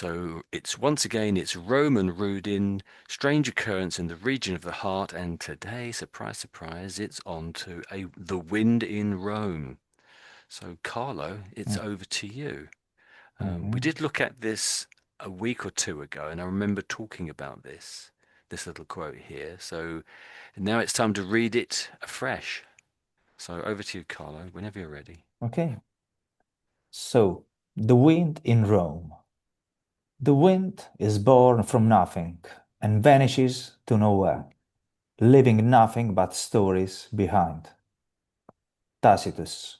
So it's once again, it's Roman Rudin, strange occurrence in the region of the heart, and today, surprise, surprise, it's on to the wind in Rome. So Carlo, it's Mm, over to you. We mhm. did look at this a week or two ago, and I remember talking about this little quote here. So now it's time to read it afresh. So over to you, Carlo, whenever you're ready. Okay. So, the wind in Rome. The wind is born from nothing and vanishes to nowhere, leaving nothing but stories behind. Tacitus.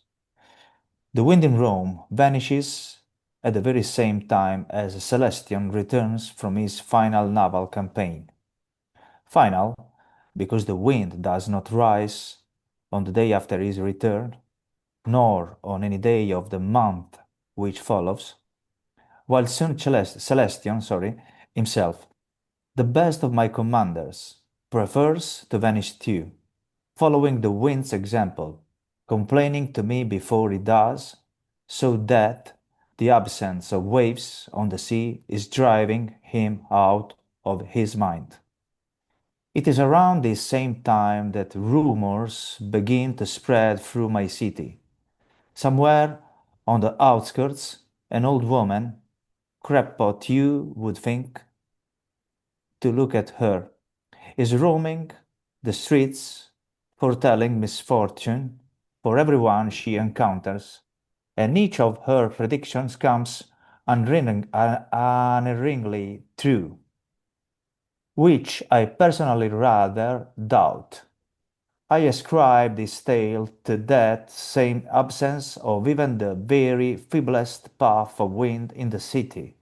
The wind in Rome vanishes at the very same time as Celestion returns from his final naval campaign. Final, because the wind does not rise on the day after his return, nor on any day of the month which follows, while soon Celestion, himself, the best of my commanders, prefers to vanish too, following the wind's example, complaining to me before he does, so that the absence of waves on the sea is driving him out of his mind. It is around this same time that rumors begin to spread through my city. Somewhere on the outskirts, an old woman, crackpot you would think, to look at her, is roaming the streets, foretelling misfortune for everyone she encounters, and each of her predictions comes unerringly true, which I personally rather doubt. I ascribe this tale to that same absence of even the very feeblest puff of wind in the city.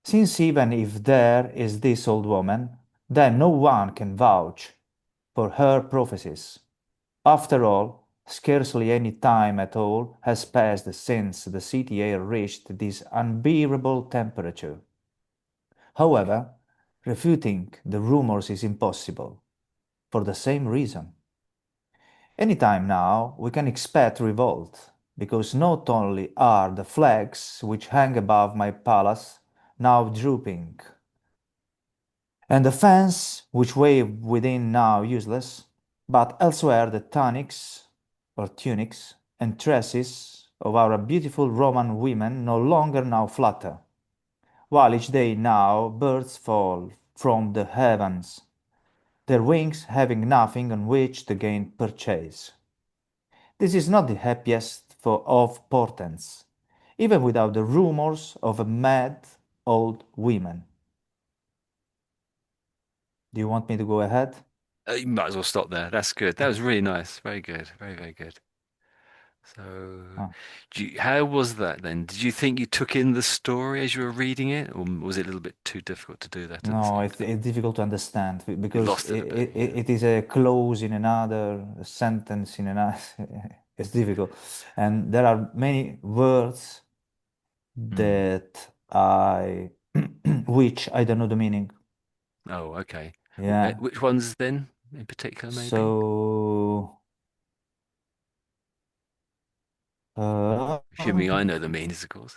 Since even if there is this old woman, then no one can vouch for her prophecies. After all, scarcely any time at all has passed since the city air reached this unbearable temperature. However, refuting the rumors is impossible, for the same reason. Anytime now, we can expect revolt, because not only are the flags which hang above my palace now drooping, and the fans which wave within now useless, but elsewhere the tunics and tresses of our beautiful Roman women no longer now flutter, while each day now birds fall from the heavens, their wings having nothing on which to gain purchase. This is not the happiest of portents, even without the rumors of a mad old woman. Do you want me to go ahead? You might as well stop there. That's good. That was really nice. Very good. Very, very good. So, Ah. how was that then? Did you think you took in the story as you were reading it, or was it a little bit too difficult to do that at the No, same time? it's difficult to understand You because lost it a bit, yeah. it is a clause in another, a sentence in another. It's difficult. And there are many words Hmm. that which I don't know the meaning. Oh, okay. Yeah. Which ones then, in particular, maybe? So, uh, Assuming I know the meanings, of course.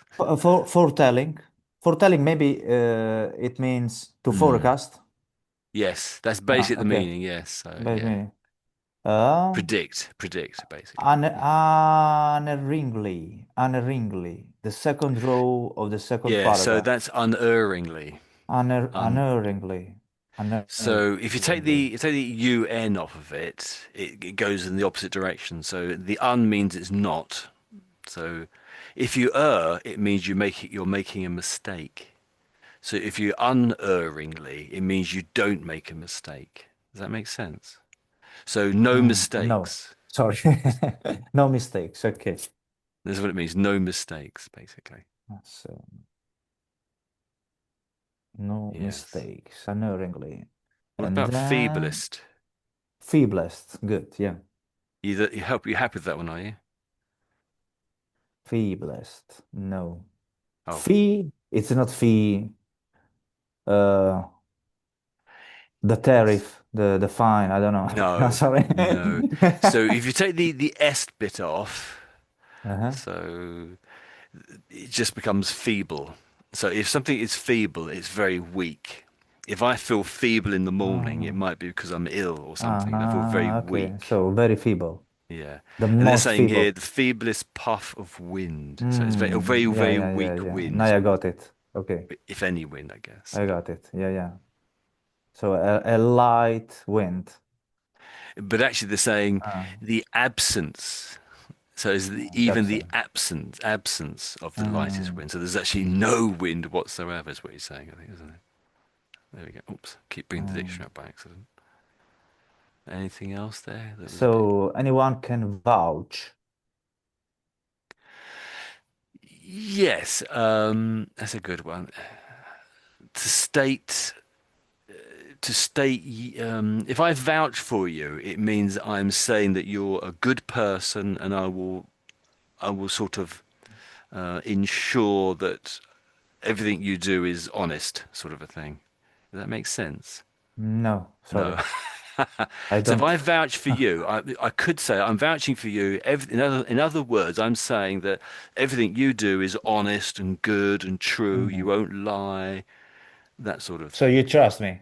foretelling. Foretelling, maybe it means to Hmm. forecast. Yes, that's Ah, basically the okay. meaning. Yes. So, Base yeah. meaning. Uh, Predict, basically. Yeah. unerringly. The second row of the second Yeah. So paragraph. that's unerringly. Un. Unerringly. So if you take the Unerringly. you take the UN off of it, it goes in the opposite direction. So the un means it's not. So if you err, it means you're making a mistake. So if you unerringly, it means you don't make a mistake. Does that make sense? So no No, mistakes. sorry. No mistakes. Okay. That's what it means. No mistakes, basically. So, no Yes. mistakes. Unerringly. What And about then feeblest? feeblest. Good. Yeah. You happy with that one, are you? Feeblest. No. Oh, Fee. It's not fee. Uh, the it's tariff, the fine. I don't know. No, no, sorry. no. So if you take the est bit off, Uh-huh. so it just becomes feeble. So if something is feeble, it's very weak. If I feel feeble in the morning, it Ah, might be because I'm ill or something. I feel very okay. weak. So very feeble. Yeah. The And they're most saying here feeble. the feeblest puff of wind. So it's very, a very, Mm, yeah, very yeah, yeah, weak yeah. wind, Now I sort of, got it. Okay, if any wind, I guess. I got it. Yeah, yeah. So a light wind. But actually, they're saying Ah, the absence. So it's even the absent. absence of the lightest Mm. wind. So there's actually no wind whatsoever, is what he's saying, I think, isn't it? There we go. Oops, keep bringing the Mm. dictionary up by accident. Anything else there that was a bit? So anyone can vouch. Yes, that's a good one. To state, if I vouch for you, it means I'm saying that you're a good person, and I will sort of ensure that everything you do is honest, sort of a thing. Does that make sense? No, No. sorry. I So if don't. I vouch for you, I could say I'm vouching for you. In other words, I'm saying that everything you do is honest and good and true. You Mm. won't lie, that sort of So thing. you trust me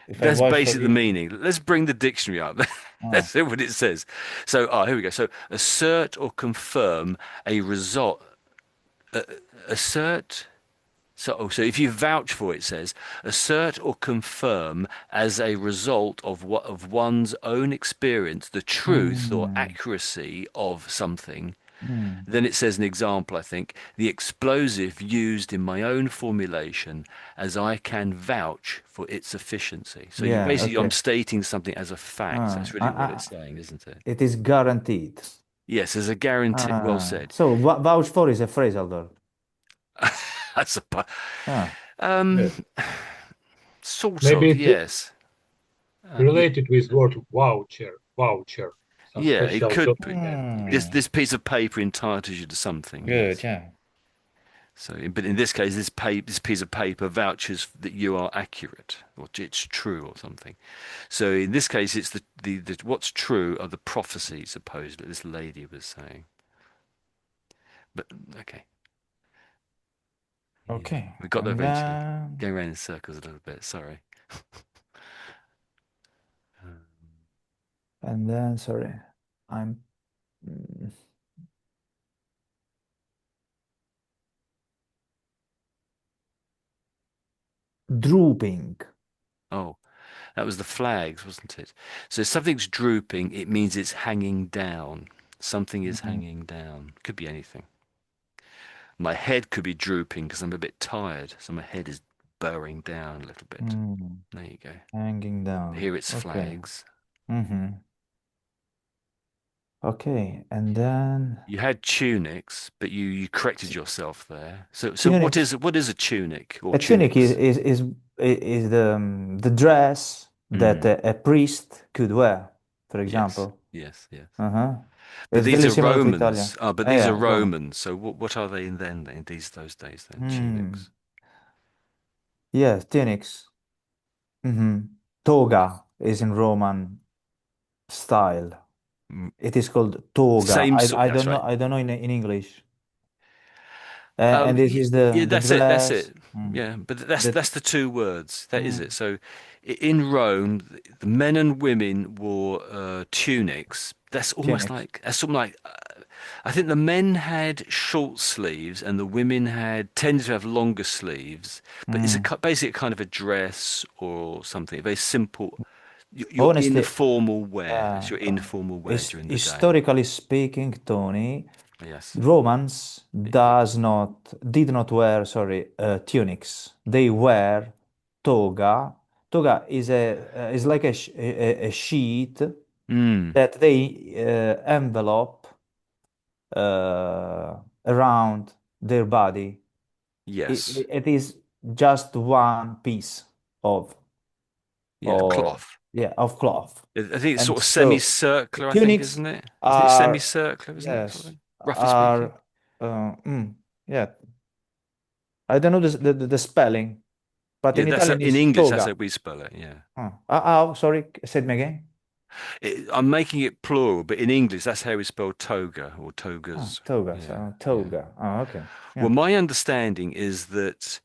if I That's vouch for basically the you? meaning. Let's bring the dictionary up. Let's Ah. see what it says. So, here we go. So, assert or confirm a result. Assert. So if you vouch for it, it says assert or confirm as a result of what of one's own experience the truth or Mm. accuracy of something. Mm. Then it says an example, I think, the explosive used in my own formulation as I can vouch for its efficiency. So you Yeah, basically, I'm okay. stating something as a fact. That's really what it's I, saying, isn't it? it is guaranteed. Yes, as a guarantee. Well said. So vouch for is a phrasal verb. That's Ah, um, Yes. sort Maybe of, it yes. Y- related with word voucher, some Yeah, it special could be. document This maybe. this piece of paper entitles you to something, good, yes. yeah. So, but in this case, this piece of paper vouches that you are accurate, or it's true, or something. So in this case, it's the what's true are the prophecies, supposedly this lady was saying. But okay, yeah, Okay. we got there And eventually. then Going around in circles a little bit. Sorry. sorry. I'm mm, drooping. Oh, that was the flags, wasn't it? So if something's drooping, it means it's hanging down. Something is Mhm. hanging down. Could be anything. My head could be drooping because I'm a bit tired, so my head is bowing down a little bit. Mm, There you go. hanging down. Here it's Okay. flags. Mm-hmm. Okay. And then You had tunics, but you corrected yourself there. So tunics. what is a tunic or A tunic tunics? is the dress that Mm. a priest could wear, for Yes, example. yes, yes. Uh-huh. But It's these very are similar to Italian. Romans. Oh, but these are Yeah, Roman. Romans. So what are they in then in those days then? Hmm. Tunics. Yes, tunics. Hmm. Toga is in Roman style. Mm. It is called toga. Same sort. I That's don't know. right. I don't know in English. And this is Yeah, the that's it. That's dress. it. Yeah, but that's The that's the two words. That is it. mm, So, in Rome, the men and women wore tunics. tunics. That's something like. I think the men had short sleeves and the women had tended to have longer sleeves. But it's Mm. basically a kind of a dress or something. Very simple. You're Honestly, informal wear. It's uh, your informal wear during the day. historically speaking, Tony, Yes. Romans Yeah. did not wear, sorry, tunics. They wear toga. Toga is like a sheet Mm. that they envelope around their body. Yes. It is just one piece of Yeah. of Cloth. of cloth. I think it's And sort of so semicircular, I think, tunics isn't it? Isn't it are, semicircular, isn't it? Sort yes, of, roughly speaking. are yeah. I don't know the spelling, but Yeah, in that's Italian in is English, that's how toga. we spell it. Yeah. Sorry, said me again. I'm making it plural, but in English, that's how we spell toga or Ah, togas. toga. Yeah, So yeah. toga. Oh, okay. Well, Yeah. my understanding is that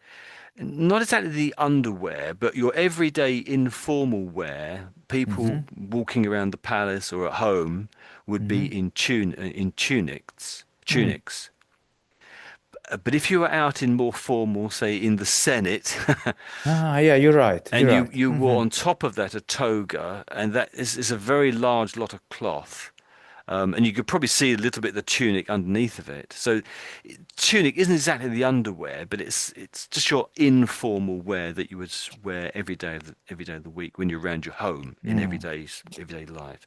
not exactly the underwear, but your everyday informal wear, people Mm-hmm. walking around the palace or at home would be Mm-hmm. in tunics, Mm. tunics. But if you were out in more formal, say in the Senate, Ah, yeah, you're right. and You're you right. you wore Mm-hmm. on top of that a toga, and that is a very large lot of cloth. And you could probably see a little bit of the tunic underneath of it. So, tunic isn't exactly the underwear, but it's just your informal wear that you would wear every day of the week when you're around your home in Mm. everyday life.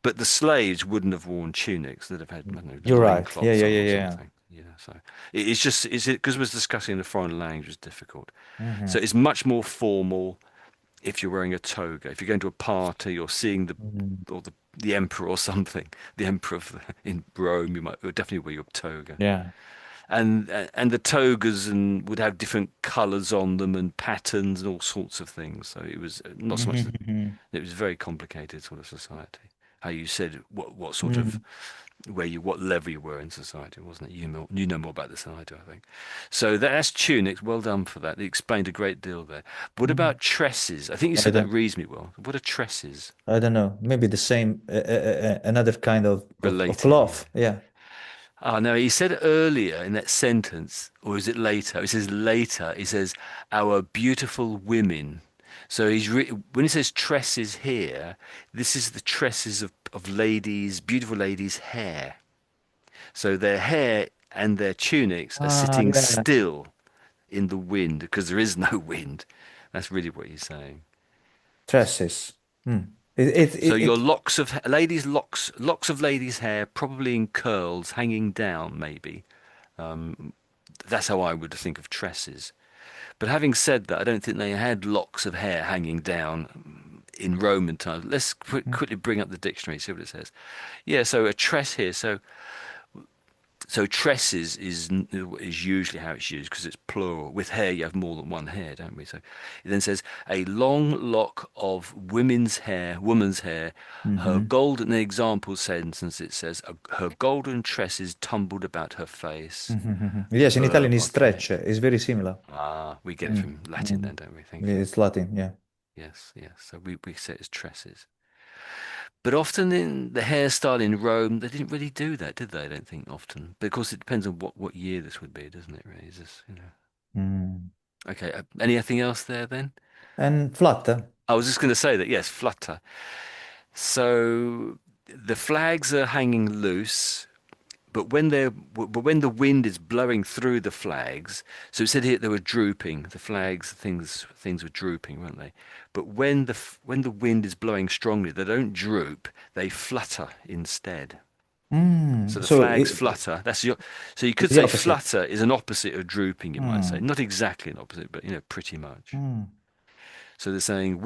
But the slaves wouldn't have worn tunics; they'd have had, I don't know, You're right. Yeah, loincloths yeah, on yeah, or yeah. something. Yeah, so it's just it's because we're discussing the foreign language is difficult. Mm-hmm. So it's much more formal if you're wearing a toga. If you're going to a party or seeing Mm. the emperor or something, the emperor in Rome, you might definitely wear your toga. Yeah. And the togas and would have different colours on them and patterns and all sorts of things. So it was not so much that Mm-hmm. it was a very complicated sort of society. How you said what sort of Mm. what level you were in society, wasn't it? You know more about this than I do, I think. So that's tunics. Well done for that. It explained a great deal there. What Mm. about tresses? I think you I said that don't. reasonably well. What are tresses? I don't know. Maybe the same. Another kind of Related, yeah. cloth. Yeah. Oh, no, he said earlier in that sentence, or is it later? He says later, he says, our beautiful women. So when he says tresses here, this is the tresses of ladies, beautiful ladies' hair. So their hair and their tunics are Ah, sitting yeah. still in the wind because there is no wind. That's really what he's saying. Tresses. Mm. It, it, So it, your it, locks of locks of ladies' hair, probably in curls, hanging down, maybe. That's how I would think of tresses. But having said that, I don't think they had locks of hair hanging down in Roman times. Let's quickly bring up the dictionary, see what it says. Yeah, so a tress here. So tresses is usually how it's used because it's plural. With hair, you have more than one hair, don't we? So it then says a long lock of woman's hair. Her mm-hmm. golden, in the example sentence, it says her golden tresses tumbled about her face. Yes, in Italian is Okay. stretch. It's very similar. Ah, we get it Mm. from Latin Mm. then, don't we? Thank Yeah, you. it's Latin. Yeah. Yes, yes. So we say it's tresses. But often in the hairstyle in Rome, they didn't really do that, did they? I don't think often. But of course, it depends on what year this would be, doesn't it? Really, is this, you know. Mm. Okay. Anything else there then? And flat. I was just going to say that yes, flutter. So the flags are hanging loose, but when the wind is blowing through the flags, so it said here they were drooping. The flags, things were drooping, weren't they? But when the wind is blowing strongly, they don't droop; they flutter instead. So Mm. the So flags flutter. So you could it's the say opposite. flutter is an opposite of drooping. You might say Mm. not exactly an opposite, but pretty much. Mm. So they're saying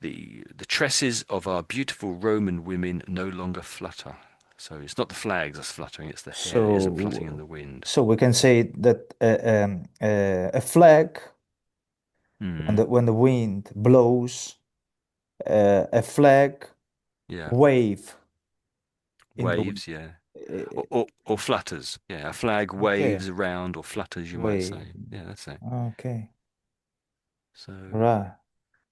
the tresses of our beautiful Roman women no longer flutter. So it's not the flags that's fluttering, it's the hair that isn't fluttering in So the wind. so we can say that a flag when Hmm. the wind blows, a flag Yeah. wave in the wind. Waves, yeah. Uh, Or flutters. Yeah. A flag Okay, waves around or flutters, you might wave. say. Yeah, that's it. Okay, So, right.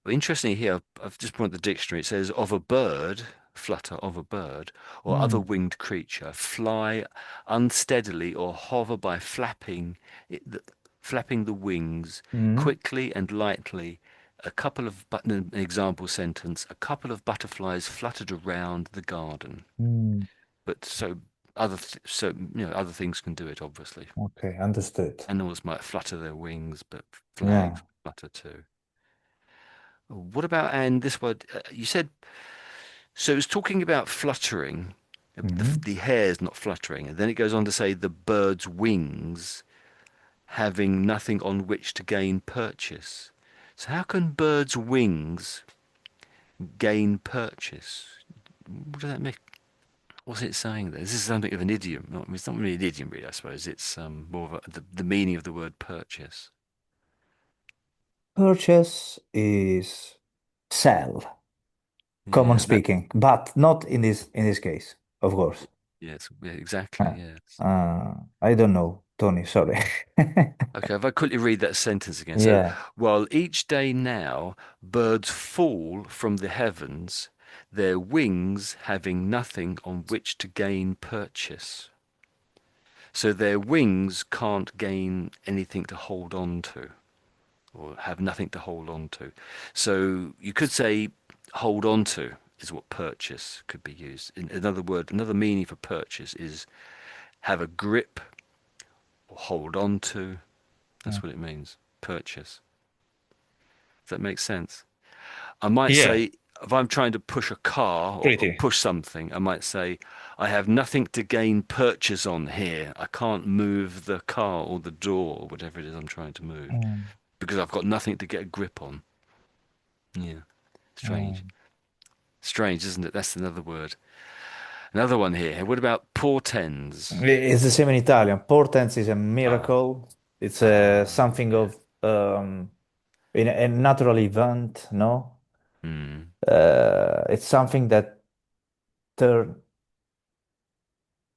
well, interestingly here, I've just pointed the dictionary. It says of a bird, flutter of a bird, or other Mm. winged creature, fly unsteadily or hover by it, the, flapping the wings Mm. quickly and lightly. An example sentence, a couple of butterflies fluttered around the garden. Mm. But other things can do it, obviously. Okay, understood. Animals might flutter their wings, but Yeah. flags flutter too. What about, and this word, you said, so it's talking about fluttering. Mm. The hair's not fluttering. And then it goes on to say the bird's wings having nothing on which to gain purchase. So how can birds' wings gain purchase? What does that mean? What's it saying there? This is something of an idiom. It's not really an idiom, really, I suppose. It's more of the meaning of the word purchase. Purchase is sell. Common Yeah, that speaking, but not in this case, of course. yes, yeah, exactly, Uh, yes. I don't know, Tony, sorry. Okay, if I quickly read that sentence again. So, Yeah. while each day now birds fall from the heavens, their wings having nothing on which to gain purchase. So their wings can't gain anything to hold on to, or have nothing to hold on to. So you could say hold on to is what purchase could be used. In another word, another meaning for purchase is have a grip or hold on to. That's what it means. Purchase. Does that make sense? I might Yeah, say, if I'm trying to push a car or pretty. push something, I might say, I have nothing to gain purchase on here. I can't move the car or the door or whatever it is I'm trying to move Mm, because I've got nothing to get a grip on. Yeah, strange. mm. Strange, isn't it? That's another word. Another one here. What about portends? It's the same in Italian. Portents is a Ah, miracle. It's something yeah. of in a natural event, no? Hmm. It's something that turn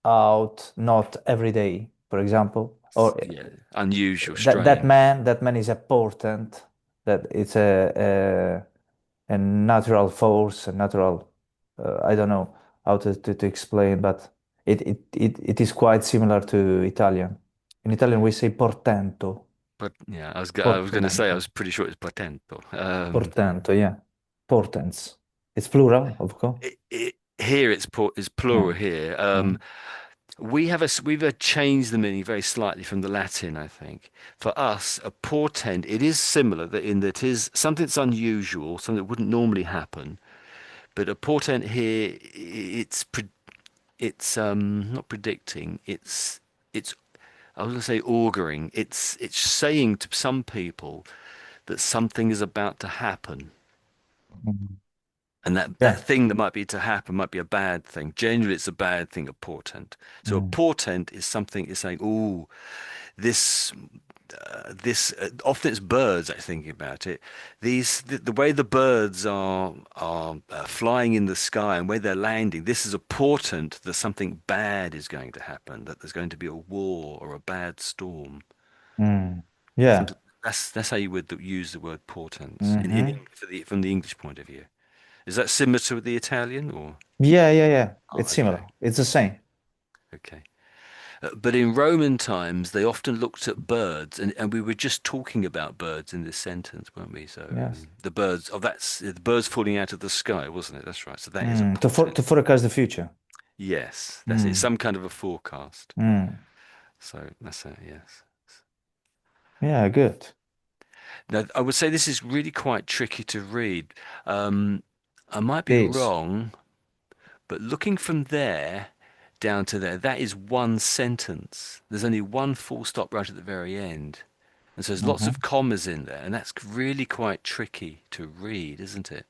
out not every day, for example, or Yeah. Unusual, that strange. that man is a portent, that it's a natural force, a natural, I don't know how to explain, but it is quite similar to Italian. In Italian, we say portento, But yeah, I was going to say I portento, was pretty sure it's potential. portento, yeah, portents. It's plural, of course. Here it's plural Mm, here. mm, We've changed the meaning very slightly from the Latin, I think. For us, a portent, it is similar that in that it is something that's unusual, something that wouldn't normally happen. But a portent here, it's not predicting. It's I was going to say auguring. It's saying to some people that something is about to happen. mm. And that Yeah. thing that might be to happen might be a bad thing. Generally, it's a bad thing, a portent. So a Mm, portent is something is saying, "Oh, this, this." Often it's birds. I think about it. The way the birds are flying in the sky and where they're landing. This is a portent that something bad is going to happen. That there's going to be a war or a bad storm. mm. Yeah. Something, that's how you would use the word portents Hmm. from the English point of view. Is that similar to the Italian or? Yeah, yeah, yeah. Oh, It's okay, similar. It's the same. okay. But in Roman times, they often looked at birds, and we were just talking about birds in this sentence, weren't we? So Yes. the birds, oh, that's the birds falling out of the sky, wasn't it? That's right. So that is a Mm. To portent. forecast the future. Yes, that's it. Mm. Some kind of a forecast. Mm. So that's it. Yes. Yeah, good. Now, I would say this is really quite tricky to read. Um, I might be This. wrong, but looking from there down to there, that is one sentence. There's only one full stop right at the very end. And so there's lots Hmm. of commas in there, and that's really quite tricky to read, isn't it?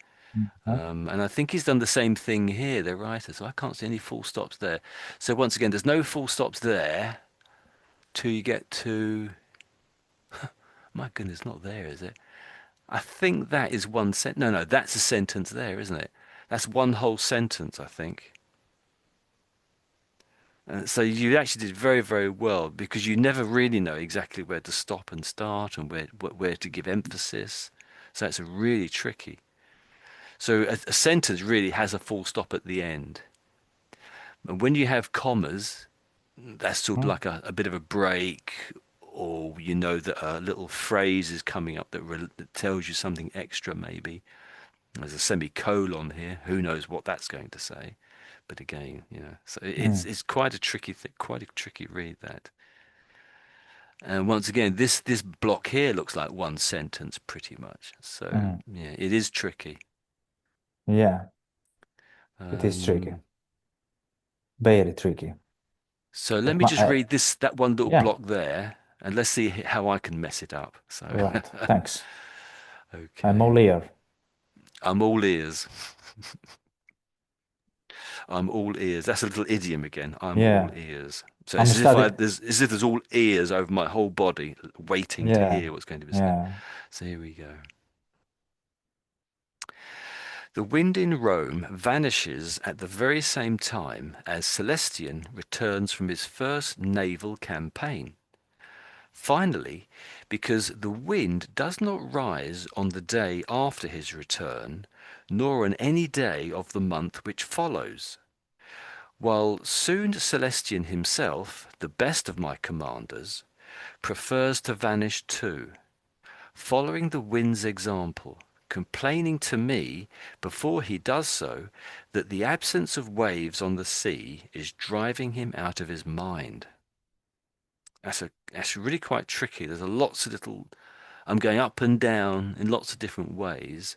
Hmm. And I think he's done the same thing here, the writer, so I can't see any full stops there. So once again, there's no full stops there till you get to, my goodness, not there, is it? I think that is one sentence. No, no, that's a sentence there, isn't it? That's one whole sentence, I think. So you actually did very, very well because you never really know exactly where to stop and start and where to give emphasis. So it's really tricky. So a sentence really has a full stop at the end. And when you have commas, that's sort of like a bit of a break, or you know that a little phrase is coming up that tells you something extra, maybe. There's a semicolon here. Who knows what that's going to say? But again, so Mm. it's quite a tricky thing, quite a tricky read that. And once again, this block here looks like one sentence pretty much. So Mm. yeah, it is tricky. Yeah, it is tricky. Um, Very tricky. so let But me just read that one little yeah, block there, and let's see how I can mess it up. So right. Thanks. I'm all okay, ear. I'm all ears. I'm all ears. That's a little idiom again. I'm all Yeah. ears. So I'm it's as if studying. as if there's all ears over my whole body, waiting to Yeah. hear what's going to be said. Yeah. So here we go. The wind in Rome vanishes at the very same time as Celestian returns from his first naval campaign. Finally, because the wind does not rise on the day after his return, nor on any day of the month which follows. While soon Celestian himself, the best of my commanders, prefers to vanish too, following the wind's example, complaining to me before he does so that the absence of waves on the sea is driving him out of his mind. That's really quite tricky. There's a lots of little. I'm going up and down in lots of different ways.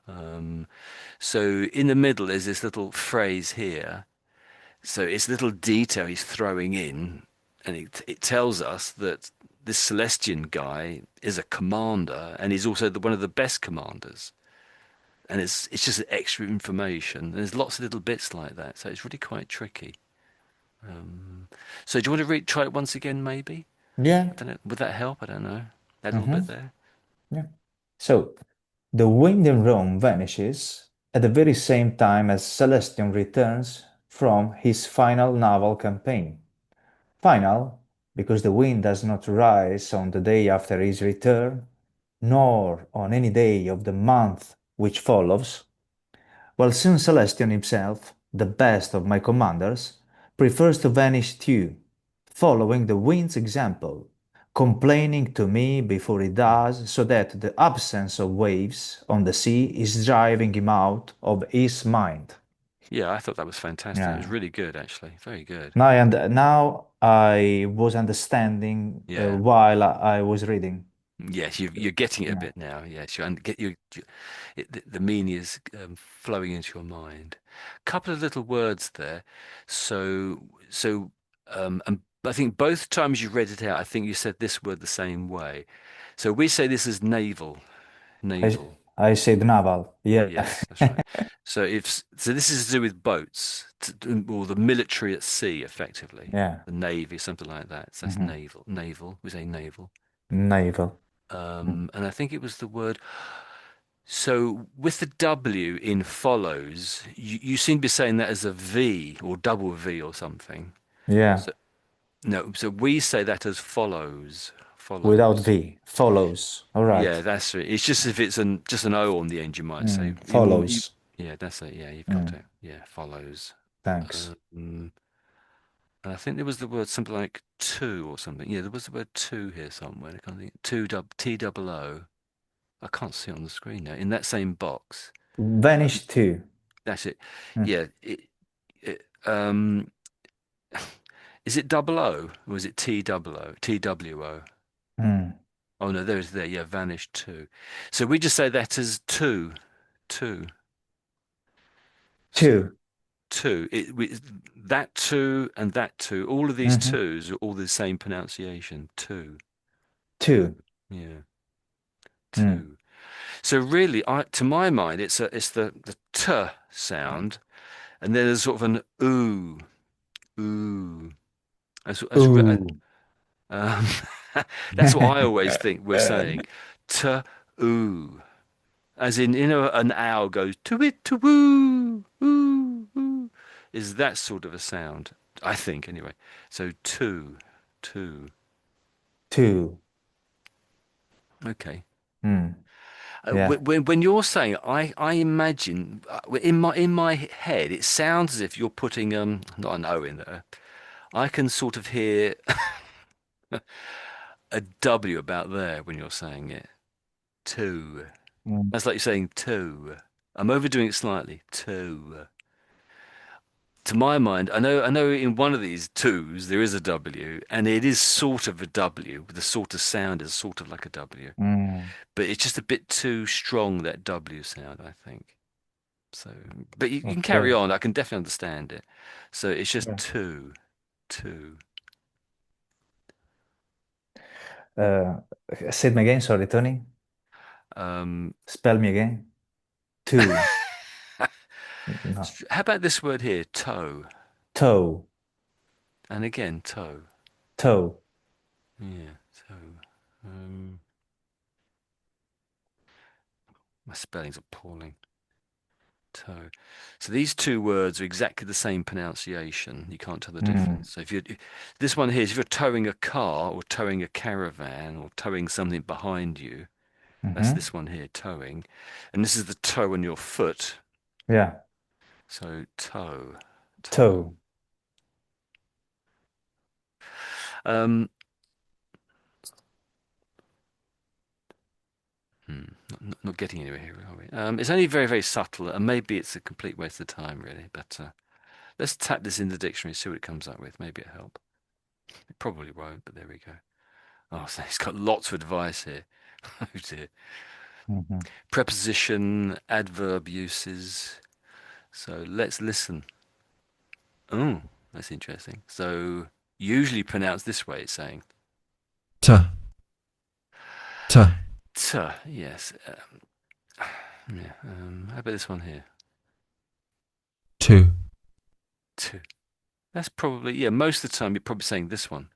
Um, so in the middle is this little phrase here. So it's a little detail he's throwing in, and it tells us that this Celestian guy is a commander, and he's also one of the best commanders. And it's just extra information. There's lots of little bits like that, so it's really quite tricky. So do you want to try it once again, maybe? Yeah. I don't know. Would that help? I don't know. That little bit Mm-hmm. there. Yeah. So, the wind in Rome vanishes at the very same time as Celestion returns from his final naval campaign. Final, because the wind does not rise on the day after his return, nor on any day of the month which follows, while soon Celestion himself, the best of my commanders, prefers to vanish too, following the wind's example, complaining to me before he does, so that the absence of waves on the sea is driving him out of his mind. Yeah, I thought that was fantastic. It was Yeah. really good, actually. Very good. Now I was understanding Yeah. while I was reading. Yes, you're getting it a Yeah. bit now. Yes, the meaning is flowing into your mind. Couple of little words there. And I think both times you read it out, I think you said this word the same way. So we say this is naval, I naval. I said naval. Yeah. Yes, that's right. So this is to do with boats, or the military at sea, effectively. Yeah. The navy, something like that. So that's Hmm. naval. Naval. We say naval. Naval. Mm. And I think it was the word. So with the W in follows, you seem to be saying that as a V or double V or something. Yeah. So no, so we say that as follows. Without Follows. V. Follows. All Yeah, right. that's it. It's just if it's just an O on the end, you might say. Follows. Yeah, that's it. Yeah, you've got Mm. it. Yeah, follows. Thanks. Um, and I think there was the word something like two or something. Yeah, there was the word two here somewhere. I can't think. T double O. I can't see it on the screen now. In that same box. Vanish too. That's it. Mm. Yeah. Is it double O or is it T double O? T W O. Mm. Oh no, there is there. Yeah, vanished two. So we just say that as two, two. So Two. two. That two and that two. All of these Hmm. twos are all the same pronunciation. Two, two. Two. Yeah, Mm. two. So really, to my mind, it's the t sound, and then there's sort of an ooh, ooh. Ooh. Um, that's what I always think we're saying. To ooh. As in, an owl goes to it to woo, ooh, ooh. Is that sort of a sound? I think, anyway. So two, two. Two. Okay. Mm. Yeah. When you're saying, I imagine in my head, it sounds as if you're putting not an O in there. I can sort of hear a W about there when you're saying it. Two. Mm. That's like you're saying two. I'm overdoing it slightly. Two. To my mind, I know in one of these twos there is a W, and it is sort of a W. The sort of sound is sort of like a W, Mm. but it's just a bit too strong, that W sound, I think. So, but you can carry Okay. on. I can definitely understand it. So it's just Yeah. two, two. Uh, Say me again. Sorry, Tony. Um, Spell me again. Two. No. how about this word here, toe, Toe. and again toe. Toe. Yeah, toe. Um, my spelling's appalling. toe. So these two words are exactly the same pronunciation. You can't tell the Mm. difference. So this one here is if you're towing a car or towing a caravan or towing something behind you, that's Hmm. this one here, towing. And this is the toe on your foot. Yeah. So toe, toe. Toe. Um, not getting anywhere here, are we? It's only very, very subtle, and maybe it's a complete waste of time, really. But let's tap this in the dictionary, see what it comes up with. Maybe it'll help. It probably won't, but there we go. Oh, so he's got lots of advice here. Oh dear. Hmm. Preposition, adverb uses. So let's listen. Oh, that's interesting. So usually pronounced this way, it's saying t, t, t. Yes. Yeah. How about this one here? two, T. That's probably, yeah, most of the time you're probably saying this one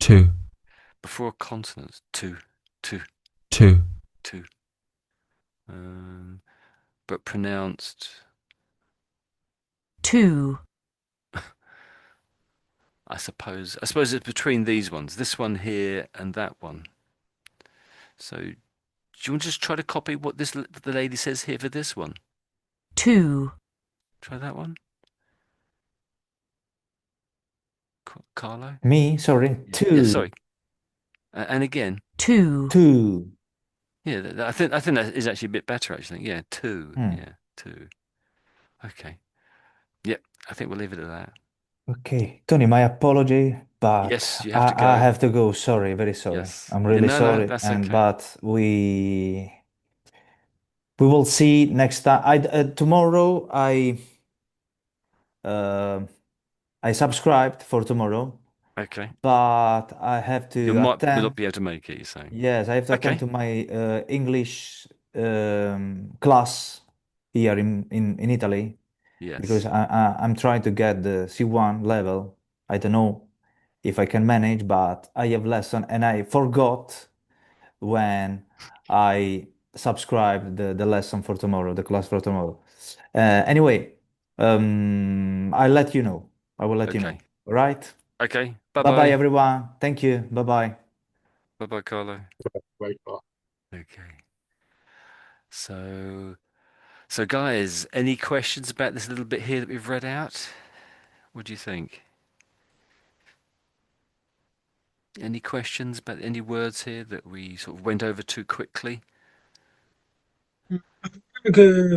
two, before consonants. Two, two, two, two. Um, but pronounced, two, I suppose it's between these ones, this one here and that one. So do you want to just try to copy what the lady says here for this one? two, Try that one, Carlo. Me, sorry. Yeah, Two. sorry. And again, two, Two. yeah, I think that is actually a bit better. Actually, yeah, two, Hmm. yeah, two. Okay, yep. I think we'll leave it at that. Okay. Tony, my apology, Yes, but you have to I go. have to go. Sorry, very sorry. Yes. I'm Yeah, really no, no, sorry. that's And okay. but we will see next time. Tomorrow uh, I subscribed for tomorrow, Okay. but I have You to might will attend. not be able to make it, you're saying. Yes, I have to attend Okay. to my English class here in Italy because Yes. I'm trying to get the C1 level. I don't know if I can manage, but I have lesson and I forgot when I subscribed the lesson for tomorrow, the class for tomorrow. Anyway, I'll let you know. I will let you know. Okay. All right? Okay. Bye bye, Bye-bye. everyone. Thank you. Bye bye. Bye-bye, Carlo. Right. Okay. So, so guys, any questions about this little bit here that we've read out? What do you think? Any questions about any words here that we sort of went over too quickly?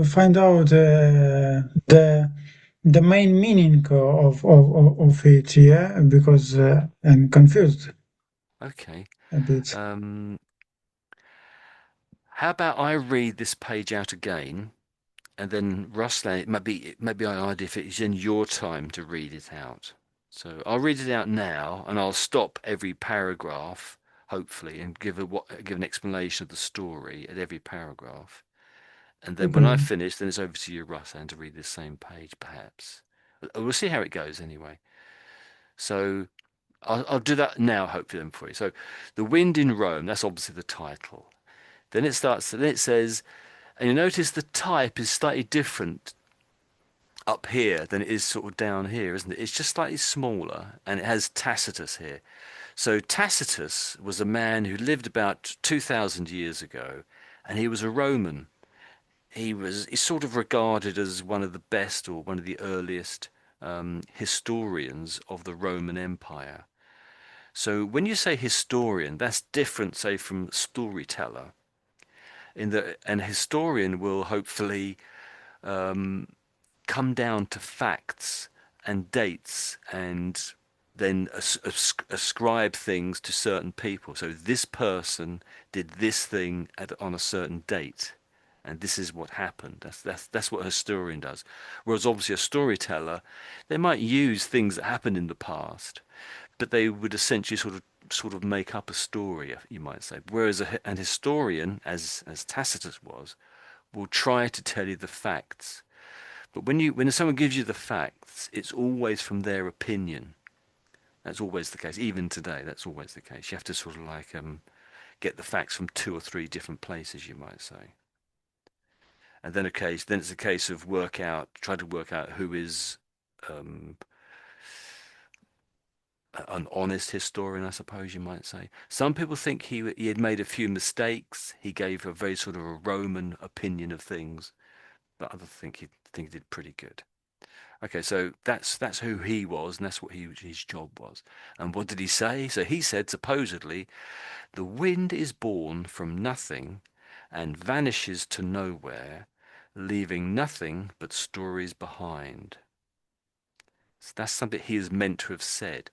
Find out the main meaning of it, yeah, because I'm confused Okay. a bit. How about I read this page out again, and then Ruslan, it might be an idea if it's in your time to read it out. So I'll read it out now, and I'll stop every paragraph, hopefully, and give an explanation of the story at every paragraph. And then when I Okay. finish, then it's over to you, Ruslan, to read this same page, perhaps. We'll see how it goes anyway. So I'll do that now, hopefully, then for you. So, The Wind in Rome, that's obviously the title. Then it says, and you notice the type is slightly different up here than it is sort of down here, isn't it? It's just slightly smaller, and it has Tacitus here. So Tacitus was a man who lived about 2,000 years ago, and he was a Roman. He's sort of regarded as one of the best or one of the earliest historians of the Roman Empire. So when you say historian, that's different, say, from storyteller. In that an historian will hopefully come down to facts and dates and then ascribe things to certain people. So this person did this thing on a certain date, and this is what happened. That's what a historian does. Whereas obviously a storyteller, they might use things that happened in the past, but they would essentially sort of make up a story, you might say. Whereas an historian, as Tacitus was, will try to tell you the facts. But when someone gives you the facts, it's always from their opinion. That's always the case. Even today, that's always the case. You have to sort of like get the facts from two or three different places, you might say. And then it's a case of try to work out who is um, an honest historian, I suppose you might say. Some people think he had made a few mistakes. He gave a very sort of a Roman opinion of things, but others think he did pretty good. Okay, so that's who he was, and that's what his job was. And what did he say? So he said supposedly, the wind is born from nothing and vanishes to nowhere, leaving nothing but stories behind. So that's something he is meant to have said.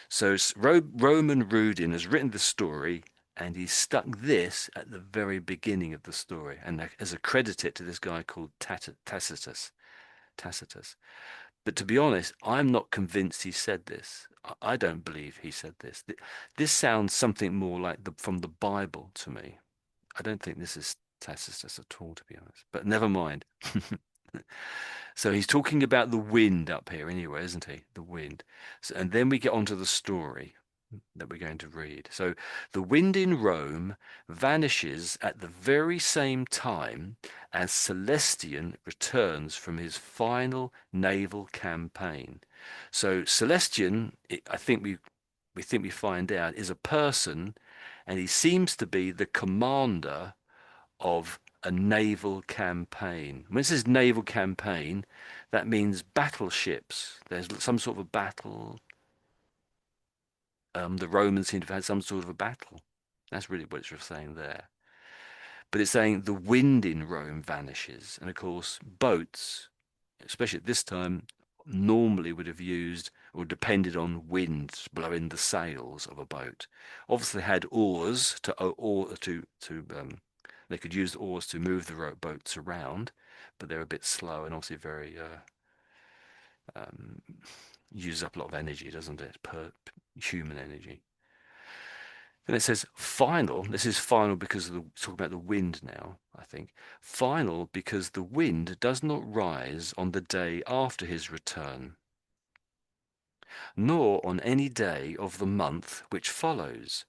So Roman Rudin has written the story, and he stuck this at the very beginning of the story, and as a credit to this guy called Tacitus. Tacitus. But to be honest, I'm not convinced he said this. I don't believe he said this. This sounds something more like from the Bible to me. I don't think this is Tacitus at all, to be honest. But never mind. So he's talking about the wind up here anyway, isn't he? The wind. So, and then we get onto the story that we're going to read. So the wind in Rome vanishes at the very same time as Celestian returns from his final naval campaign. So Celestian, I think we find out, is a person, and he seems to be the commander of a naval campaign. When it says naval campaign, that means battleships. There's some sort of a battle. The Romans seem to have had some sort of a battle. That's really what it's saying there. But it's saying the wind in Rome vanishes. And of course, boats, especially at this time, normally would have used or depended on winds blowing the sails of a boat. Obviously, they had oars they could use the oars to move the boats around, but they're a bit slow and obviously very uses up a lot of energy, doesn't it? Per human energy. Then it says final. This is final because of talking about the wind now, I think. Final because the wind does not rise on the day after his return, nor on any day of the month which follows,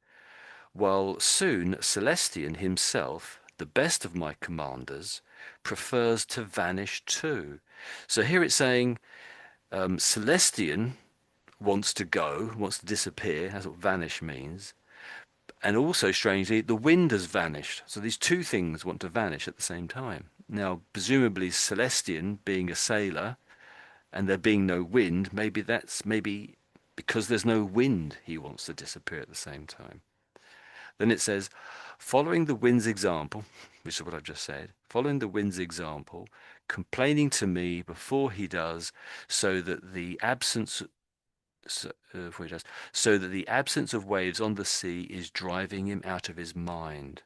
while soon Celestian himself, the best of my commanders, prefers to vanish too. So here it's saying Celestian wants to disappear. That's what vanish means. And also, strangely, the wind has vanished. So these two things want to vanish at the same time. Now, presumably, Celestian being a sailor and there being no wind, maybe because there's no wind he wants to disappear at the same time. Then it says, following the wind's example, which is what I've just said, following the wind's example, complaining to me before he does, so that the absence of waves on the sea is driving him out of his mind.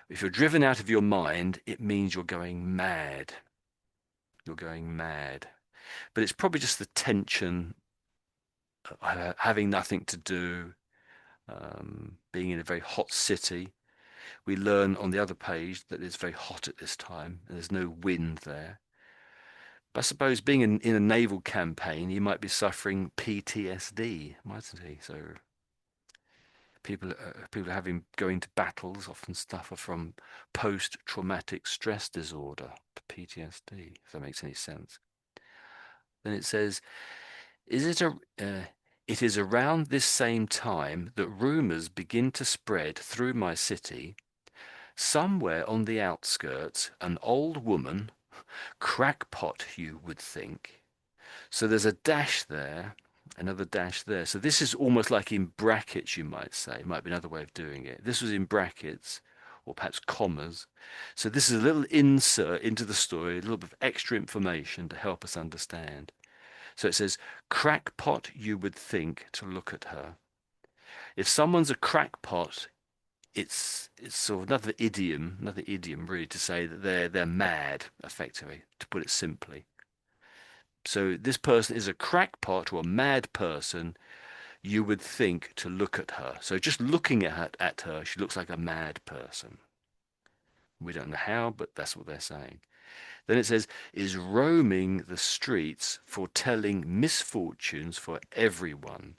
If you're driven out of your mind, it means you're going mad. You're going mad. But it's probably just the tension, having nothing to do, being in a very hot city. We learn on the other page that it's very hot at this time and there's no wind there. But I suppose being in a naval campaign, he might be suffering PTSD, mightn't he? So people going to battles often suffer from post-traumatic stress disorder, PTSD, if that makes any sense. Then it says, it is around this same time that rumors begin to spread through my city. Somewhere on the outskirts, an old woman, crackpot you would think. So there's a dash there, another dash there. So this is almost like in brackets, you might say. It might be another way of doing it. This was in brackets, or perhaps commas. So this is a little insert into the story, a little bit of extra information to help us understand. So it says, crackpot you would think to look at her. If someone's a crackpot, it's sort of another idiom really to say that they're mad, effectively, to put it simply. So this person is a crackpot or a mad person, you would think to look at her. So just looking at her, she looks like a mad person. We don't know how, but that's what they're saying. Then it says, is roaming the streets foretelling misfortunes for everyone.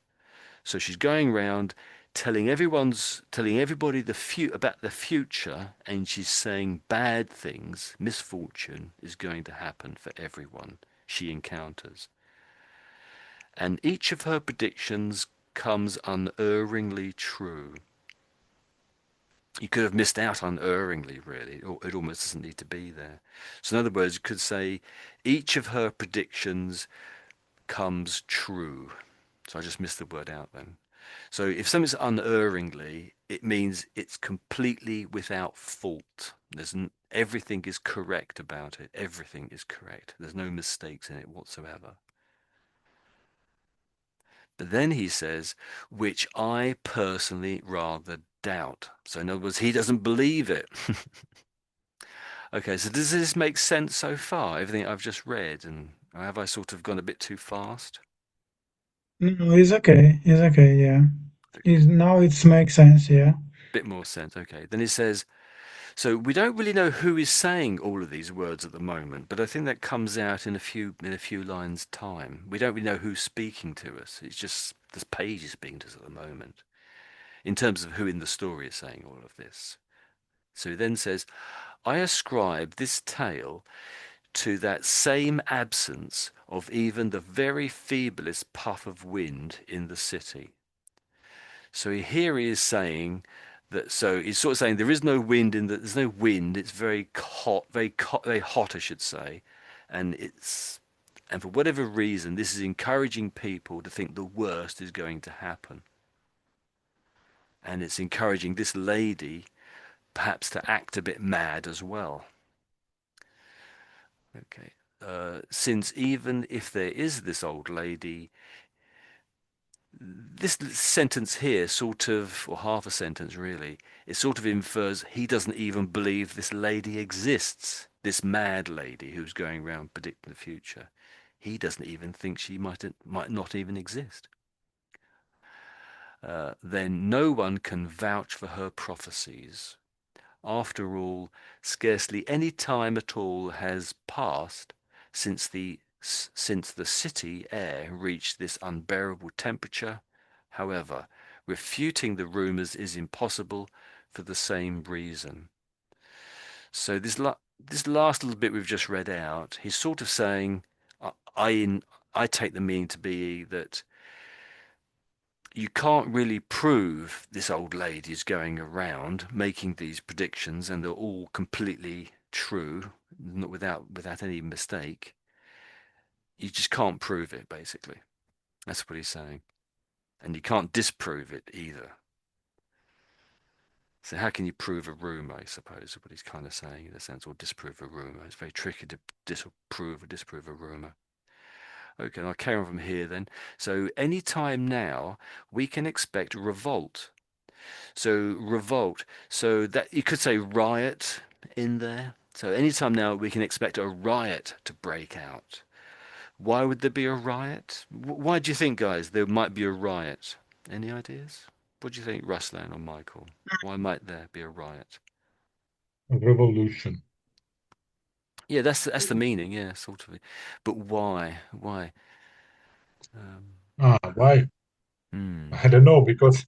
So she's going around telling everybody about the future, and she's saying bad things, misfortune is going to happen for everyone she encounters. And each of her predictions comes unerringly true. You could have missed out unerringly, really, or it almost doesn't need to be there. So in other words, you could say each of her predictions comes true. So I just missed the word out then. So if something's unerringly, it means it's completely without fault. Everything is correct about it. Everything is correct. There's no mistakes in it whatsoever. But then he says, which I personally rather doubt. So in other words, he doesn't believe it. Okay, so does this make sense so far? Everything I've just read, and have I sort of gone a bit too fast? No, it's okay. It's okay. Yeah. Okay, Now it makes sense. Yeah. bit more sense. Okay, then it says, so we don't really know who is saying all of these words at the moment, but I think that comes out in a few lines' time. We don't really know who's speaking to us. It's just this page is speaking to us at the moment, in terms of who in the story is saying all of this. So he then says, I ascribe this tale to that same absence of even the very feeblest puff of wind in the city. So here he is saying that, so he's sort of saying there is no wind there's no wind, it's very hot, very hot, I should say, and for whatever reason, this is encouraging people to think the worst is going to happen. And it's encouraging this lady perhaps to act a bit mad as well. Okay. Since even if there is this old lady, this sentence here sort of, or half a sentence really, it sort of infers he doesn't even believe this lady exists, this mad lady who's going around predicting the future. He doesn't even think she might not even exist. Then no one can vouch for her prophecies. After all, scarcely any time at all has passed since the city air reached this unbearable temperature. However, refuting the rumours is impossible for the same reason. So this last little bit we've just read out, he's sort of saying, I take the meaning to be that you can't really prove this old lady is going around making these predictions and they're all completely true, not without any mistake. You just can't prove it, basically. That's what he's saying. And you can't disprove it either. So how can you prove a rumor, I suppose, what he's kind of saying in a sense, or disprove a rumor. It's very tricky to disprove a rumor. Okay, I'll carry on from here then. So any time now, we can expect revolt. So revolt. So that you could say riot in there. So anytime now we can expect a riot to break out. Why would there be a riot? Why do you think, guys, there might be a riot? Any ideas? What do you think, Ruslan or Michael? Why might there be a riot? Revolution. Yeah, that's the meaning. Yeah, sort of. But why? Why? Why? Hmm. I don't know, because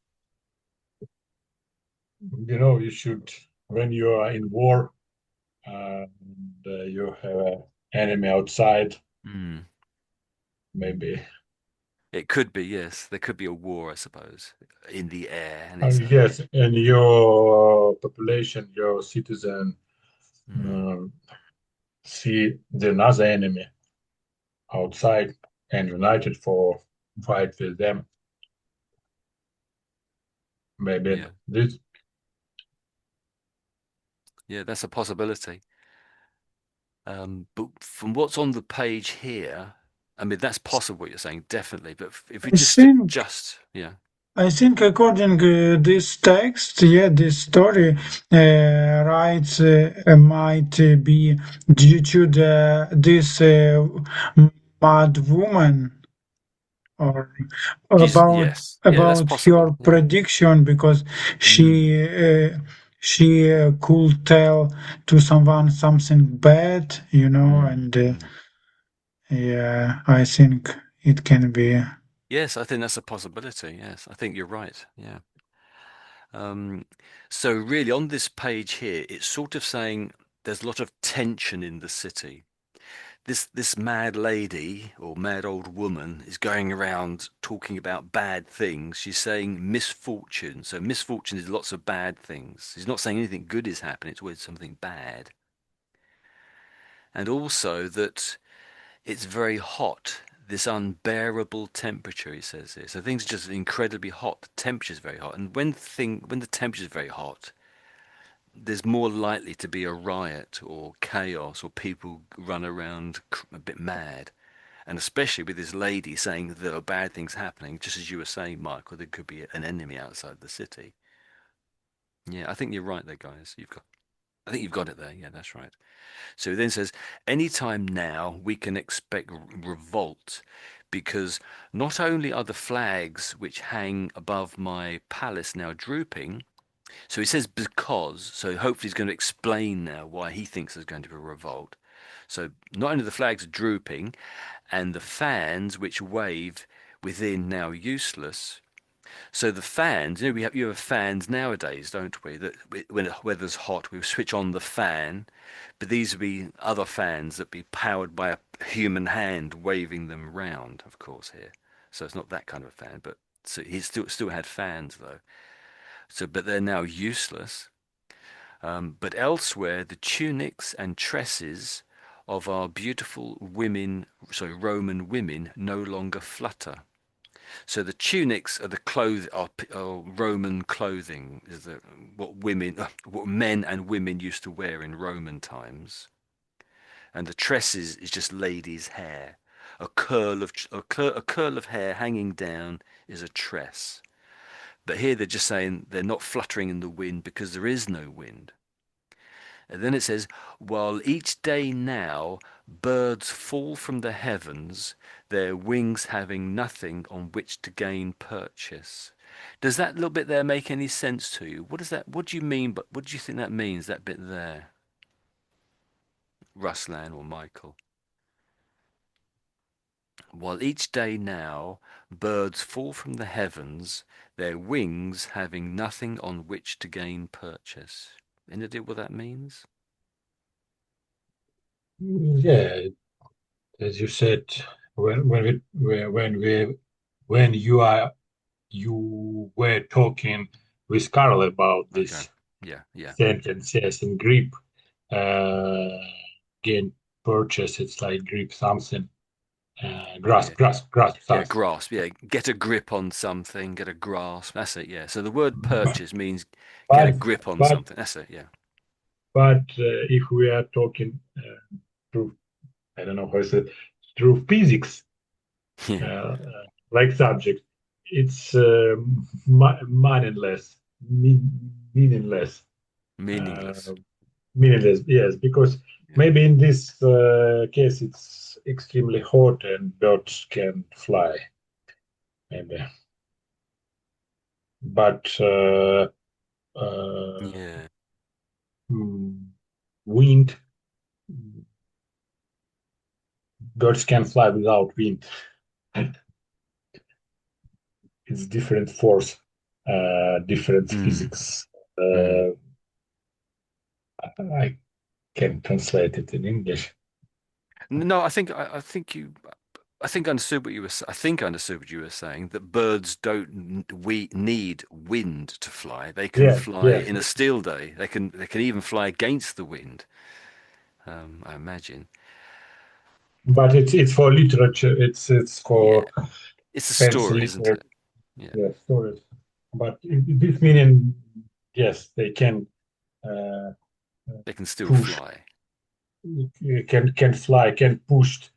you should, when you are in war and you have an enemy outside, Hmm. maybe. It could be, yes. There could be a war, I suppose, in the air, and it's. Yes, and your population, your citizen, Hmm. uh, see the another enemy outside and united for fight with them. Maybe Yeah. this. Yeah, that's a possibility. But from what's on the page here, I mean, that's possible what you're saying, definitely. But if we I just stick think yeah. I think according this text, yeah, this story rights might be due to this mad woman, or about Yes. Yeah, that's her possible. Yeah. prediction, because Mm, she could tell to someone something bad, and mm. yeah, I think it can be. Yes, I think that's a possibility. Yes, I think you're right. Yeah. So really on this page here, it's sort of saying there's a lot of tension in the city. This mad lady or mad old woman is going around talking about bad things. She's saying misfortune. So misfortune is lots of bad things. She's not saying anything good is happening, it's always something bad. And also that it's very hot, this unbearable temperature, he says here. So things are just incredibly hot. The temperature is very hot. And when the temperature is very hot, there's more likely to be a riot or chaos or people run around a bit mad. And especially with this lady saying that there are bad things happening, just as you were saying, Michael, there could be an enemy outside the city. Yeah, I think you're right there, guys. I think you've got it there. Yeah, that's right. So it then says, anytime now we can expect revolt, because not only are the flags which hang above my palace now drooping, so he says because, so hopefully he's going to explain now why he thinks there's going to be a revolt. So not only the flags are drooping, and the fans which wave within now useless. So the fans, you have fans nowadays, don't we? That when the weather's hot, we switch on the fan, but these would be other fans that be powered by a human hand waving them round, of course, here. So it's not that kind of a fan, but so he still had fans though. So, but they're now useless. But elsewhere, the tunics and tresses of our beautiful women, sorry, Roman women, no longer flutter. So the tunics are the are Roman clothing, is what men and women used to wear in Roman times, and the tresses is just ladies' hair. A curl of hair hanging down is a tress. But here they're just saying they're not fluttering in the wind because there is no wind. And then it says, while each day now birds fall from the heavens, their wings having nothing on which to gain purchase. Does that little bit there make any sense to you? What is that? What do you mean? But what do you think that means? That bit there, Ruslan or Michael? While each day now birds fall from the heavens, their wings having nothing on which to gain purchase. Any idea what that means? Yeah, as you said, when you were talking with Carl about Okay. this Yeah. sentence, yes, in Greek, uh, gain purchase, it's like grip something, Yeah. grasp Yeah, something. grasp. Yeah, get a grip on something, get a grasp. That's it. Yeah. So the word purchase means get a But grip on but something. That's it. Yeah. if we are talking through, I don't know how to say it, through physics, Yeah. uh, like subject, it's meaningless, meaningless, Meaningless. uh, meaningless. Yes, because Yeah. maybe in this case it's extremely hot and birds can fly, maybe. But Yeah. mm, wind, birds can fly without wind. It's different force, different Mm. physics. Mm. I can translate it in English. No, I think I understood what you were. I think I understood what you were saying. That birds don't we need wind to fly. They can Yes, fly yes, in a still day. They can even fly against the wind. I imagine. but it's for literature. It's Yeah. for It's a fancy story, isn't literature. it? Yeah. Yes, stories. But this meaning, yes, they can uh, They can still push, fly. can fly, can push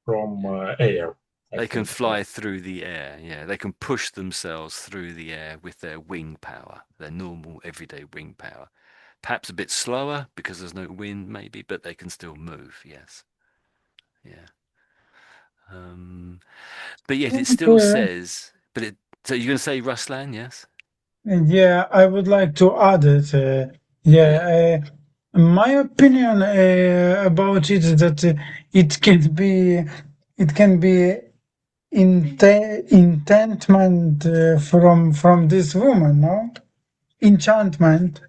from Yeah. air. I They can think. Yeah. fly through the air. Yeah. They can push themselves through the air with their wing power, their normal everyday wing power. Perhaps a bit slower because there's no wind, maybe, but they can still move. Yes. Yeah. Um, but yet it still Yeah, says, so you're going to say Ruslan, yes? yeah, I would like to add it. Yeah. My opinion about it is that it can be, it can be intentment from this woman, no? enchantment,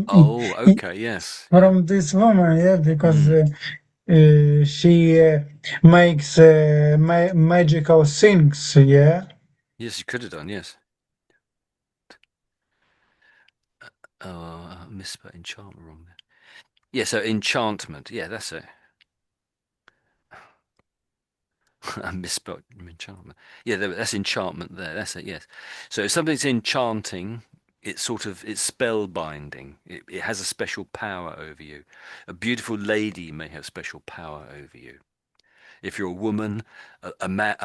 Oh, okay, yes, yeah. from this woman, yeah, because Mm. she makes magical things, yeah. Yes, you could have done, yes. Oh, I misspelled enchantment wrong there. Yeah, so enchantment. Yeah, that's it. I misspelled enchantment. Yeah, that's enchantment there. That's it, yes. So if something's enchanting, it's spellbinding. It has a special power over you. A beautiful lady may have special power over you. If you're a woman, a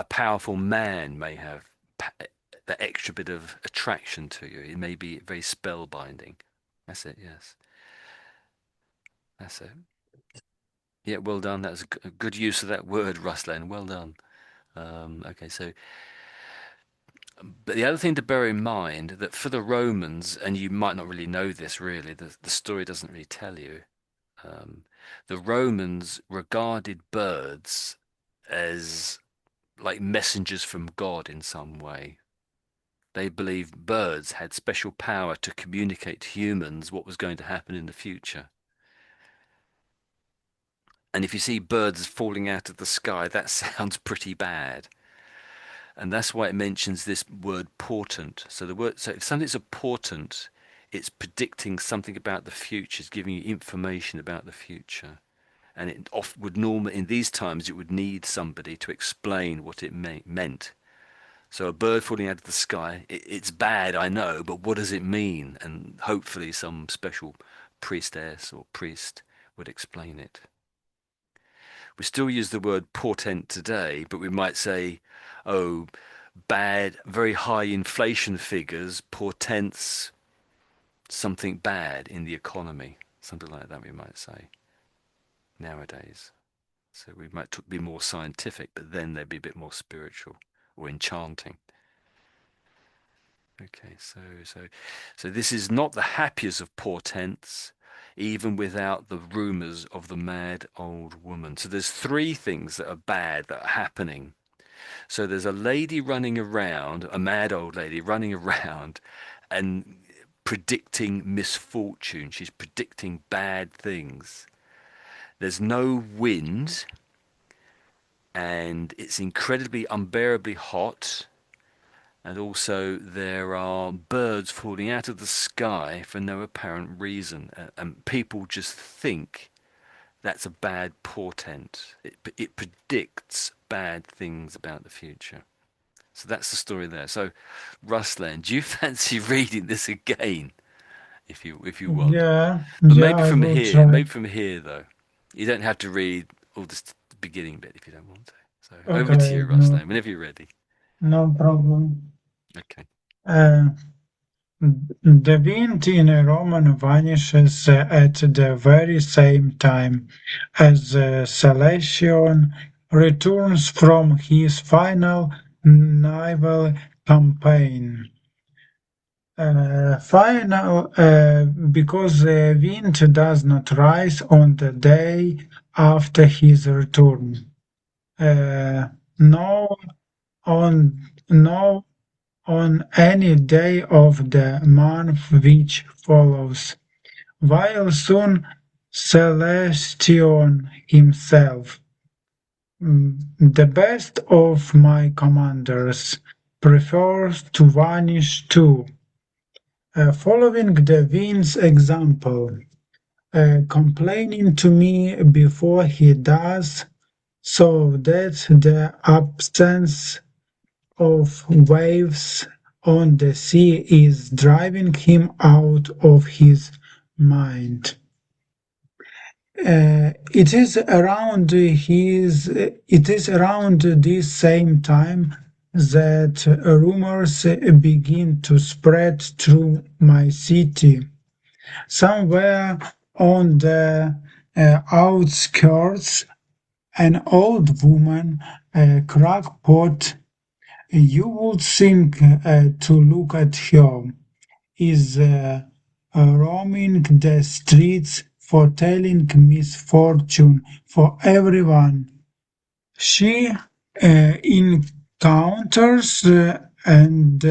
powerful man may have pa- that extra bit of attraction to you. It may be very spellbinding. That's it, yes. That's it. Yeah, well done. That was a good use of that word, Ruslan. Well done. Okay, so, but the other thing to bear in mind that for the Romans, and you might not really know this really, the story doesn't really tell you, um, the Romans regarded birds as like messengers from God in some way. They believed birds had special power to communicate to humans what was going to happen in the future. And if you see birds falling out of the sky, that sounds pretty bad. And that's why it mentions this word portent. So if something's a portent, it's predicting something about the future, it's giving you information about the future. And it would normally, in these times, it would need somebody to explain what it meant. So a bird falling out of the sky, it's bad, I know, but what does it mean? And hopefully some special priestess or priest would explain it. We still use the word portent today, but we might say, oh, bad, very high inflation figures portents something bad in the economy. Something like that we might say nowadays. So we might be more scientific, but then they'd be a bit more spiritual or enchanting. Okay, so this is not the happiest of portents, even without the rumors of the mad old woman. So there's three things that are bad that are happening. So there's a lady running around, a mad old lady running around and predicting misfortune. She's predicting bad things. There's no wind and it's incredibly unbearably hot. And also there are birds falling out of the sky for no apparent reason. And people just think that's a bad portent. It predicts bad things about the future. So that's the story there. So, Ruslan, do you fancy reading this again, if you want? Yeah, But yeah, I will try. maybe from here though. You don't have to read all this beginning bit if you don't want to. So over to Okay, you, Ruslan, whenever you're ready. no problem. Okay. Uh, the wind in Roman vanishes at the very same time as Celestion returns from his final naval campaign. Because the wind does not rise on the day after his return. No on no on any day of the month which follows, while soon Celestion himself, the best of my commanders, prefers to vanish too, following the wind's example, complaining to me before he does, so that the absence of waves on the sea is driving him out of his mind. It is around this same time that rumors begin to spread through my city. Somewhere on the outskirts, an old woman, a crackpot, you would think to look at her, is roaming the streets foretelling misfortune for everyone. She encounters and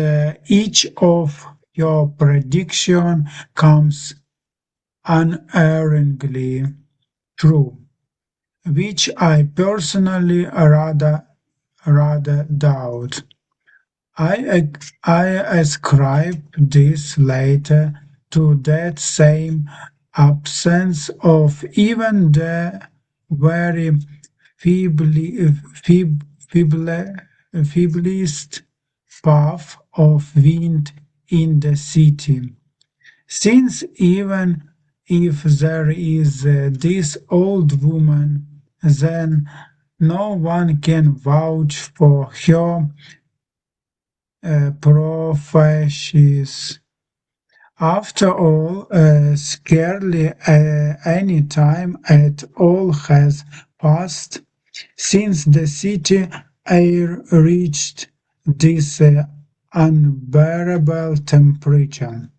each of your prediction comes unerringly true, which I personally rather doubt. I ascribe this later to that same absence of even the very feebly, feeblest puff of wind in the city. Since even if there is this old woman, then no one can vouch for her prophecies. After all, scarcely any time at all has passed since the city air reached this unbearable temperature.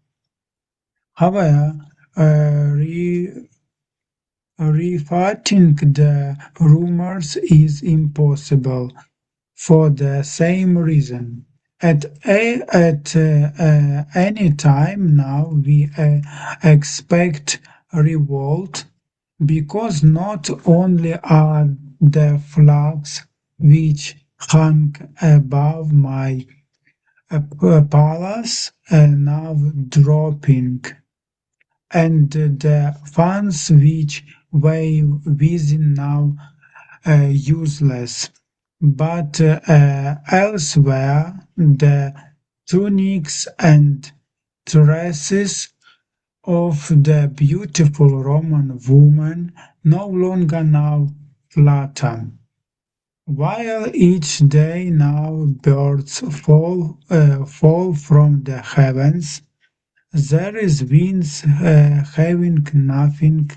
However, refuting the rumors is impossible for the same reason. At any time now we expect revolt because not only are the flags which hung above my palace now dropping, and the funds which wave within now useless, but elsewhere the tunics and dresses of the beautiful Roman woman no longer now flatter. While each day now birds fall from the heavens, there is winds having nothing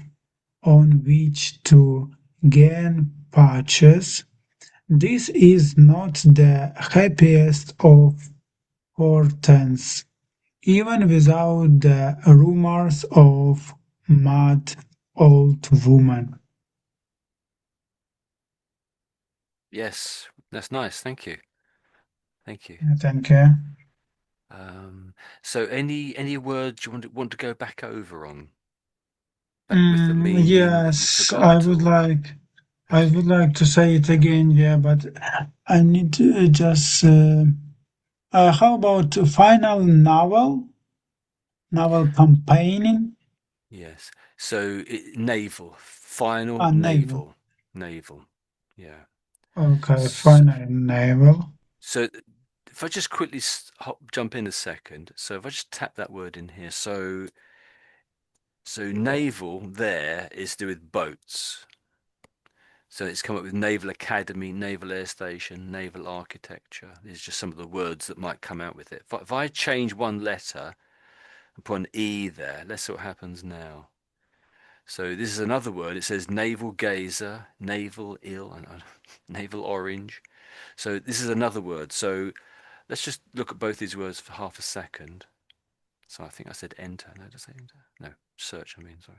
on which to gain purchase. This is not the happiest of portents, even without the rumors of mad old woman. Yes, that's nice. Thank you. Thank you. Thank you. So any words you want to go back over on? Back with the meaning that you Yes, forgot, or I okay. would like to say it again, yeah, but I need to just how about final novel campaigning? Yes. So naval, final Naval. naval. Yeah. Okay, So, final naval. so if I just quickly jump in a second. So if I just tap that word in here. So naval there is to do with boats. So it's come up with Naval Academy, Naval Air Station, Naval Architecture. These are just some of the words that might come out with it. If I change one letter and put an E there, let's see what happens now. So this is another word. It says navel gazer, navel ill, and navel orange. So this is another word. So let's just look at both these words for half a second. So I think I said enter. No, did I say enter? No, search, I mean, sorry.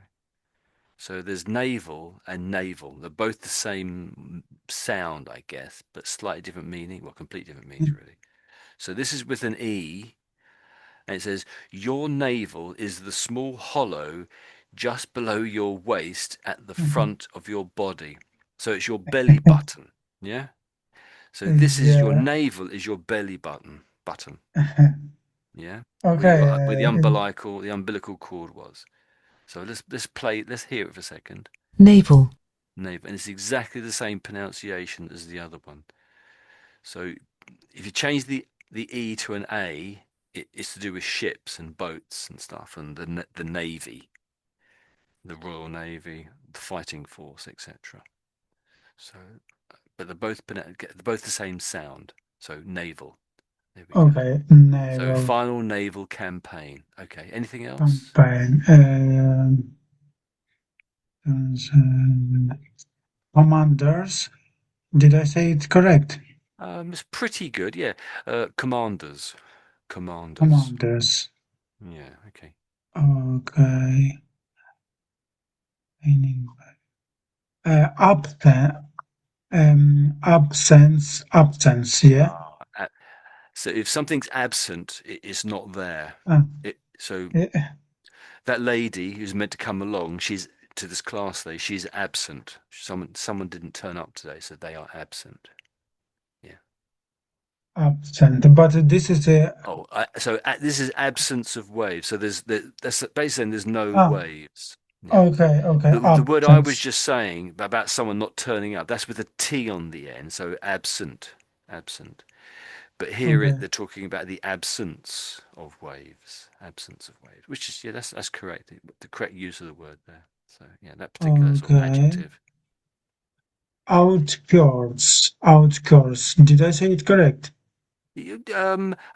So there's navel and naval. They're both the same sound, I guess, but slightly different meaning. Well, completely different meanings, really. So this is with an E, and it says, your navel is the small hollow just below your waist at the Mhm. front of your body. So it's your belly button. Yeah? So this is your Yeah. navel is your belly button. Yeah? Where the Okay. umbilical cord was. So let's hear it for a second. navel, Navel, and it's exactly the same pronunciation as the other one. So if you change the E to an A, it's to do with ships and boats and stuff, and the navy, the Royal Navy, the fighting force, etc. So, but they're both the same sound. So naval. There we go. Okay. So Naval final naval campaign. Okay. Anything else? campaign. Commanders. Did I say it correct? It's pretty good. Yeah. Commanders. Commanders. Commanders. Yeah. Okay. Okay. Meaning. Absence. Absence. Yeah. Ah, So if something's absent, it's not there. Uh, So eh, that lady who's meant to come along, she's to this class today, she's absent. Someone didn't turn up today, so they are absent. Yeah. absent. But this is a Oh, this is absence of waves. So that's basically saying there's no ah. waves. Yeah. Okay, okay. The word I was Absence. just saying about someone not turning up, that's with a T on the end, so absent, absent. But here Okay. they're talking about the absence of waves, which is, yeah, that's correct. The correct use of the word there. So yeah, that particular sort of Okay. adjective. Outskirts. Outskirts. Did I say it correct?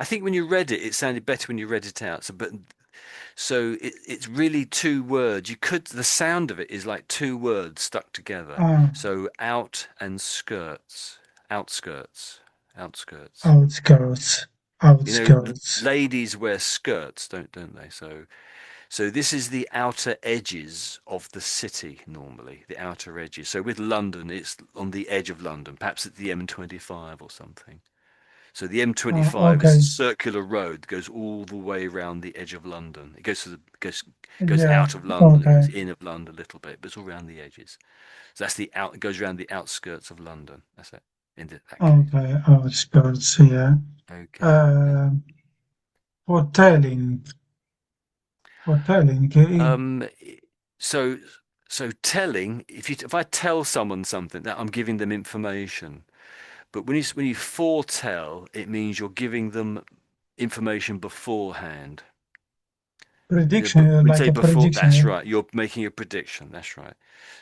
I think when you read it, it sounded better when you read it out. It's really two words. The sound of it is like two words stuck together. Ah, So out and skirts, outskirts, outskirts. outskirts. You know, Outskirts. ladies wear skirts, don't they? So this is the outer edges of the city normally, the outer edges. So with London, it's on the edge of London, perhaps at the M25 or something. So the Ah, M25 is a okay. circular road that goes all the way around the edge of London. It goes Yeah. out of London, it Okay. goes in of London a little bit, but it's all around the edges. So that's it goes around the outskirts of London. That's it that case. Okay. Outskirts. Yeah. Okay. Uh, hoteling. Hoteling. Um, so telling, if I tell someone something, that I'm giving them information. But when you foretell, it means you're giving them information beforehand. But Prediction. when you Like say a before, prediction. that's Yeah. right. You're making a prediction. That's right.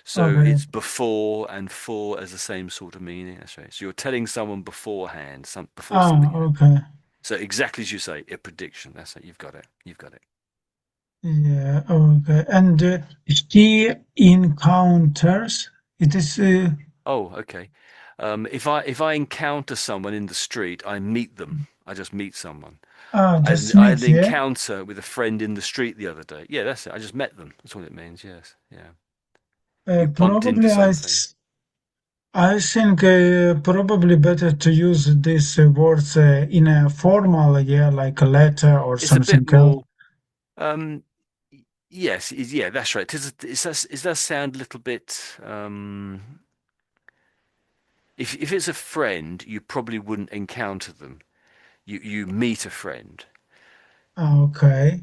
So Okay. it's before and for as the same sort of meaning. That's right. So you're telling someone beforehand, before Ah. something happens. Okay. So exactly as you say, a prediction. That's it. You've got it. You've got it. Yeah. Okay. And she encounters. It is. Oh, okay. If I encounter someone in the street, I meet them. I just meet someone. Just I had meet. an Yeah. encounter with a friend in the street the other day. Yeah, that's it. I just met them. That's what it means. Yes. Yeah. You bumped into Probably something. I think probably better to use these words in a formal, yeah, like a letter or It's a something bit else. more. Um, yes. Yeah, that's right. It does sound a little bit. If it's a friend, you probably wouldn't encounter them. You meet a friend. Okay.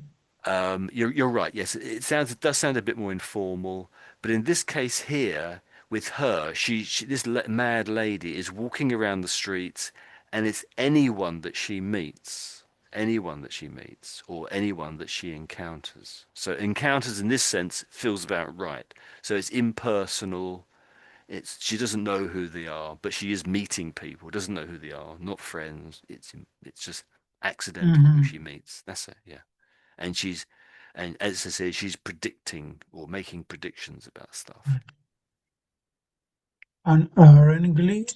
You're right. Yes, it does sound a bit more informal, but in this case here, with her, this mad lady is walking around the streets, and it's anyone that she meets, or anyone that she encounters. So encounters in this sense feels about right. So it's impersonal. She doesn't know who they are, but she is meeting people. Doesn't know who they are, not friends. It's just accidental who she Hmm. meets. That's it. Yeah, and as I say, she's predicting or making predictions about stuff. Unerringly.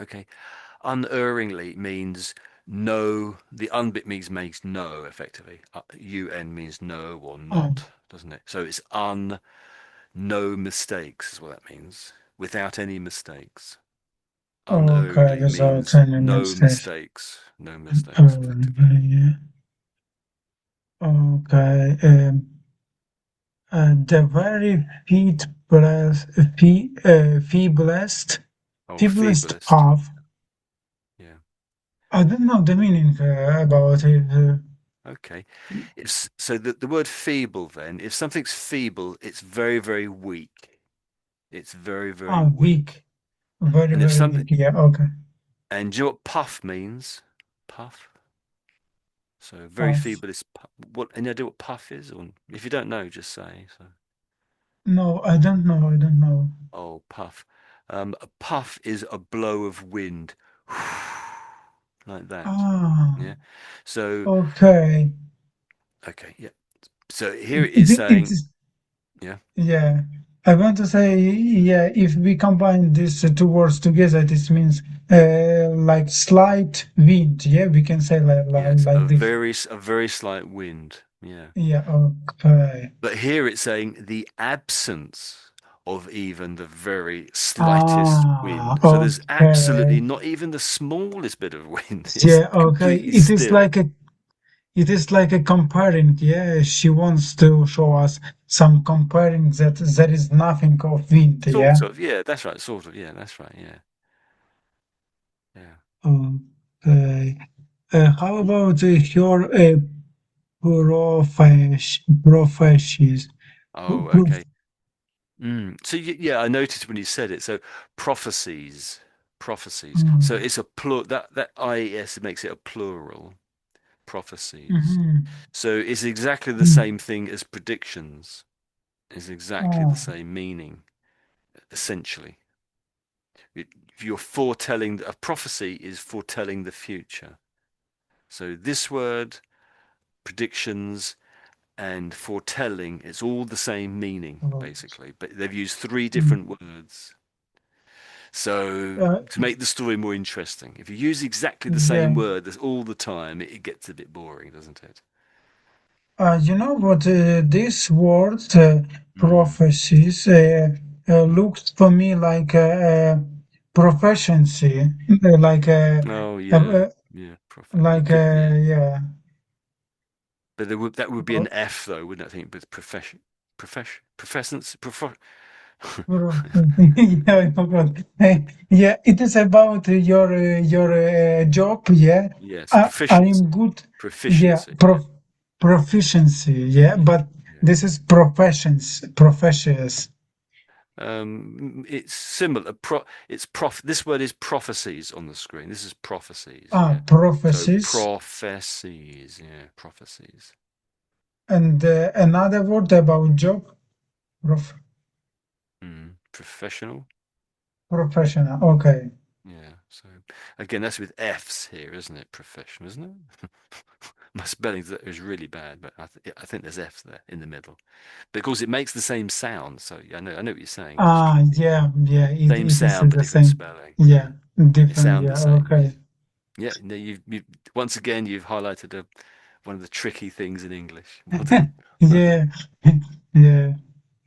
Okay, unerringly means no. The unbit means makes no effectively. Un means no or Oh, not, doesn't it? So it's no mistakes is what that means. Without any mistakes. okay, Unerringly without means any no mistake. mistakes. No mistakes effectively. Unerringly, yeah. Okay. The very feeblest, Oh, feeblest feeblest. path. Yeah. I don't know the meaning about it. Okay. It's so the word feeble then, if something's feeble, it's very, very weak. It's very, very weak. Weak. Very, And if very something weak. Yeah, okay. and do you know what puff means? Puff. So very Path. feeble is what any idea what puff is? Or if you don't know, just say so. No, I don't know. I don't know. Oh, puff. A puff is a blow of wind. Like that. Ah, Yeah. So okay. okay, yeah. So here it is saying, It's yeah. yeah. I want to say yeah. If we combine these two words together, this means like slight wind. Yeah, we can say Yes, like this. a very slight wind. Yeah. Yeah. Okay. But here it's saying the absence of even the very slightest Ah, wind. So there's absolutely okay. not even the smallest bit of wind. It's Yeah, okay. completely still. It is like a comparing. Yeah, she wants to show us some comparing that there is nothing of wind. Sort Yeah. of, yeah, that's right. Sort of, yeah, that's right. Yeah, yeah. Okay. How about your professions? Oh, okay. So yeah, I noticed when you said it. So prophecies, prophecies. So Mm, it's a plur that ies makes it a plural. Prophecies. mhm, So it's exactly the mm. same thing as predictions. It's exactly the Oh, same meaning, essentially. If you're foretelling, a prophecy is foretelling the future. So this word, predictions, and foretelling, it's all the same meaning, oh, basically. But they've used three mm. different words. So Uh, to make the story more interesting, if you use exactly the yeah. same word all the time, it gets a bit boring, doesn't it? You know what? This word, Mm, prophecies, mm. looks for me like a proficiency, like Oh a, yeah, yeah, prophet. It like could, yeah. yeah. But that would be an Oh, F though, wouldn't it? I think, but professance, yeah, I forgot. Yeah, it is about your job. Yeah, yes, I am proficiency, good. Yeah, proficiency. Yeah, proficiency. Yeah, yeah, but yeah. this is professions, professions. It's similar. It's This word is prophecies on the screen. This is prophecies. Ah, Yeah. So prophecies. prophecies. Yeah, prophecies. And another word about job, Professional. professional. Okay. Yeah. So again, that's with F's here, isn't it? Professional, isn't it? My spelling is really bad, but I think there's F's there in the middle. Because it makes the same sound. So yeah, I know what you're saying. It's Ah, yeah, yeah. same It is sound but the different same. spelling. Yeah. Yeah, They different. sound the Yeah. same. Yeah. Okay. Yeah. No, you've once again you've highlighted one of the tricky things in English. Well done. Well done. Yeah, yeah.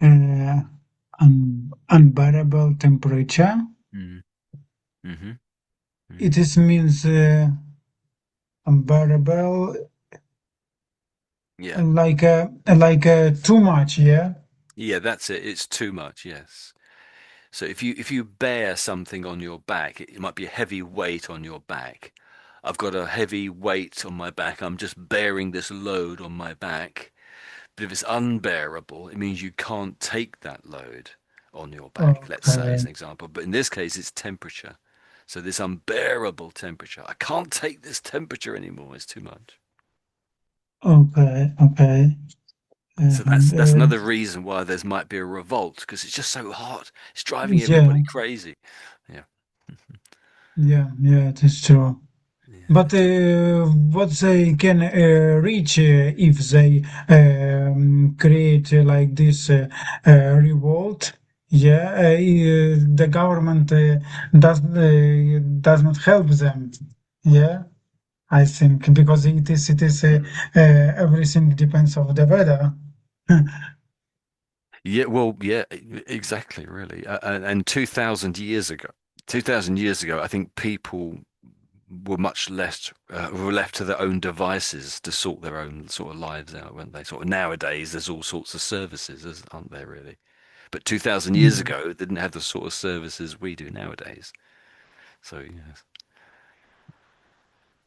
Uh, unbearable temperature. Mm. Mm-hmm. It Mm. is means unbearable, Yeah. like too much. Yeah. Yeah, that's it. It's too much, yes. So if you bear something on your back, it might be a heavy weight on your back. I've got a heavy weight on my back. I'm just bearing this load on my back. But if it's unbearable, it means you can't take that load on your back, let's say, as Okay. an example. But in this case, it's temperature. So this unbearable temperature. I can't take this temperature anymore. It's too much. Okay. Okay. So And that's another reason why there's might be a revolt because it's just so hot. It's driving everybody yeah. crazy. Yeah. Yeah. Yeah. It is true. Yeah. But what they can reach if they create like this revolt, yeah, the government does not help them. Yeah, I think because it is Mm. everything depends of the weather. Yeah, well, yeah, exactly, really. And 2000 years ago, I think people were much less were left to their own devices to sort their own sort of lives out, weren't they? Sort of nowadays, there's all sorts of services, aren't there, really? But 2000 years Yeah. ago, it didn't have the sort of services we do nowadays. So, yes,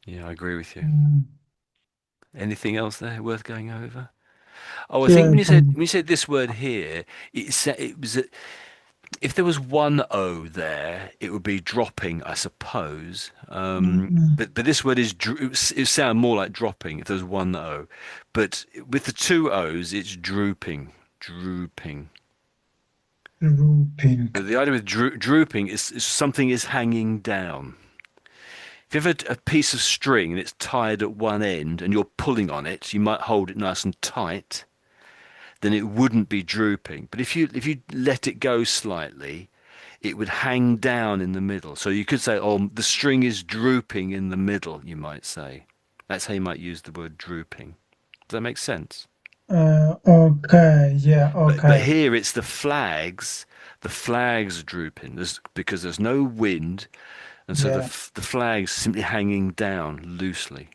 yeah, I agree with you. Mm. Anything else there worth going over? Oh, I think Yeah. when you said this word here, it was if there was one O there, it would be dropping, I suppose. Mm, But this word it would sound more like dropping if there was one O. But with the two O's, it's drooping, drooping. Grouping. So the idea with drooping is something is hanging down. If you have a piece of string and it's tied at one end and you're pulling on it, you might hold it nice and tight, then it wouldn't be drooping. But if you let it go slightly, it would hang down in the middle. So you could say, oh, the string is drooping in the middle, you might say. That's how you might use the word drooping. Does that make sense? Okay, yeah, But okay, here it's the flags are drooping. Because there's no wind, and so yeah, the flags simply hanging down loosely.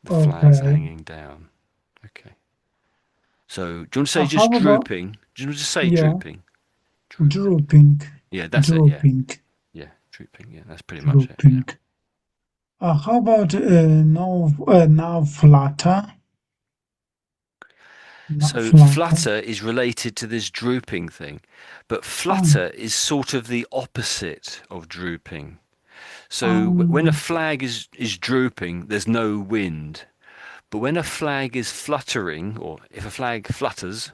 The flags are okay. hanging down. Okay. So do you want to say just How about, drooping? Do you want to just say yeah, drooping? Drooping. drooping, Yeah, that's it. Yeah, drooping, yeah, drooping. Yeah, that's pretty much it. Yeah. drooping. How about now flutter, now So flutter? flutter is related to this drooping thing, but Um, flutter is sort of the opposite of drooping. So when a um, flag is drooping, there's no wind. But when a flag is fluttering, or if a flag flutters,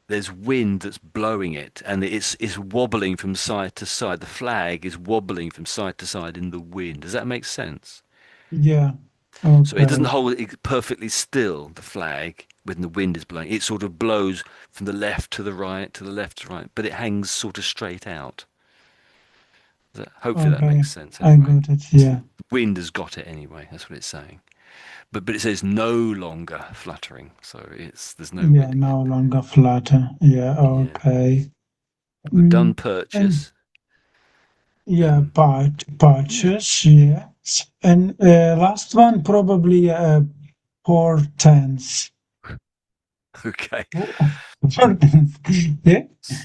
there's wind that's blowing it, and it's wobbling from side to side. The flag is wobbling from side to side in the wind. Does that make sense? yeah, So it doesn't okay, hold it perfectly still, the flag, when the wind is blowing. It sort of blows from the left to the right, to the left to right, but it hangs sort of straight out. Hopefully that okay. makes sense I anyway. got it. So Yeah, the wind has got it anyway, that's what it's saying. But it says no longer fluttering, so there's no yeah. wind No again. longer flutter. Yeah, Yeah. okay. We've done And purchase. yeah, Um, yeah. purchase. Yes. And last one probably portents. Okay. Portents. Yeah.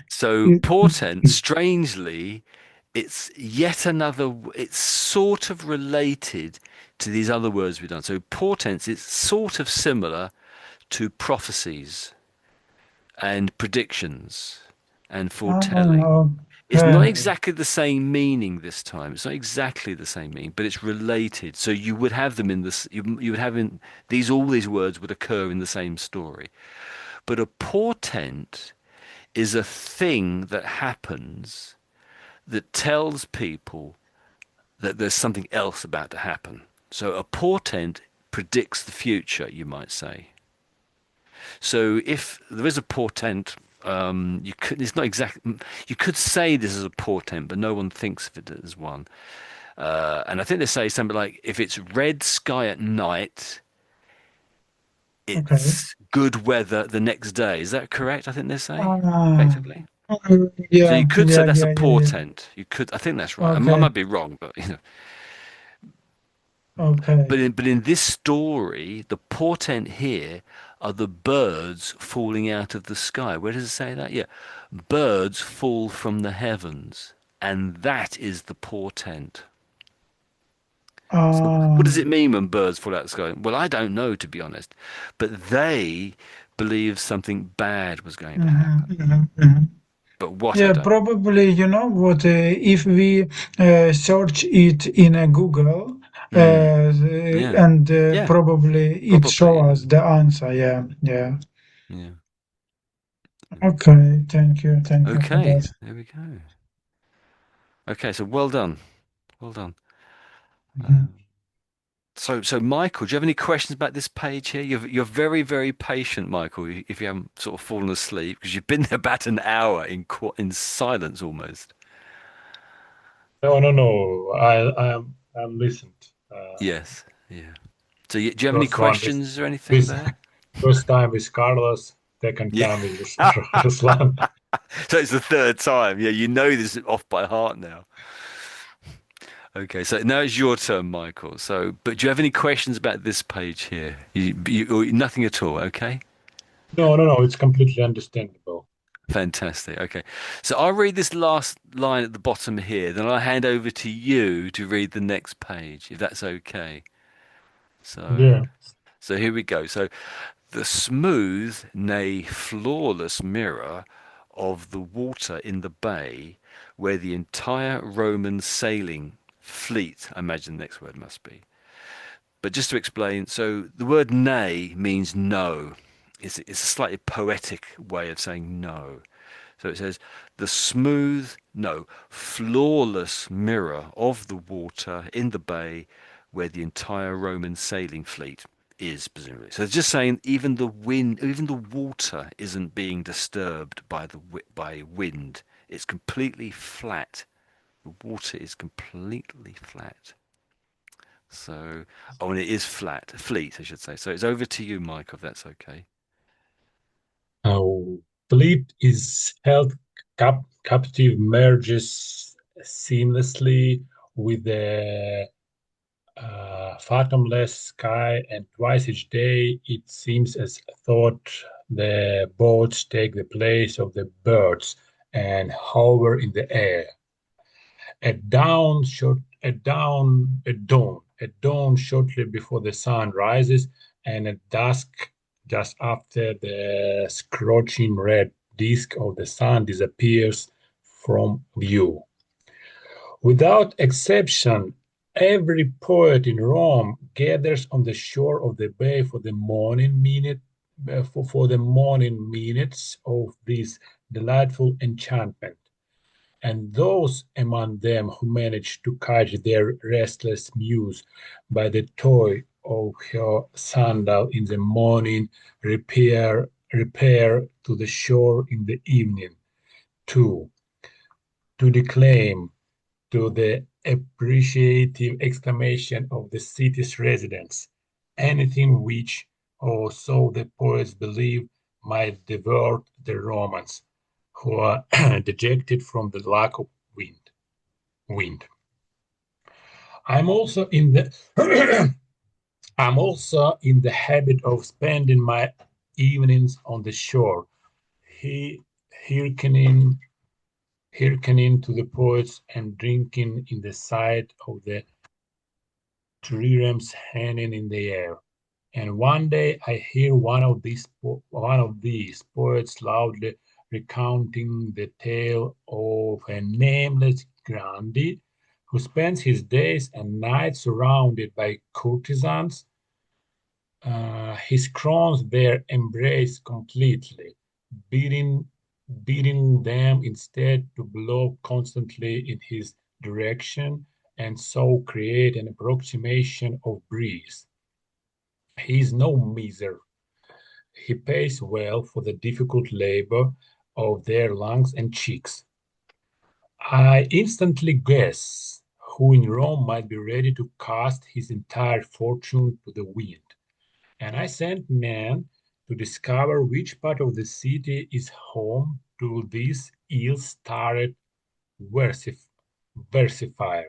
So It- portent, strangely, it's yet another, it's sort of related to these other words we've done. So portents, it's sort of similar to prophecies and predictions and foretelling. It's not Okay. exactly the same meaning this time. It's not exactly the same meaning, but it's related. So you would have them in this. You would have in these. All these words would occur in the same story. But a portent is a thing that happens that tells people that there's something else about to happen. So a portent predicts the future, you might say. So if there is a portent, you could. It's not exact. You could say this is a portent, but no one thinks of it as one. And I think they say something like, if it's red sky at night, Okay. it's good weather the next day. Is that correct? I think they say, Ah, effectively. So yeah, you could say yeah, that's a yeah, yeah, yeah. portent. You could. I think that's right. I Okay. might be wrong, but you know. Okay. But in this story, the portent here are the birds falling out of the sky. Where does it say that? Yeah, birds fall from the heavens, and that is the portent. So what does Ah. it mean when birds fall out of the sky? Well, I don't know, to be honest, but they believed something bad was going to Mhm, happen. mhm, mhm. But what, I Yeah, don't know. probably, you know what, if we search it in a Google, Mm, yeah, and yeah, probably it probably. show Yeah, us the answer. Yeah, yeah. yeah. Mm. Okay, thank you for Okay, that. there we go. Okay, so well done, well done. Mhm. Um, so Michael, do you have any questions about this page here? You're very, very patient, Michael, if you haven't sort of fallen asleep, because you've been there about an hour in silence almost. No, no, no. I'm listened. Yes, yeah. So do you have any First one with questions or anything with there? first time with Carlos, second Yeah. time with Ruslan. So it's the third time. Yeah, you know this off by heart now. Okay, so now it's your turn, Michael. So, but do you have any questions about this page here? Or nothing at all, okay? No, no, no. It's completely understandable. Fantastic. Okay. So I'll read this last line at the bottom here, then I'll hand over to you to read the next page, if that's okay. So, Yeah. so here we go. So, the smooth, nay, flawless mirror of the water in the bay where the entire Roman sailing fleet, I imagine the next word must be. But just to explain, so the word nay means no. It's a slightly poetic way of saying no. So it says, the smooth, no, flawless mirror of the water in the bay where the entire Roman sailing fleet is, presumably. So it's just saying even the wind, even the water isn't being disturbed by by wind. It's completely flat. The water is completely flat. So, oh, and it is fleet, I should say. So it's over to you, Mike, if that's okay. Now, Fleet is held captive, merges seamlessly with the fathomless sky, and twice each day it seems as thought the boats take the place of the birds and hover in the air. At dawn shortly before the sun rises, and at dusk just after the scorching red disk of the sun disappears from view. Without exception, every poet in Rome gathers on the shore of the bay for the morning minutes of this delightful enchantment. And those among them who manage to catch their restless muse by the toy of her sandal in the morning repair to the shore in the evening, too, to declaim to the appreciative exclamation of the city's residents, anything which, or so the poets believe, might divert the Romans, who are dejected from the lack of wind. I'm also in the I'm also in the habit of spending my evenings on the shore, he hearkening hearkening to the poets and drinking in the sight of the triremes hanging in the air. And one day I hear one of these poets loudly recounting the tale of a nameless grandee who spends his days and nights surrounded by courtesans. His crowns their embrace completely, bidding bidding them instead to blow constantly in his direction and so create an approximation of breeze. He is no miser. He pays well for the difficult labor of their lungs and cheeks. I instantly guess who in Rome might be ready to cast his entire fortune to the wind, and I sent men to discover which part of the city is home to this ill-starred versifier,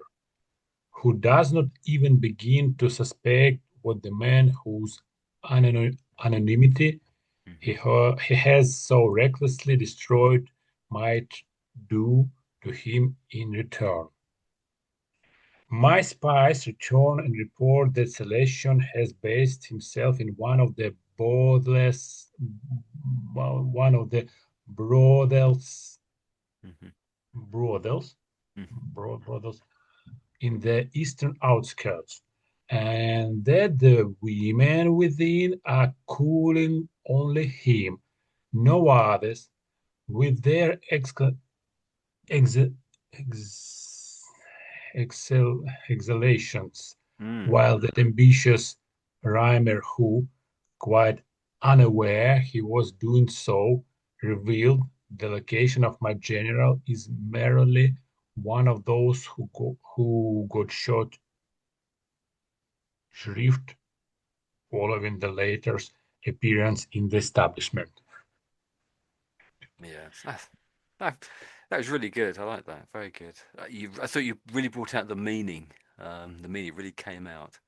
who does not even begin to suspect what the man whose anonymity Hmm. he has so recklessly destroyed might do to him in return. My spies return and report that Celestion has based himself in one of the brothels, Hmm. brothels, Hmm. brothels in the eastern outskirts, and that the women within are cooling only him, no others, with their ex, ex, exhalations, Mm. while that ambitious rhymer who, quite unaware he was doing so, revealed the location of my general is merely one of those who got shot shrift following the latter's appearance in the establishment. Yes, that, that was really good. I like that. Very good. I thought you really brought out the meaning. The meaning really came out.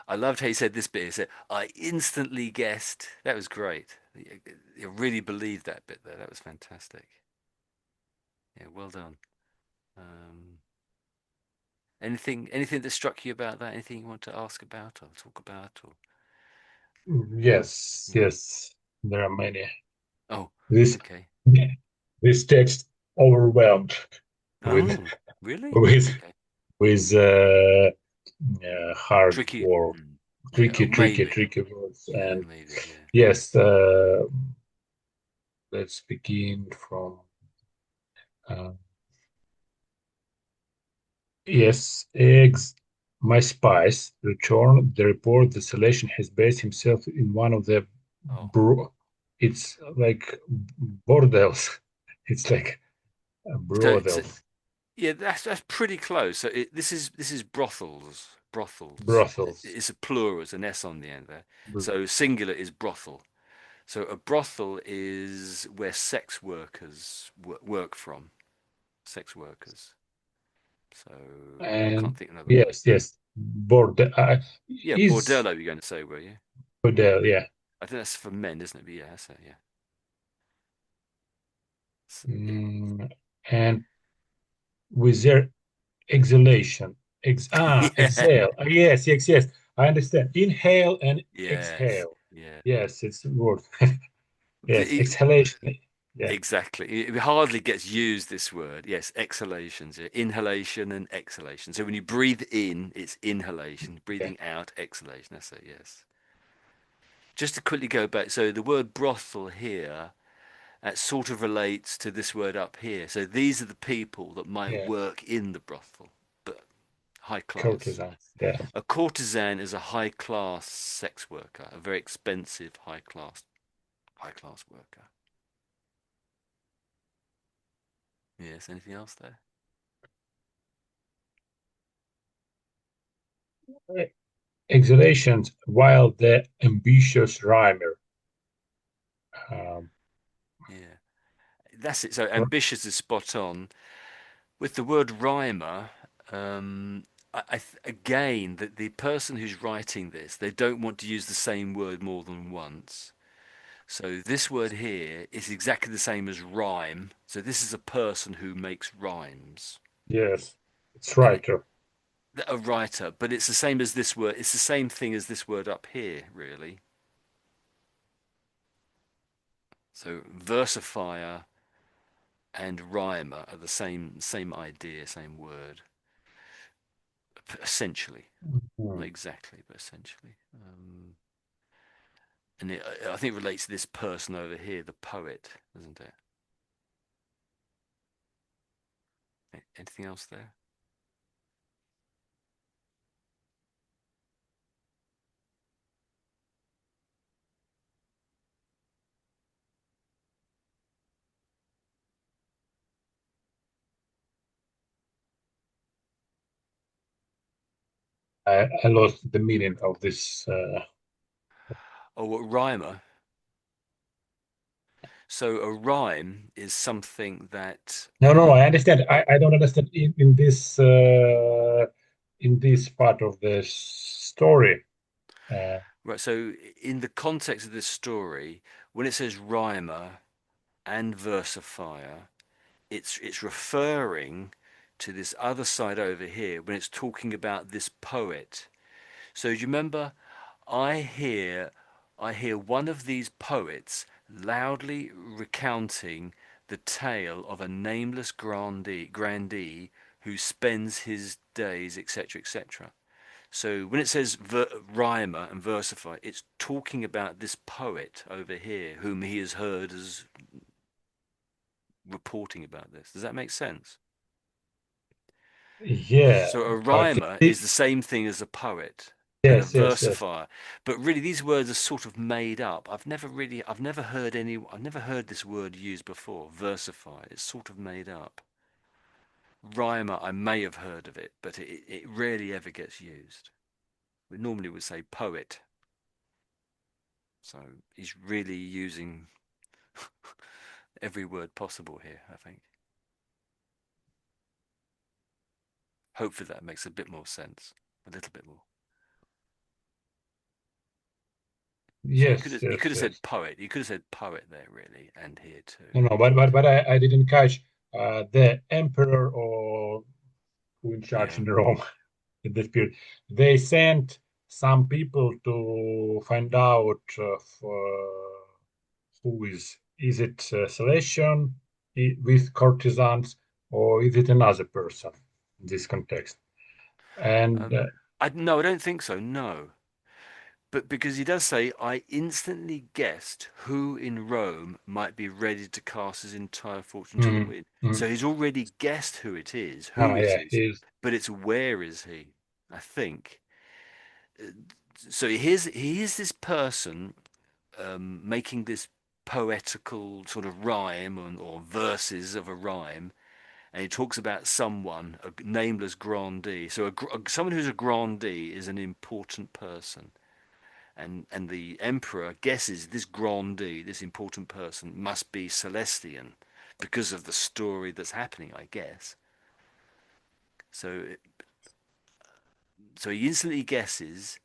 I loved how you said this bit. You said, I instantly guessed. That was great. You really believed that bit there. That was fantastic. Yeah, well done. Um, anything that struck you about that? Anything you want to ask about or talk about? Or Yes, yeah. yes, there are many. Oh, This okay. this text overwhelmed with Oh, really? with Okay. with Tricky. hardcore, Mm. Yeah. Oh, maybe. tricky words. Yeah, And maybe. Yeah. yes, let's begin from uh, yes, eggs. My spies return the report the Salesian has based himself in one of the Oh. bro it's like bordels. It's like So brothels. yeah, that's pretty close. So this is brothels. brothels. Brothels. It's a plural, it's an S on the end there. Br- So singular is brothel. So a brothel is where sex workers work from. Sex workers. So I can't And think of another word. yes, yes. Bordel. Yeah, Is bordello you're going to say, were you? bordel, yeah. I think that's for men, isn't it? But yeah, that's it, yeah. Yeah. Mm, and with their exhalation. Yeah. Exhale. Yes, yes, yes. I understand. Inhale and Yes. exhale. Yeah. Yes, it's a word. The, Yes, exhalation. Yeah, exactly. It hardly gets used, this word. Yes, exhalations. Yeah. Inhalation and exhalation. So when you breathe in, it's inhalation. yeah, Breathing out, exhalation. That's it, yes. Just to quickly go back, so the word brothel here, sort of relates to this word up here. So these are the people that might yeah. work in the brothel, but high class. Courtesans. Yeah. A courtesan is a high class sex worker, a very expensive high class worker. Yes, anything else there? Exhalations, while the ambitious rhymer. Um, Yeah, that's it. So ambitious is spot on. With the word rhymer, again, that the person who's writing this, they don't want to use the same word more than once. So this word here is exactly the same as rhyme. So this is a person who makes rhymes. yes, it's And it, writer. a writer, but it's the same as this word. It's the same thing as this word up here, really. So versifier and rhymer are the same idea, same word, essentially. Not Mhm. exactly, but essentially. And I think it relates to this person over here, the poet, doesn't it? Anything else there? I lost the meaning of this. Oh, what rhymer? So a rhyme is something that No, no, I understand. I don't understand in this part of the story. Uh, right. So in the context of this story, when it says rhymer and versifier, it's referring to this other side over here when it's talking about this poet. So do you remember? I hear I hear one of these poets loudly recounting the tale of a nameless grandee who spends his days, etc., etc. So when it says rhymer and versifier, it's talking about this poet over here whom he has heard as reporting about this. Does that make sense? yeah, So a but rhymer is the same thing as a poet and a yes, yes, yes. versifier. But really these words are sort of made up. I've never heard this word used before, versifier. It's sort of made up. Rhymer, I may have heard of it, but it rarely ever gets used. We normally would say poet. So he's really using every word possible here, I think. Hopefully that makes a bit more sense. A little bit more. So Yes, you could yes, have yes. said poet. You could have said poet there really, and here too. No, no, but I didn't catch the emperor or who in charge Yeah. in Rome in this period. They sent some people to find out who is it Celestian with courtesans or is it another person in this context? And Um, no, I don't think so. No, but because he does say, I instantly guessed who in Rome might be ready to cast his entire fortune to the mm, wind. mm, So he's already guessed who it is. Who it yeah, is, he's but it's where is he? I think. So here's this person making this poetical sort of rhyme or verses of a rhyme, and he talks about someone, a nameless grandee. So someone who's a grandee is an important person. And the emperor guesses this grandee, this important person, must be Celestian because of the story that's happening, I guess. So, so he instantly guesses,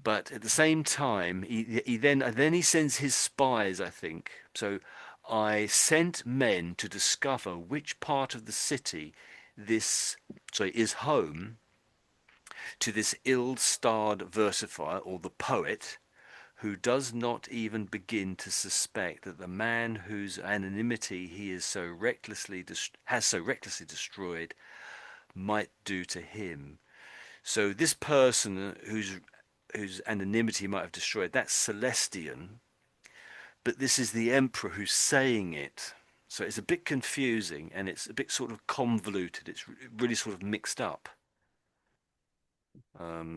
but at the same time, he sends his spies, I think. So, I sent men to discover which part of the city this is home to this ill-starred versifier or the poet who does not even begin to suspect that the man whose anonymity he is so recklessly has so recklessly destroyed might do to him. So this person whose anonymity might have destroyed, that's Celestian, but this is the emperor who's saying it. So it's a bit confusing and it's a bit sort of convoluted. It's really sort of mixed up.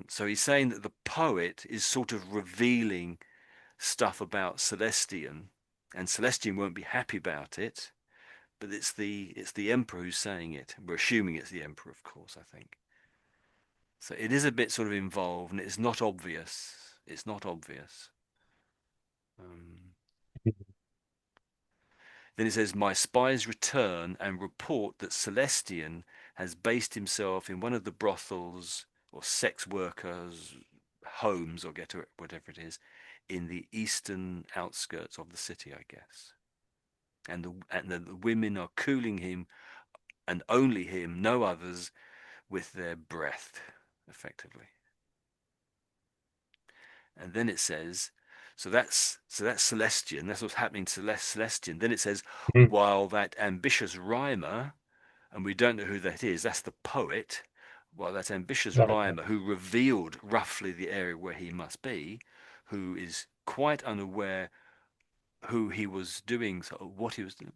So he's saying that the poet is sort of revealing stuff about Celestian, and Celestian won't be happy about it. But it's the emperor who's saying it. We're assuming it's the emperor, of course. I think so. It is a bit sort of involved, and it's not obvious. It's not obvious. Um, Then it says, "My spies return and report that Celestian has based himself in one of the brothels or sex workers' homes or whatever it is in the eastern outskirts of the city, I guess. And the women are cooling him, and only him, no others, with their breath, effectively." And then it says, so that's Celestian. That's what's happening to Celestian. Then it says, Mm. while that ambitious rhymer, and we don't know who that is, that's the poet, while that ambitious Right. rhymer who revealed roughly the area where he must be, who is quite unaware who he was doing, so what he was doing,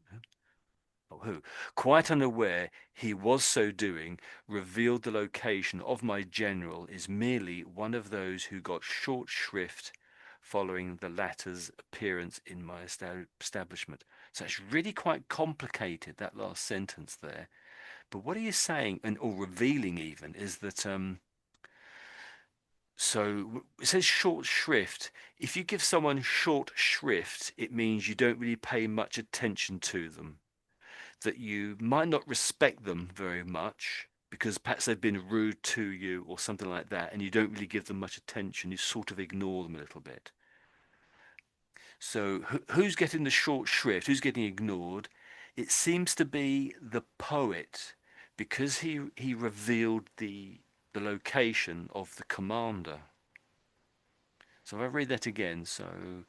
who, quite unaware he was so doing, revealed the location of my general is merely one of those who got short shrift following the latter's appearance in my establishment. So it's really quite complicated, that last sentence there. But what are you saying, and or revealing even, is that so it says short shrift. If you give someone short shrift, it means you don't really pay much attention to them, that you might not respect them very much because perhaps they've been rude to you or something like that, and you don't really give them much attention. You sort of ignore them a little bit. So who's getting the short shrift? Who's getting ignored? It seems to be the poet, because he revealed the location of the commander. So if I read that again, so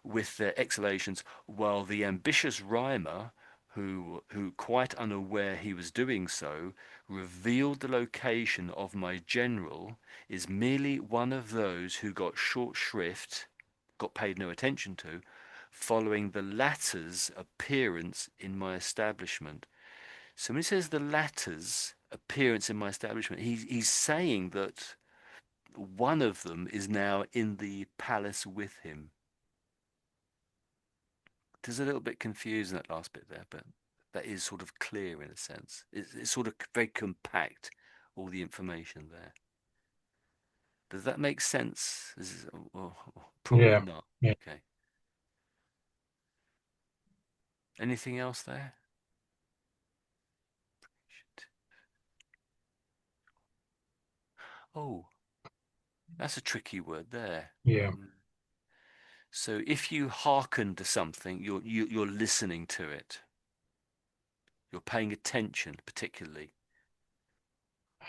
with their exhalations, while the ambitious rhymer, who quite unaware he was doing so, revealed the location of my general, is merely one of those who got short shrift, got paid no attention to, following the latter's appearance in my establishment. So when he says the latter's appearance in my establishment, he's saying that one of them is now in the palace with him. It is a little bit confusing, that last bit there, but that is sort of clear in a sense. It's sort of very compact, all the information there. Does that make sense? Probably Yeah. not. Yeah. Okay. Anything else there? Oh, that's a tricky word there. Yeah. So if you hearken to something, you're listening to it. You're paying attention, particularly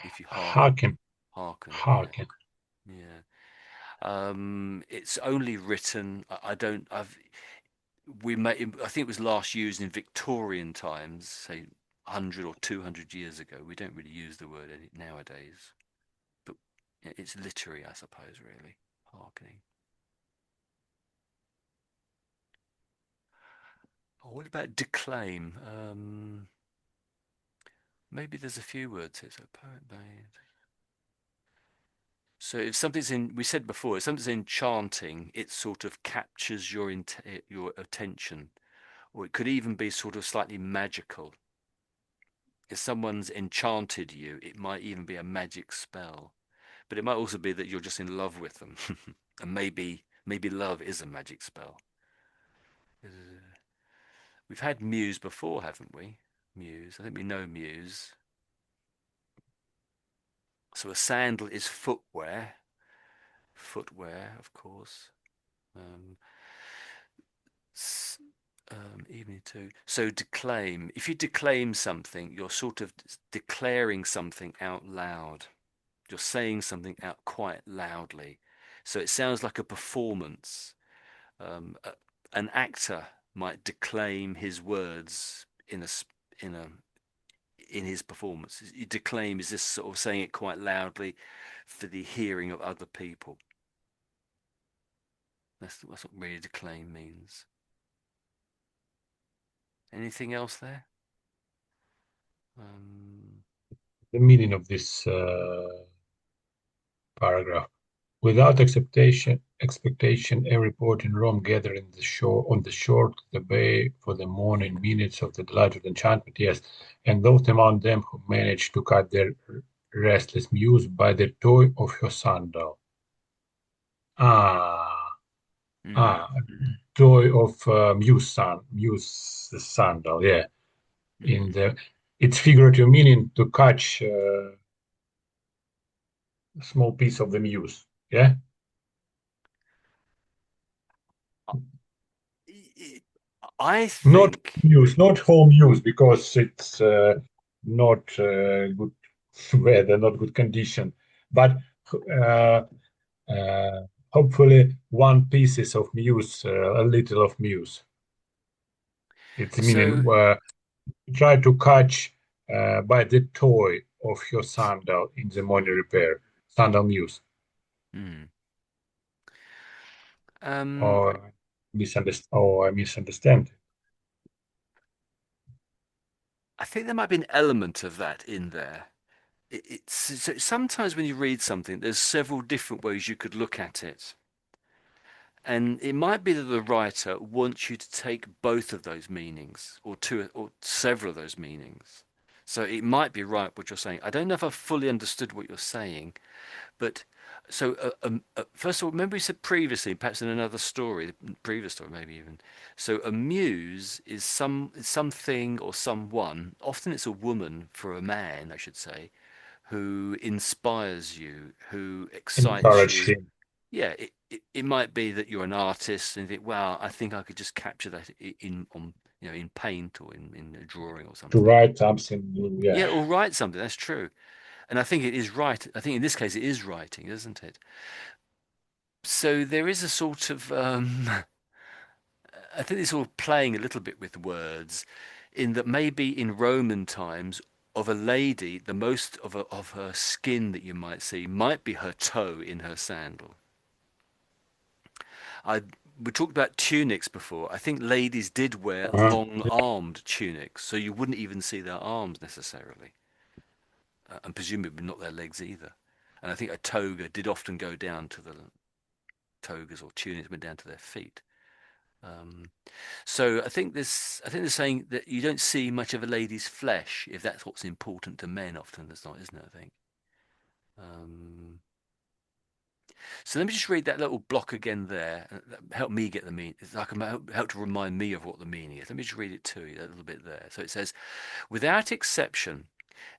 if you Hearken. hearken. Yeah, Hearken. yeah. It's only written. I don't. We may. I think it was last used in Victorian times, say 100 or 200 years ago. We don't really use the word nowadays, but it's literary, I suppose. Really, hearkening. Oh, what about declaim? Maybe there's a few words here. So poet made. So if something's in, we said before, if something's enchanting, it sort of captures your attention. or it could even be sort of slightly magical. If someone's enchanted you, it might even be a magic spell. But it might also be that you're just in love with them. And maybe love is a magic spell. We've had Muse before, haven't we? Muse. I think we know Muse. So a sandal is footwear. Footwear, of course. Um, evening too. So declaim. If you declaim something, you're sort of declaring something out loud. You're saying something out quite loudly. So it sounds like a performance. Um, a, an actor might declaim his words in a in his performance. You declaim is this sort of saying it quite loudly for the hearing of other people. That's what really declaim means. Anything else there? The meaning of this paragraph. Without expectation, every port in Rome gathered on the shore of the bay for the morning minutes of the delight of enchantment, yes, and those among them who managed to cut their restless muse by the toe of her sandal. Ah, Mm, ah, toe of muse sandal, yeah. In mm. the its figurative meaning to catch a small piece of the muse, yeah. I Not think use, not home use, because it's not good weather, not good condition. But uh, uh, hopefully, one pieces of muse, a little of muse. It's meaning so. try to catch by the toy of your sandal in the morning Mm, repair. Sandal muse mm. Um, or misunderstand, or I misunderstand. I think there might be an element of that in there. It's so sometimes when you read something, there's several different ways you could look at it. And it might be that the writer wants you to take both of those meanings, or two, or several of those meanings. So it might be right what you're saying. I don't know if I've fully understood what you're saying, but so first of all, remember we said previously, perhaps in another story, the previous story maybe even. So a muse is something or someone. Often it's a woman for a man, I should say, who inspires you, who excites Encourage you. him Yeah, it might be that you're an artist and you think, wow, I think I could just capture that in on in paint or in a drawing or to something. write something. Yeah, Yeah, or write something. That's true. And I think it is right. I think in this case it is writing, isn't it? So there is a sort of I think it's all playing a little bit with words, in that maybe in Roman times of a lady, the most of her skin that you might see might be her toe in her sandal. I We talked about tunics before. I think ladies did wear uh-huh. long-armed tunics, so you wouldn't even see their arms necessarily, and presumably not their legs either. And I think a toga did often go down to the togas or tunics went down to their feet. Um, so I think they're saying that you don't see much of a lady's flesh if that's what's important to men. Often that's not, isn't it? I think. Um, so let me just read that little block again there. Help me get the meaning. I can help to remind me of what the meaning is. Let me just read it to you a little bit there. So it says, without exception,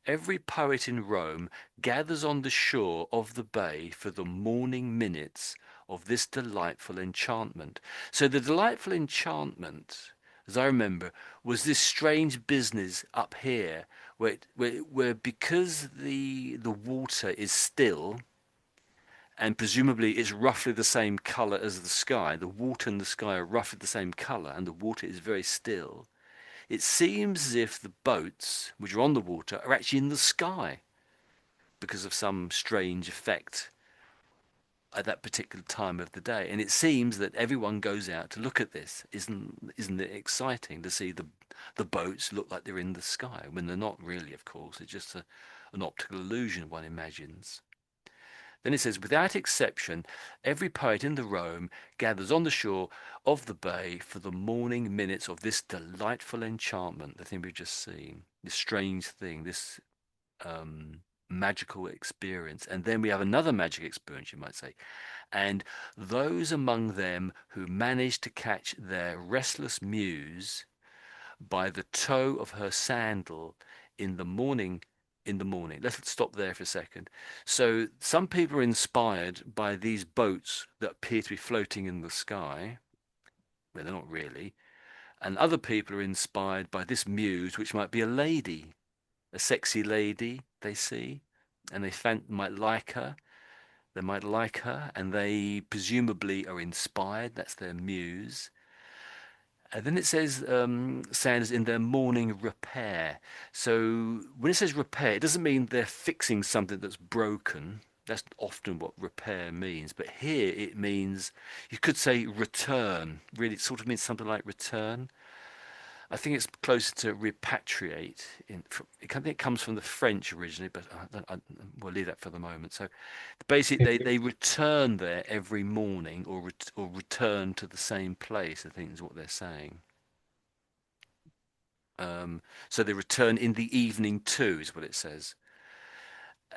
every poet in Rome gathers on the shore of the bay for the morning minutes of this delightful enchantment. So the delightful enchantment, as I remember, was this strange business up here where because the water is still and presumably it's roughly the same color as the sky. The water and the sky are roughly the same color, and the water is very still. It seems as if the boats, which are on the water, are actually in the sky because of some strange effect at that particular time of the day. And it seems that everyone goes out to look at this. Isn't it exciting to see the boats look like they're in the sky when they're not really, of course. It's just an optical illusion one imagines. Then it says, without exception, every poet in the Rome gathers on the shore of the bay for the morning minutes of this delightful enchantment, the thing we've just seen, this strange thing, this magical experience. And then we have another magic experience, you might say. And those among them who manage to catch their restless muse by the toe of her sandal in the morning. Let's stop there for a second. So some people are inspired by these boats that appear to be floating in the sky. Well, they're not really. And other people are inspired by this muse, which might be a lady, a sexy lady they see, and they might like her. They might like her, and they presumably are inspired. That's their muse. And then it says, Sanders in their morning repair. So when it says repair, it doesn't mean they're fixing something that's broken. That's often what repair means. But here it means, you could say return. Really, it sort of means something like return. I think it's closer to repatriate. I think it comes from the French originally, but we'll leave that for the moment. So basically, they return there every morning, or return to the same place, I think is what they're saying. So they return in the evening too, is what it says.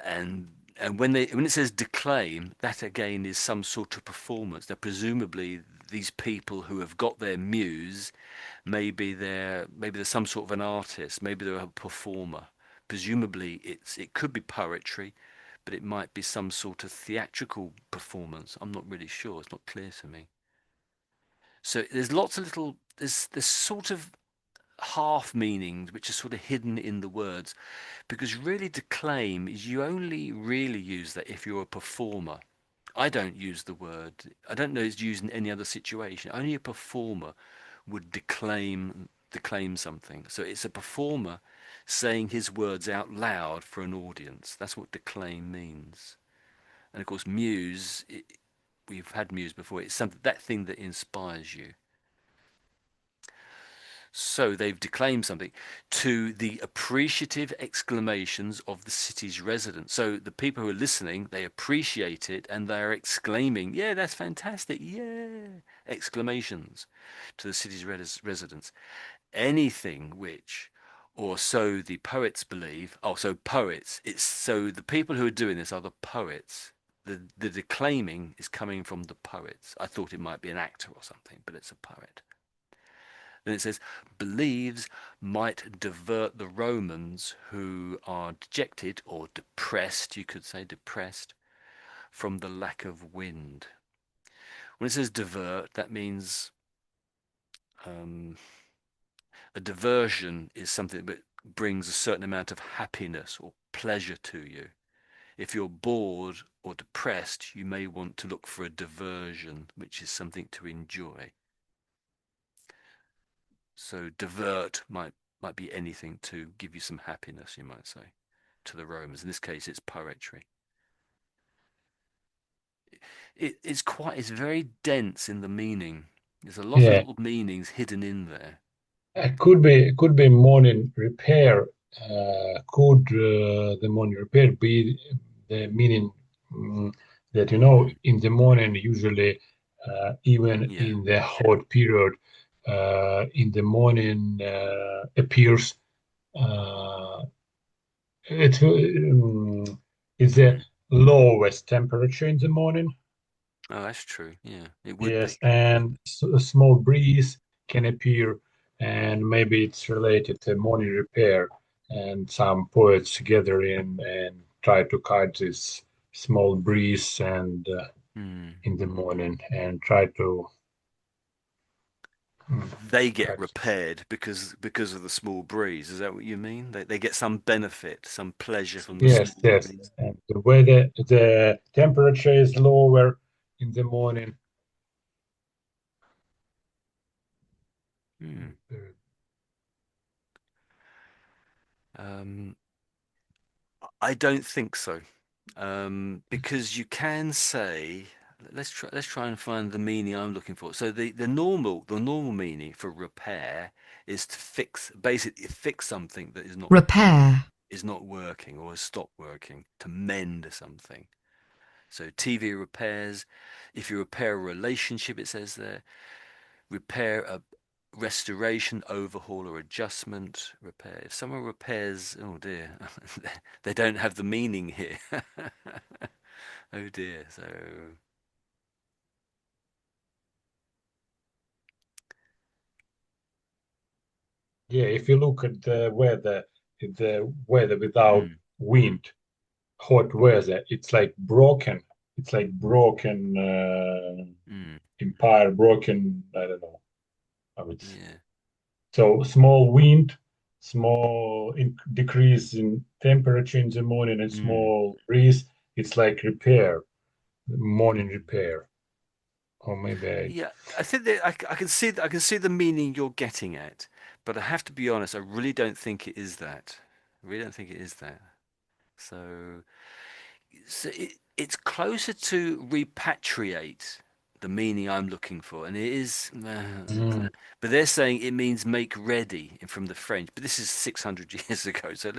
And when it says declaim, that again is some sort of performance. Now, presumably, these people who have got their muse, maybe they're some sort of an artist, maybe they're a performer. Presumably, it could be poetry, but it might be some sort of theatrical performance. I'm not really sure. It's not clear to me. So there's lots of little there's sort of half meanings which are sort of hidden in the words, because really declaim is you only really use that if you're a performer. I don't use the word. I don't know it's used in any other situation. Only a performer would declaim something. So it's a performer saying his words out loud for an audience. That's what declaim means. And of course, muse. We've had muse before. It's something, that thing that inspires you. So they've declaimed something to the appreciative exclamations of the city's residents. So the people who are listening, they appreciate it and they're exclaiming, yeah, that's fantastic, yeah, exclamations to the city's residents. Anything which, or so the poets believe, oh, so poets, it's so the people who are doing this are the poets. The declaiming is coming from the poets. I thought it might be an actor or something, but it's a poet. Then it says, believes might divert the Romans who are dejected or depressed, you could say depressed, from the lack of wind. When it says divert, that means a diversion is something that brings a certain amount of happiness or pleasure to you. If you're bored or depressed, you may want to look for a diversion, which is something to enjoy. So divert might be anything to give you some happiness, you might say, to the Romans. In this case, it's poetry. It's very dense in the meaning. There's a lot of Yeah, little meanings hidden in there. it could be morning repair. Could the morning repair be the meaning that in the morning usually even Yeah. in the hot period in the morning appears uh, it's the Mm. lowest temperature in the morning. Oh, that's true. Yeah, it would Yes, be. and a small breeze can appear, and maybe it's related to morning repair. And some poets gather in and try to catch this small breeze and Mm. in the morning and try to They get catch this. repaired because of the small breeze. Is that what you mean? They get some benefit, some pleasure from the Yes, small yes. breeze. And the weather, the temperature is lower in the morning. Mm. Um, I don't think so. Because you can say, let's try and find the meaning I'm looking for. So the normal meaning for repair is to basically fix something that repair, is not working or has stopped working, to mend something. So TV repairs. If you repair a relationship, it says there, repair a restoration, overhaul, or adjustment. Repair. If someone repairs, oh dear, they don't have the meaning here. Oh dear. So Yeah, if you look at the weather without mm, wind, hot weather, it's like broken. It's like broken mm, empire, broken. I don't know how it's. yeah, So small wind, decrease in temperature in the morning, and mm, small breeze. It's like repair, morning mm. repair, or maybe I. Yeah, I think that I can see I can see the meaning you're getting at, but I have to be honest, I really don't think it is that. I really don't think it is that. So, it's closer to repatriate, the meaning I'm looking for, and it is, Mm, but they're saying it means make ready from the French, but this is 600 years ago, so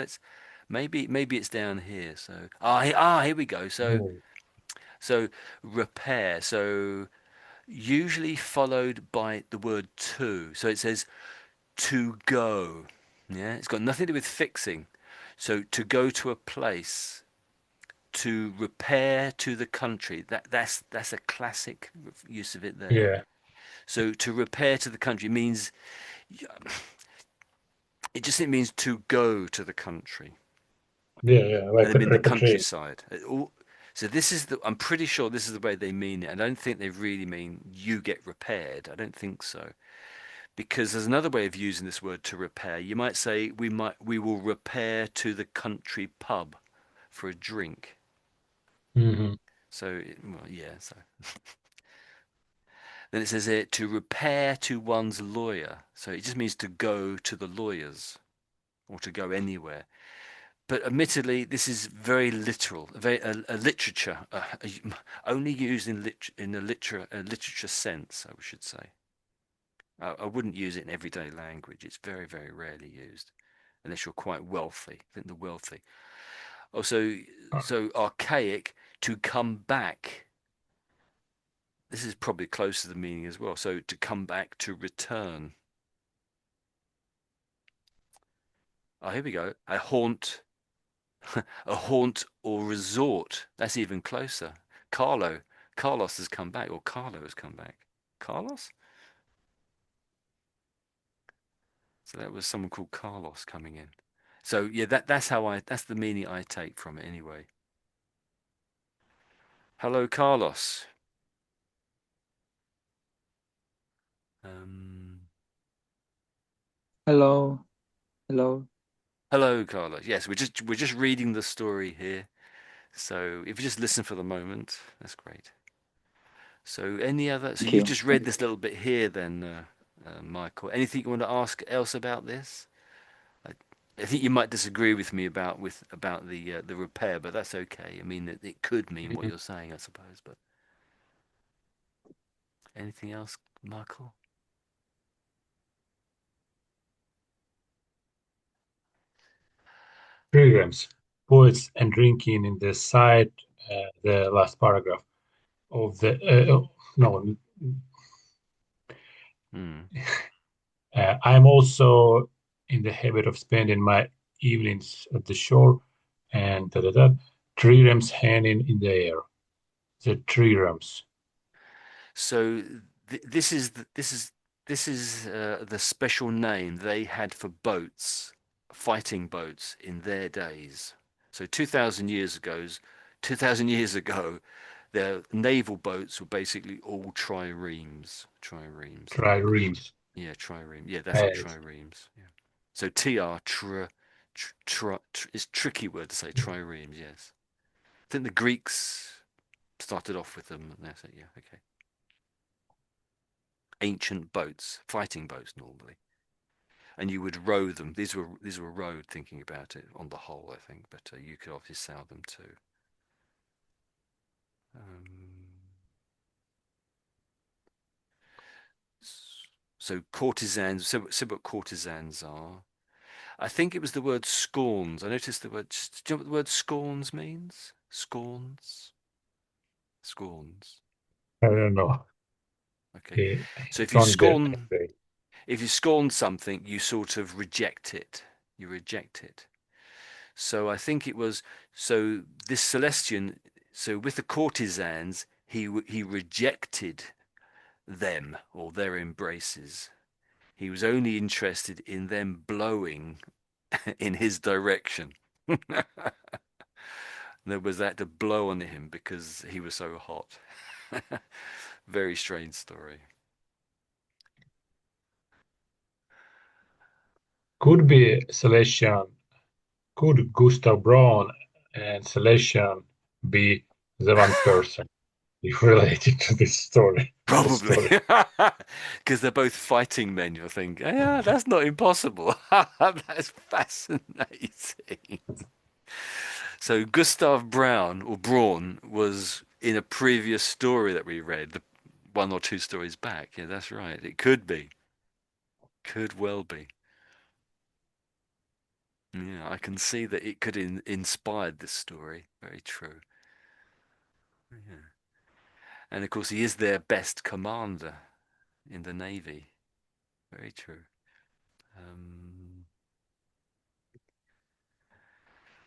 maybe it's down here. So here we go. oh, So repair. So usually followed by the word to. So it says to go. Yeah, it's got nothing to do with fixing. So to go to a place, to repair to the country. That's a classic use of it there. yeah, So to repair to the country means it means to go to the country. yeah, And like they mean the repatriate. countryside. So this is I'm pretty sure this is the way they mean it. I don't think they really mean you get repaired. I don't think so. Because there's another way of using this word to repair. You might say we will repair to the country pub for a drink. Hmm. So well, yeah. So then it says here to repair to one's lawyer. So it just means to go to the lawyers or to go anywhere. But admittedly, this is very literal, a literature, only used in a literature sense, I should say. I wouldn't use it in everyday language. It's very, very rarely used, unless you're quite wealthy. I think the wealthy. Also, so archaic, to come back. This is probably close to the meaning as well. So to come back, to return. Oh, here we go. A haunt or resort. That's even closer. Carlo, Carlos has come back, or Carlo has come back. Carlos? So that was someone called Carlos coming in. So yeah, that's the meaning I take from it anyway. Hello, Carlos. Um, Hello, hello. hello, Carlos. Yes, we're just reading the story here. So if you just listen for the moment, that's great. So any other? So Thank you've you. just read this little bit here, then, Michael. Anything you want to ask else about this? I, I think you might disagree with me about the repair, but that's okay. I mean, it could mean what Mhm. you're saying, I suppose. But anything else, Michael? Pilgrims, poets, and drinking in the side, the last paragraph of the no, Hmm. I'm also in the habit of spending my evenings at the shore and triremes hanging in the air. The triremes, So this is the special name they had for boats, fighting boats in their days. So 2,000 years ago, their naval boats were basically all triremes. Triremes. triremes. Yeah, trireme. Yeah, that's it. Yes. Triremes. Yeah. So tr is tricky word to say. Triremes. Yes. I think the Greeks started off with them. And that's it. Yeah. Okay. Ancient boats, fighting boats normally, and you would row them. These were rowed. Thinking about it, on the whole, I think, but you could obviously sail them too. Um, so courtesans. So what courtesans are? I think it was the word scorns. I noticed the word. Do you know what the word scorns means? Scorns. Scorns. I don't know. Okay. So It's only the essay. if you scorn something, you sort of reject it. You reject it. So I think it was so this Celestian. So with the courtesans, he rejected them or their embraces. He was only interested in them blowing in his direction. There was that to blow on him because he was so hot. Very strange story. Could be Celestian. Could Gustav Braun and Celestian be the one person if related to this story? The Probably. story. Because they're both fighting men, you'll think, yeah, that's not impossible. That's fascinating. So Gustav Braun or Braun was in a previous story that we read, the one or two stories back. Yeah, that's right. It could be. Could well be. Yeah, I can see that it could inspired this story. Very true. Yeah. And of course, he is their best commander in the Navy. Very true. Um,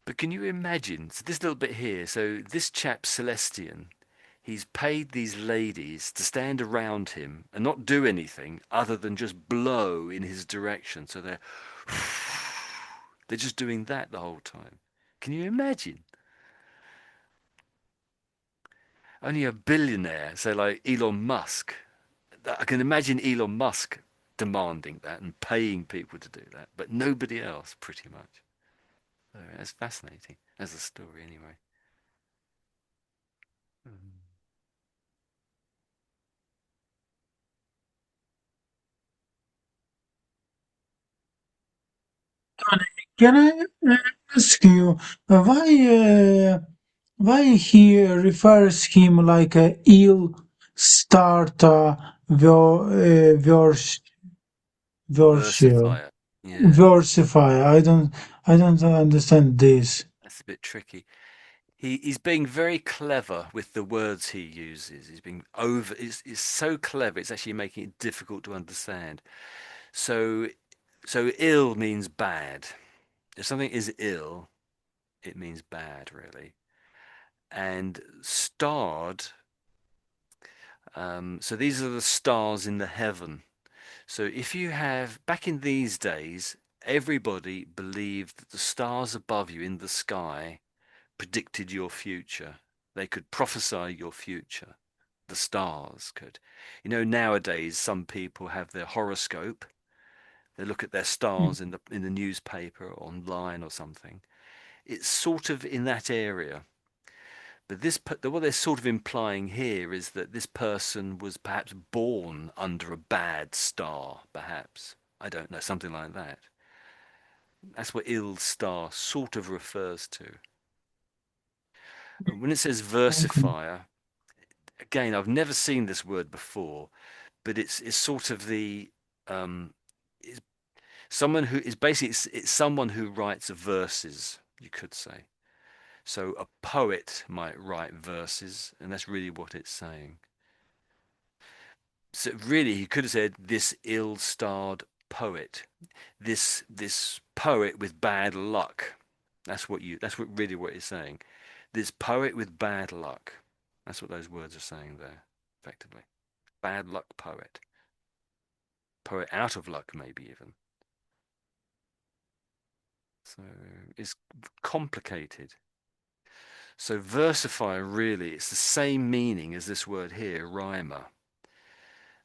but can you imagine? So this little bit here. So this chap Celestian, he's paid these ladies to stand around him and not do anything other than just blow in his direction. So they're just doing that the whole time. Can you imagine? Only a billionaire, say like Elon Musk. I can imagine Elon Musk demanding that and paying people to do that, but nobody else, pretty much. So that's fascinating as a story, anyway. Mm. Can I ask you why he refers him like a ill starter versier Versifier. Yeah, versifier? I don't understand this. that's a bit tricky. He's being very clever with the words he uses. He's being over. It's so clever. It's actually making it difficult to understand. So, so ill means bad. If something is ill, it means bad, really. And starred. So these are the stars in the heaven. So if you have back in these days, everybody believed that the stars above you in the sky predicted your future. They could prophesy your future. The stars could. You know, nowadays some people have their horoscope. They look at their stars in the newspaper or online or something. It's sort of in that area. But what they're sort of implying here is that this person was perhaps born under a bad star, perhaps. I don't know, something like that. That's what ill star sort of refers to. And when it says Okay. versifier, again, I've never seen this word before, but it's sort of the it's someone who is basically it's someone who writes verses, you could say. So a poet might write verses, and that's really what it's saying. So really, he could have said this ill-starred poet, this poet with bad luck. That's what really what he's saying. This poet with bad luck. That's what those words are saying there, effectively. Bad luck poet. Poet out of luck, maybe even. So it's complicated. So versifier really, it's the same meaning as this word here, rhymer.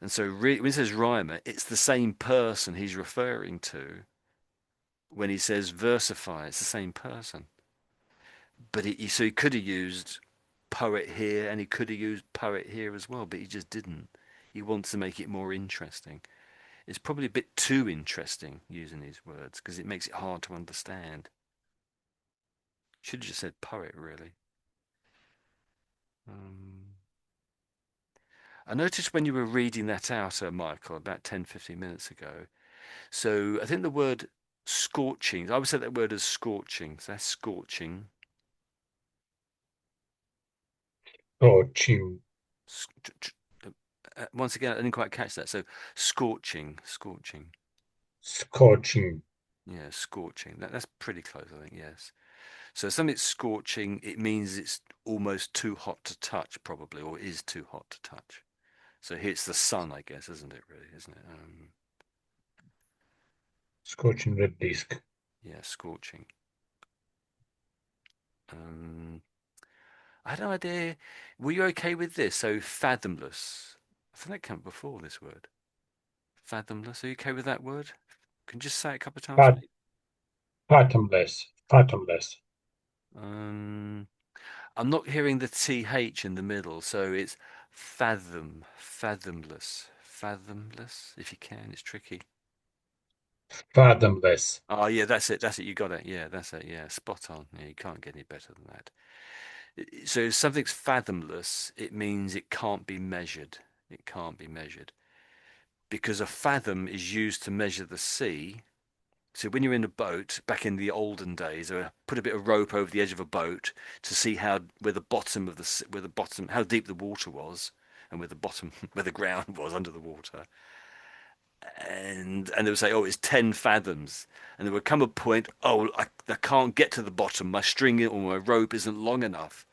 And so when he says rhymer, it's the same person he's referring to when he says versify. It's the same person. But so he could have used poet here and he could have used poet here as well, but he just didn't. He wants to make it more interesting. It's probably a bit too interesting using these words because it makes it hard to understand. Should have just said poet, really. Um, I noticed when you were reading that out, Michael, about 10-15 minutes ago. So I think the word scorching, I would say that word as scorching. So that's scorching. Scorching. Once again, I didn't quite catch that. So scorching, scorching. Scorching. Yeah, scorching. That's pretty close, I think, yes. So something's scorching, it means it's almost too hot to touch, probably, or is too hot to touch. So here it's the sun, I guess, isn't it, really, isn't it? Scorching red disc. Yeah, scorching. I had no idea. Were you okay with this? So fathomless. I think that came before this word. Fathomless. Are you okay with that word? Can you just say it a couple of times, Fat, mate? fathomless. Fathomless. I'm not hearing the TH in the middle, so it's fathom, fathomless, fathomless. If you can, it's tricky. Fathomless. Oh yeah, that's it. You got it. Yeah, that's it. Yeah, spot on. Yeah, you can't get any better than that. So if something's fathomless, it means it can't be measured. It can't be measured because a fathom is used to measure the sea. So when you're in a boat, back in the olden days, put a bit of rope over the edge of a boat to see how where the bottom of where the bottom how deep the water was, and where the bottom where the ground was under the water. And they would say, oh, it's 10 fathoms. And there would come a point, oh, I can't get to the bottom. My string or my rope isn't long enough.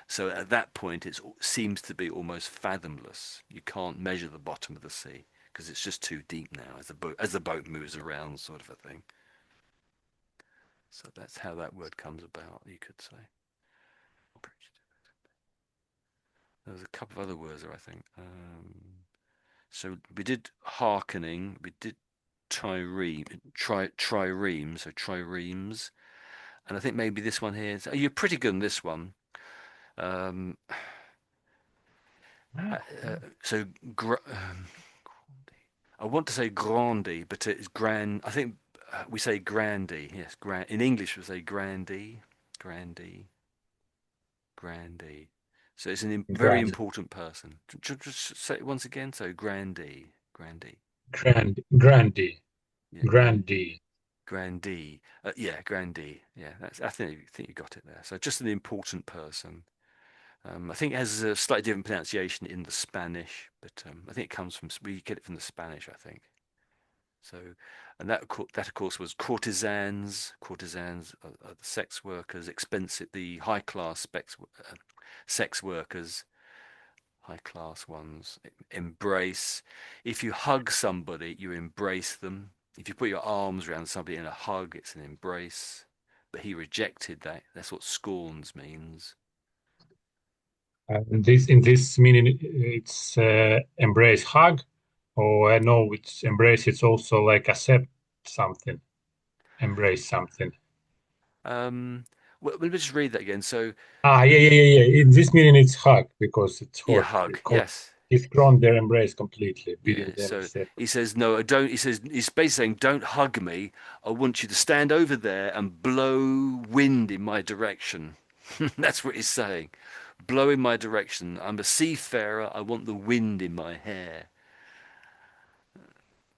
So at that point, it seems to be almost fathomless. You can't measure the bottom of the sea because it's just too deep now as the boat moves around, sort of a thing. So that's how that word comes about, you could say. There was a couple of other words there, I think. So we did hearkening, we did triremes, so triremes, and I think maybe this one here. You're pretty good on this one. Um, so I want to say grandi, but it's grand. I think we say grandi. Yes, grand. In English, we say grandi, grandi, grandi. So it's a very Grand. important person. Just say it once again. So grandi, grandi. Grandee. Yeah, yeah. Grandee. Grandee. Yeah, grandee. Yeah, I think you got it there. So just an important person. I think it has a slightly different pronunciation in the Spanish, but I think it comes from we get it from the Spanish, I think. So, and that of course was courtesans. Courtesans are the sex workers, expensive, the high class sex workers, high class ones. Embrace. If you hug somebody, you embrace them. If you put your arms around somebody in a hug, it's an embrace. But he rejected that. That's what scorns means. In this meaning, it's embrace hug, or I know it's embrace. It's also like accept something, embrace something. Well, let me just read that again. So, Yeah. In this meaning, it's hug because it's yeah, hurt. hug. Because Yes. he's grown their embrace completely. Yeah. Didn't So accept. he says, no, I don't. He says, he's basically saying, don't hug me. I want you to stand over there and blow wind in my direction. That's what he's saying. Blow in my direction. I'm a seafarer. I want the wind in my hair.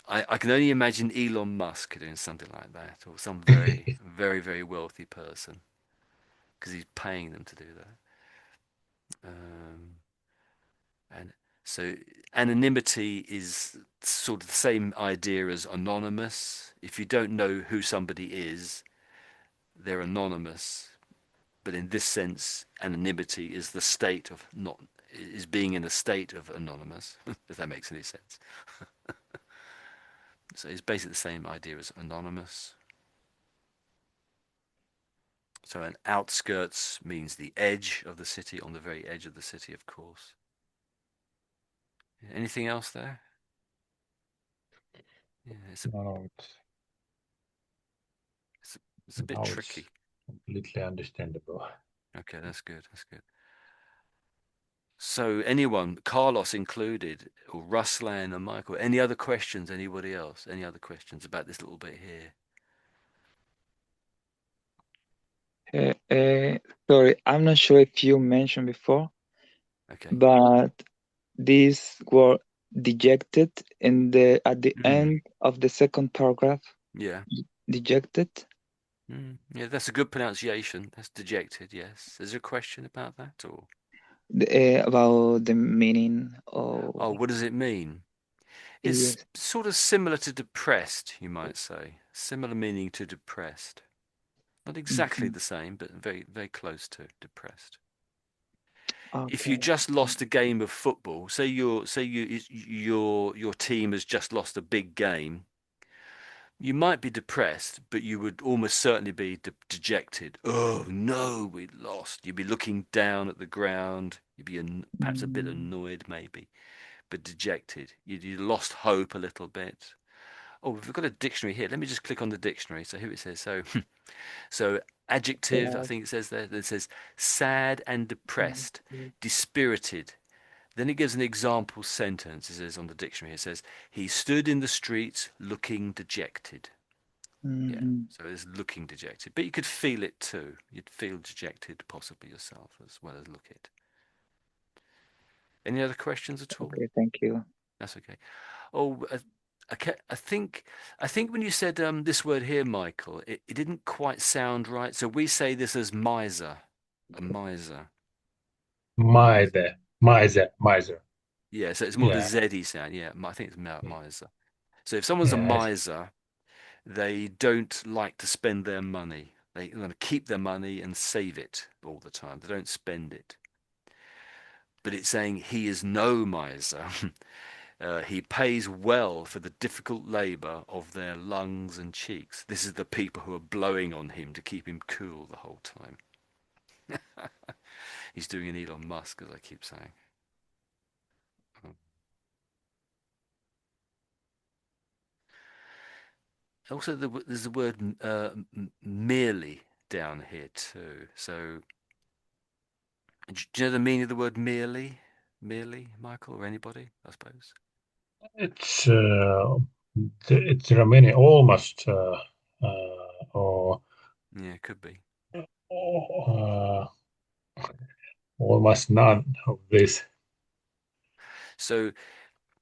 I can only imagine Elon Musk doing something like that, or some very, very, very wealthy person, because he's paying them to do that. And so anonymity is sort of the same idea as anonymous. If you don't know who somebody is, they're anonymous. But in this sense, anonymity is the state of not is being in a state of anonymous, if that makes any sense. So it's basically the same idea as anonymous. So an outskirts means the edge of the city, on the very edge of the city, of course. Anything else there? Yeah, No, it's a bit now it's tricky. completely understandable. Okay, that's good. That's good. So anyone, Carlos included, or Ruslan and Michael, any other questions? Anybody else? Any other questions about this little bit here? Sorry, I'm not sure if you mentioned before, Okay. but this word dejected at the Mm. end of the second paragraph. Yeah. Dejected. Yeah, that's a good pronunciation. That's dejected. Yes. Is there a question about that or? About the meaning Oh, of what does it mean? It's yes. sort of similar to depressed, you might say. Similar meaning to depressed. Not exactly Mhm. the same, but very, very close to depressed. If you Okay. just lost a game of football, your team has just lost a big game, you might be depressed, but you would almost certainly be dejected. Oh no, we lost. You'd be looking down at the ground. You'd be perhaps a bit Mm, annoyed, maybe, but dejected. You lost hope a little bit. Oh, we've got a dictionary here. Let me just click on the dictionary. So here it says. So adjective, I sad, think it says there. It says sad and depressed, mm, dispirited. Then it gives an example sentence. It says on the dictionary. It says he stood in the streets looking dejected. Yeah. mhm. So it's looking dejected, but you could feel it too. You'd feel dejected, possibly yourself, as well as look it. Any other questions at all? Okay, thank you. That's okay. Oh, okay. I think when you said this word here, Michael, it didn't quite sound right. So we say this as miser, a miser, miser. Miser. Yeah. So it's more the Yeah, Z sound. Yeah. I think it's miser. So if someone's a yes. miser, they don't like to spend their money. They want to keep their money and save it all the time. They don't spend it. But it's saying he is no miser. He pays well for the difficult labour of their lungs and cheeks. This is the people who are blowing on him to keep him cool the whole time. He's doing an Elon Musk, as I keep saying. Also, there's the word merely down here too. So, do you know the meaning of the word merely? Merely, Michael, or anybody, I suppose? It's it's remaining almost or Yeah, it could be. uh, almost none of this. So,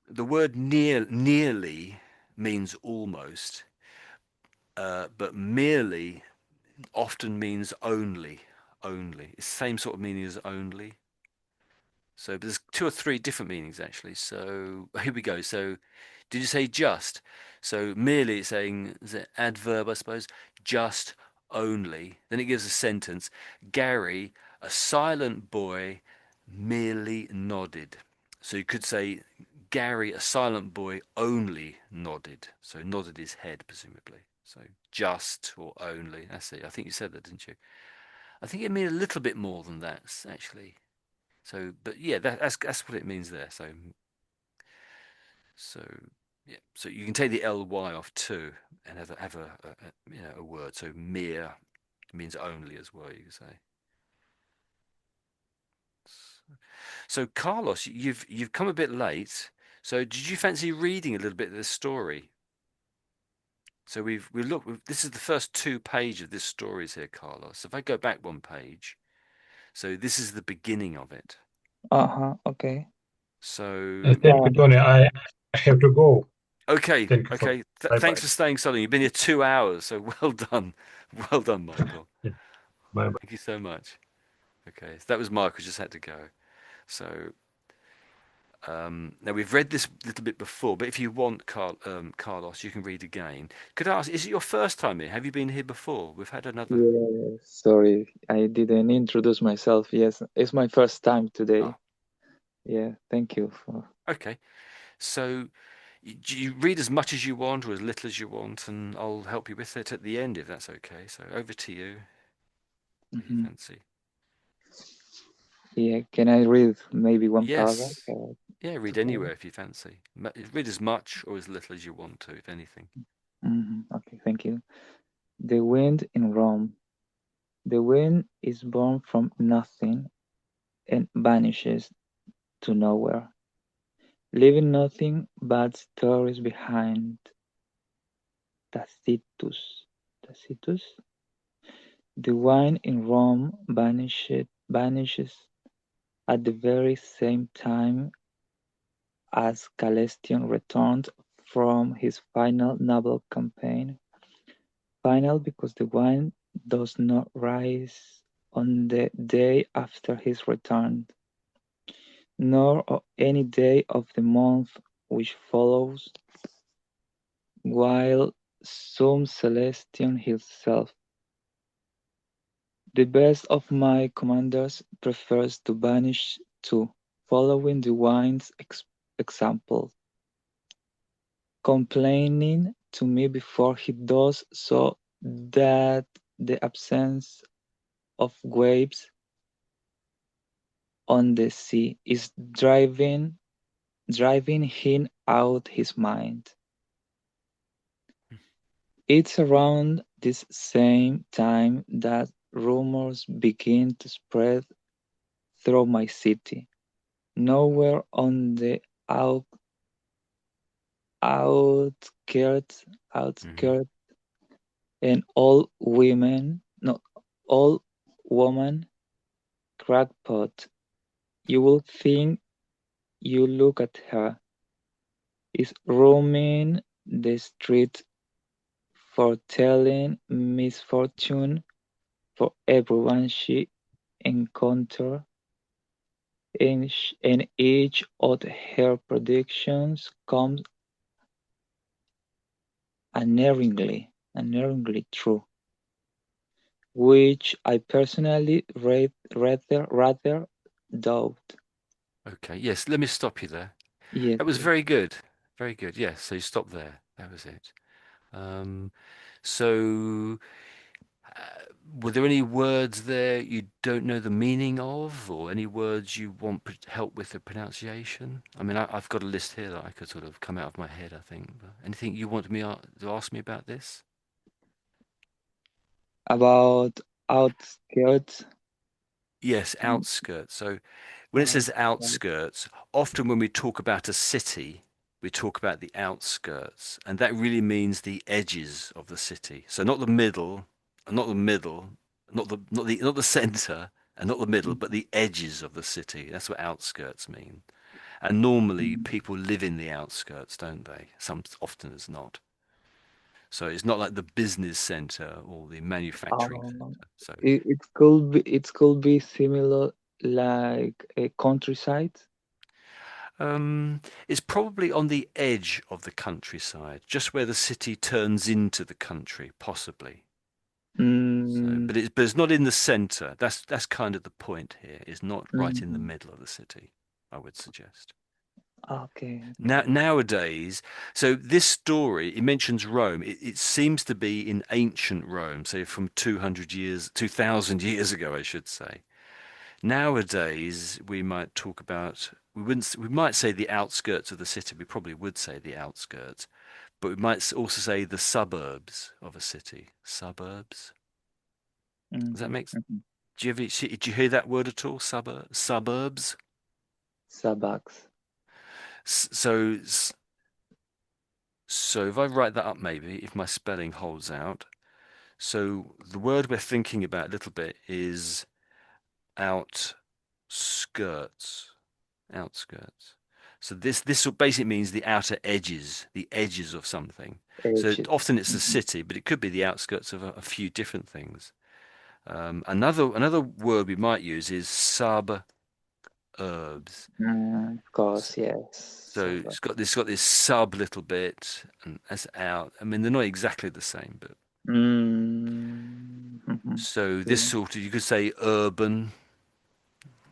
the word nearly means almost, but merely often means only. Only. It's the same sort of meaning as only. So there's two or three different meanings actually. So here we go. So did you say just? So merely it's saying is an adverb, I suppose. Just only. Then it gives a sentence. Gary, a silent boy, merely nodded. So you could say Gary, a silent boy, only nodded. So nodded his head, presumably. So just or only. That's it. I think you said that, didn't you? I think it means a little bit more than that, actually. So, but yeah, that's what it means there. So yeah, so you can take the ly off too, and have a word. So mere means only as well. You can say. So Carlos, you've come a bit late. So did you fancy reading a little bit of this story? So we look. This is the first two pages of this story is here, Carlos. If I go back one page, so this is the beginning of it. Uh-huh, okay. So Thank you, Tony. I have to go. okay, Thank you for okay. bye Thanks bye. for staying, Southern. You've been here 2 hours, so well done, well done, Michael. Bye bye. Thank you so much. Okay, so that was Michael. Just had to go. So now we've read this little bit before, but if you want, Carlos, you can read again. Could I ask, is it your first time here? Have you been here before? We've had another. Yeah, sorry, I didn't introduce myself. Yes, it's my first time today. Oh, Yeah, thank you for. okay. So you read as much as you want or as little as you want, and I'll help you with it at the end if that's okay. So over to you if you Mhm. fancy. Yeah, can I read maybe one paragraph? Yes. Yeah, read Okay. anywhere if you fancy. Read as much or as little as you want to, if anything. Okay, thank you. The wind in Rome. The wind is born from nothing and vanishes to nowhere, leaving nothing but stories behind. Tacitus. Tacitus. The wine in Rome vanishes at the very same time as Calestian returned from his final naval campaign. Final because the wine does not rise on the day after his return, nor any day of the month which follows, while some Celestian himself, the best of my commanders, prefers to banish too, following the wine's example, complaining to me before he does so that the absence of waves on the sea is driving him out his mind. It's around this same time that rumors begin to spread through my city. Nowhere on the outskirts, Hmm. outskirts, an old women, no, old woman, crackpot. You will think you look at her, is roaming the street foretelling misfortune for everyone she encounters, and each of her predictions comes unerringly true, which I personally rather doubt. Okay, yes, let me stop you there. Yes, That was please. very good. Very good. Yes, so you stop there. That was it. Um, so, were there any words there you don't know the meaning of, or any words you want help with the pronunciation? I mean, I've got a list here that I could sort of come out of my head, I think. But anything you want me to ask me about this? About outskirts. Yes, mm, outskirts. So when it says outskirts. outskirts, often when we talk about a city, we talk about the outskirts, and that really means the edges of the city. So not the middle, and not the middle, not the center, and not the middle, but the edges of the city. That's what outskirts mean. And normally Mm. people live in the outskirts, don't they? Some often as not. So it's not like the business center or the manufacturing Um, center. So it could be similar like a countryside. It's probably on the edge of the countryside, just where the city turns into the country, possibly. So, Mm, but it's not in the center. That's kind of the point here. It's not right in the mm, middle of the city, I would suggest. okay, Now, okay. nowadays, so this story, it mentions Rome. It seems to be in ancient Rome, say from 200 years, 2000 years ago, I should say. Nowadays, we might talk about, we might say the outskirts of the city. We probably would say the outskirts, but we might also say the suburbs of a city. Suburbs. Does that Mm-hmm, make? mm-hmm. Did you hear that word at all? Suburbs. Suburbs. S- So, s- so if I write that up, maybe if my spelling holds out. So the word we're thinking about a little bit is outskirts. Outskirts. So this basically means the edges of something. So Edges. often it's the Mm-hmm. city, but it could be the outskirts of a few different things. Another word we might use is suburbs. Of course, yes. So Suburbs. it's got this sub little bit, and that's out. I mean, they're not exactly the same, but Mhm. so this Yeah. sort of you could say urban.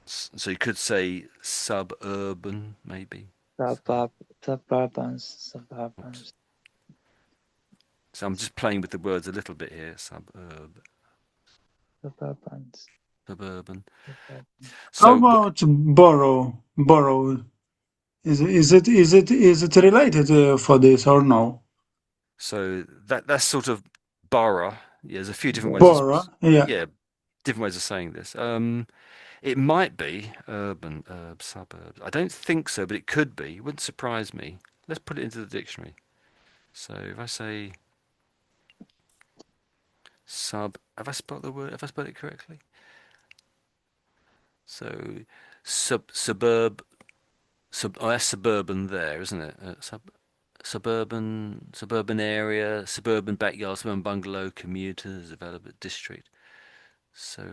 So you could say suburban, maybe. Sub. Suburb, suburbans, Oops. suburbans, So I'm just playing with the words a little bit here. suburbans, Suburban. suburbans. How So, about borough? Borough. Is it related for this or no? so that's sort of borough. Yeah, there's a few different ways of, Borough. Yeah. yeah, different ways of saying this. It might be urban, suburbs. I don't think so, but it could be. It wouldn't surprise me. Let's put it into the dictionary. So if I say have I spelled the word? Have I spelled it correctly? So oh, that's suburban there, isn't it? Suburban area, suburban backyard, suburban bungalow, commuters, development district. So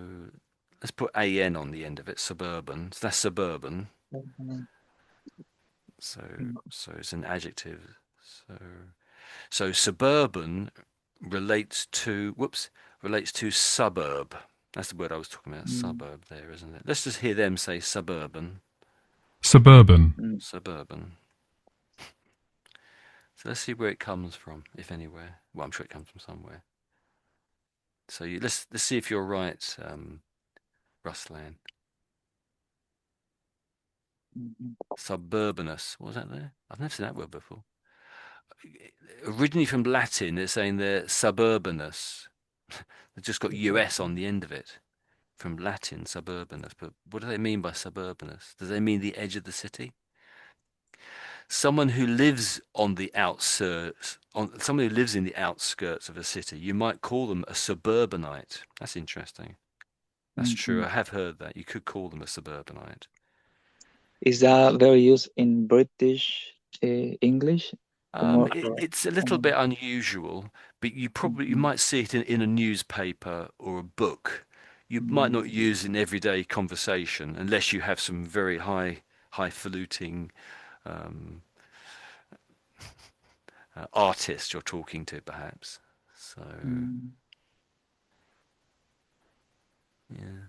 let's put an on the end of it, suburban. So that's suburban. So it's an adjective. So suburban relates to suburb. That's the word I was talking about, suburb there, isn't it? Let's just hear them say suburban. Suburban. Suburban. So let's see where it comes from, if anywhere. Well, I'm sure it comes from somewhere. So let's see if you're right, Ruslan. Suburbanus. What was that there? I've never seen that word before. Originally from Latin, they're saying they're suburbanus. They've just got US on the end of it. From Latin, suburbanus. But what do they mean by suburbanus? Do they mean the edge of the city? Someone who lives on the outskirts, someone who lives in the outskirts of a city, you might call them a suburbanite. That's interesting. That's true. I have heard that. You could call them a suburbanite. Is that very used in British English? It's a little bit unusual, but you might see it in a newspaper or a book. You might not use it in everyday conversation unless you have some very highfalutin artist you're talking to, perhaps. So, yeah.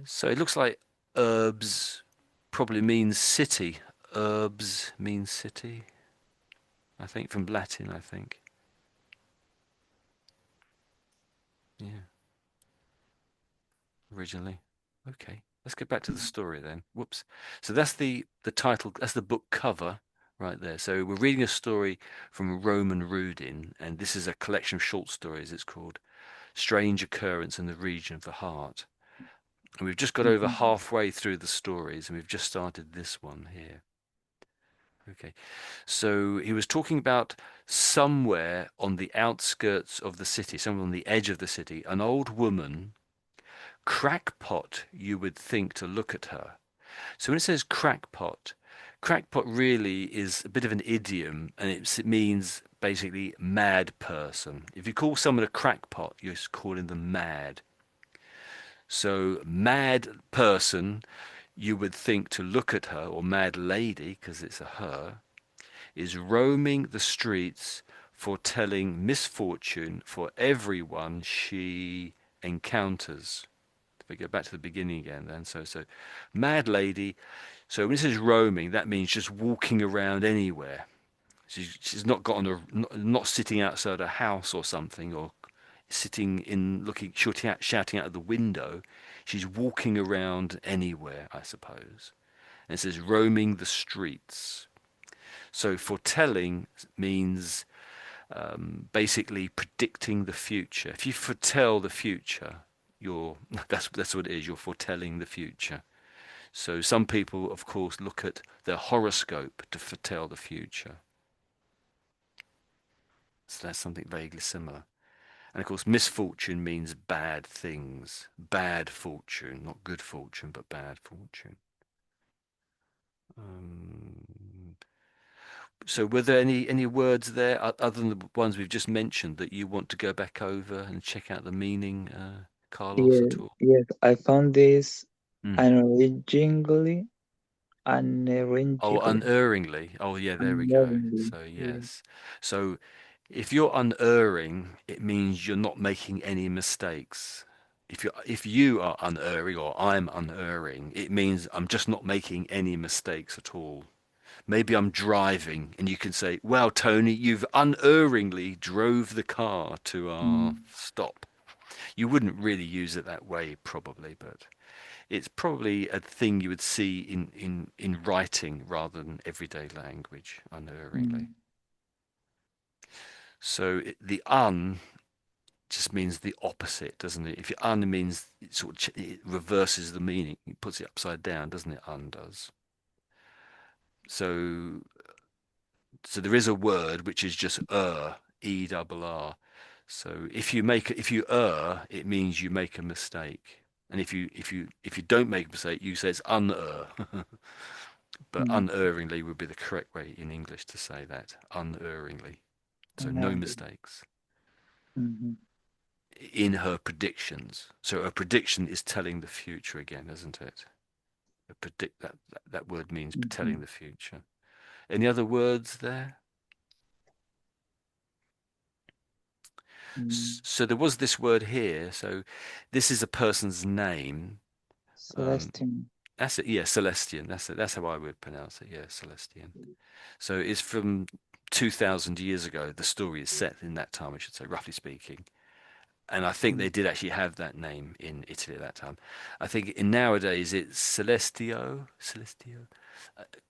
So it looks like herbs probably means city. Herbs means city. I think from Latin, I think. Yeah. Originally. Okay. Let's get back to the story then. Whoops. So that's the title, that's the book cover right there. So we're reading a story from Roman Rudin, and this is a collection of short stories. It's called Strange Occurrence in the Region of the Heart. And we've just got over halfway through the stories, and we've just started this one here. Okay. So he was talking about somewhere on the outskirts of the city, somewhere on the edge of the city, an old woman, crackpot, you would think to look at her. So when it says crackpot really is a bit of an idiom, and it means basically mad person. If you call someone a crackpot, you're calling them mad. So mad person, you would think to look at her, or mad lady, because it's a her, is roaming the streets foretelling misfortune for everyone she encounters. If we go back to the beginning again then, so mad lady. So when it says roaming, that means just walking around anywhere. She's not got on not sitting outside a house or something, or sitting in looking shouting out of the window. She's walking around anywhere, I suppose. And it says roaming the streets. So foretelling means basically predicting the future. If you foretell the future, that's what it is. You're foretelling the future. So some people, of course, look at their horoscope to foretell the future. So that's something vaguely similar. And of course, misfortune means bad things, bad fortune, not good fortune, but bad fortune. So were there any words there other than the ones we've just mentioned that you want to go back over and check out the meaning, Carlos, Yes, at all? yes, I found this Mm. unerringly, Oh, unerringly, unerringly. Oh, yeah, there we go. unerringly. So, Yeah. yes. So if you're unerring, it means you're not making any mistakes. If you are unerring or I'm unerring, it means I'm just not making any mistakes at all. Maybe I'm driving and you can say, "Wow, Tony, you've unerringly drove the car to our stop." You wouldn't really use it that way probably, but it's probably a thing you would see in writing rather than everyday language, unerringly. So the un just means the opposite, doesn't it? If you un means it reverses the meaning, it puts it upside down, doesn't it? Undoes. So there is a word which is just E-double-R. So if you err, it means you make a mistake. And if you don't make a mistake, you say it's unerr. But unerringly would be the correct way in English to say that. Unerringly. So no mistakes. Mm-hmm. in her predictions. So a prediction is telling the future again, isn't it? That word means telling the future. Any other words there? So there was this word here. So this is a person's name. Celestine. That's it. Yeah, Celestian. That's it. That's how I would pronounce it. Yeah, Celestian. So it's from 2,000 years ago. The story is set in that time, I should say, roughly speaking. And I think they did actually have that name in Italy at that time. I think in nowadays it's Celestio. Celestio.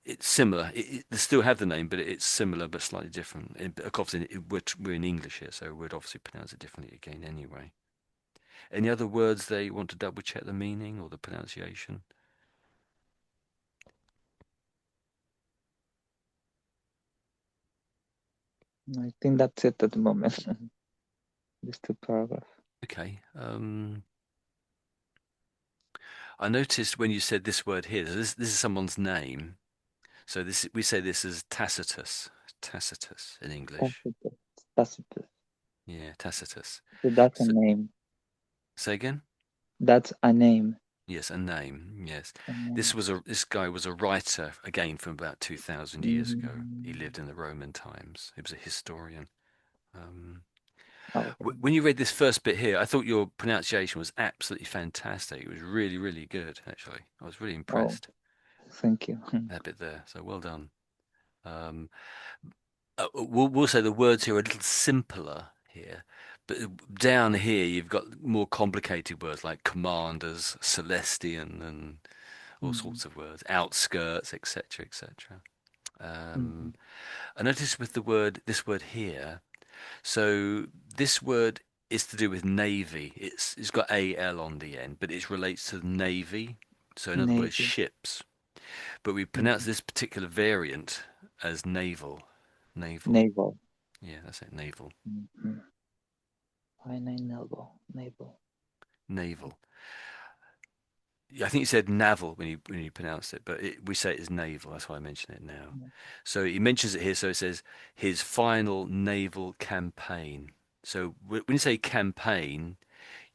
It's similar. They still have the name, but it's similar but slightly different. Of course, we're in English here, so we'd obviously pronounce it differently again anyway. Any other words they want to double check the meaning or the pronunciation? I think that's it at the moment. These two paragraphs. Okay. I noticed when you said this word here, this is someone's name. So this we say this as Tacitus. Tacitus in English. Tacitus. Tacitus. Yeah, Tacitus. So that's a So, name. say again? That's a name. Yes, a name. Yes. A name. This guy was a writer again from about 2,000 years ago. He lived in the Roman times. He was a historian. Okay. When you read this first bit here, I thought your pronunciation was absolutely fantastic. It was really, really good, actually. I was really impressed. Thank you. That bit there. So well done. Um, we'll say the words here are a little simpler here, but down here you've got more complicated words like commanders, Celestian, and all sorts of words, outskirts, etc., etc. I noticed with this word here. So this word is to do with navy. It's got AL on the end, but it relates to the navy. So in other words, Navy. ships. But we pronounce this particular variant as naval. Naval. Naval. Yeah, that's it. Naval. Naval. Naval. Naval. I think you said naval when you pronounced it, but we say it is naval. That's why I mention it now. So he mentions it here. So it says his final naval campaign. So when you say campaign,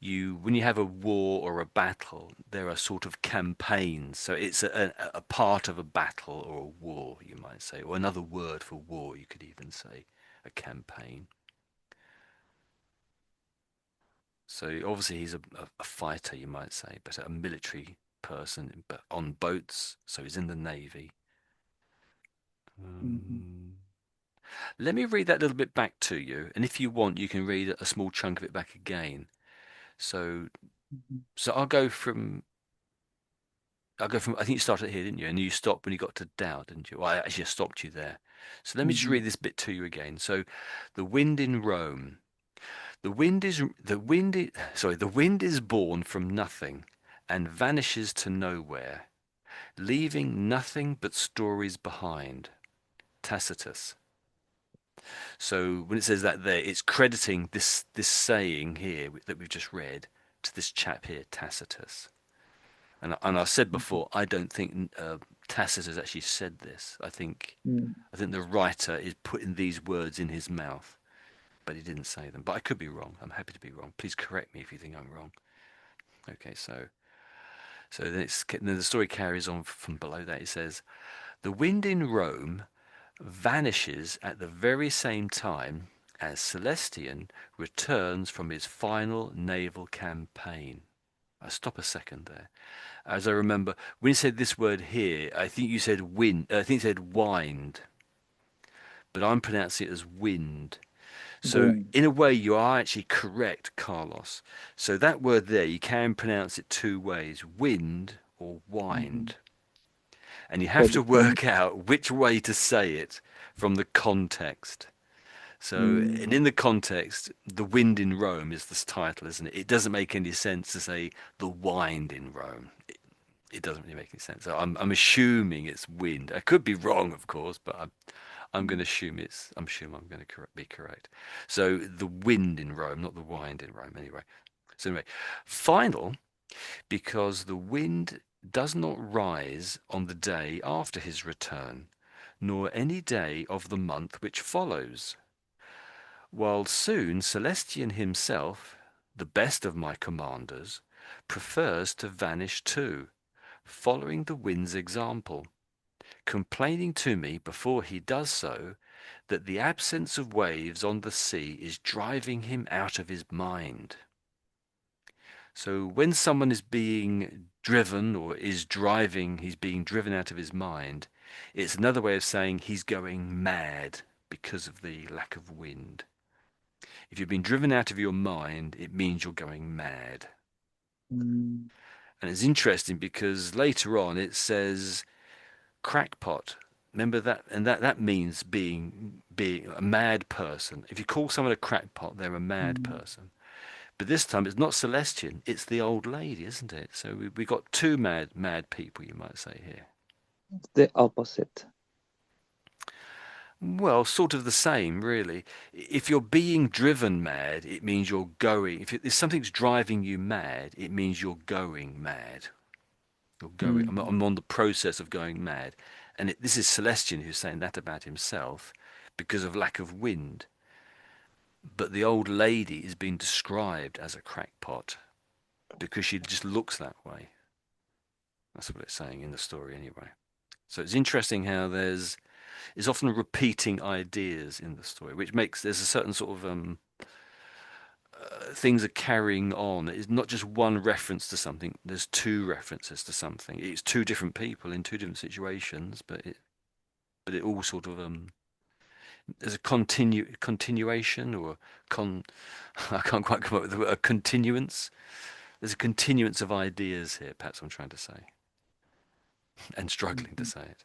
when you have a war or a battle, there are sort of campaigns. So it's a part of a battle or a war, you might say, or another word for war. You could even say a campaign. So obviously he's a fighter, you might say, but a military person, but on boats. So he's in the navy. Let me read that little bit back to you, and if you want, you can read a small chunk of it back again. So, so I think you started here, didn't you? And you stopped when you got to doubt, didn't you? Well, I actually stopped you there. So let me just read this bit to you again. So, the wind in Rome. The wind is born from nothing and vanishes to nowhere, leaving nothing but stories behind. Tacitus. So when it says that there, it's crediting this saying here that we've just read to this chap here, Tacitus. And I said before, I don't think Tacitus actually said this. I think the writer is putting these words in his mouth, but he didn't say them. But I could be wrong. I'm happy to be wrong. Please correct me if you think I'm wrong. Okay, so then the story carries on from below that. It says, the wind in Rome vanishes at the very same time as Celestian returns from his final naval campaign. I stop a second there. As I remember, when you said this word here, I think you said wind. I think you said wind, but I'm pronouncing it as wind. So in a way, you are actually correct, Carlos. So that word there, you can pronounce it two ways: wind or wind. And you have to work out which way to say it from the context. So, and in the context, the wind in Rome is this title, isn't it? It doesn't make any sense to say the wind in Rome. It doesn't really make any sense. So I'm assuming it's wind. I could be wrong, of course, but I'm going to assume I'm going to be correct. So the wind in Rome, not the wind in Rome, anyway. So anyway, final, because the wind does not rise on the day after his return, nor any day of the month which follows. While soon Celestian himself, the best of my commanders, prefers to vanish too, following the wind's example, complaining to me before he does so that the absence of waves on the sea is driving him out of his mind. So when someone is being driven or is driving, he's being driven out of his mind, it's another way of saying he's going mad because of the lack of wind. If you've been driven out of your mind, it means you're going mad. Mm. And it's interesting because later on it says crackpot. Remember that, and that means being a mad person. If you call someone a crackpot, they're a mad Mm. person. But this time it's not Celestian, it's the old lady, isn't it? So we got two mad people, you might say here. The opposite. Well, sort of the same, really. If you're being driven mad, it means you're going. If something's driving you mad, it means you're going mad. You're going. Mm. I'm on the process of going mad, and this is Celestian who's saying that about himself, because of lack of wind. But the old lady is being described as a crackpot because she just looks that way. That's what it's saying in the story, anyway. So it's interesting how there's often repeating ideas in the story, which makes there's a certain sort of things are carrying on. It's not just one reference to something. There's two references to something. It's two different people in two different situations, but it all sort of there's a continuation or con. I can't quite come up with the word, a continuance. There's a continuance of ideas here. Perhaps I'm trying to say, and struggling to Mhm. say it.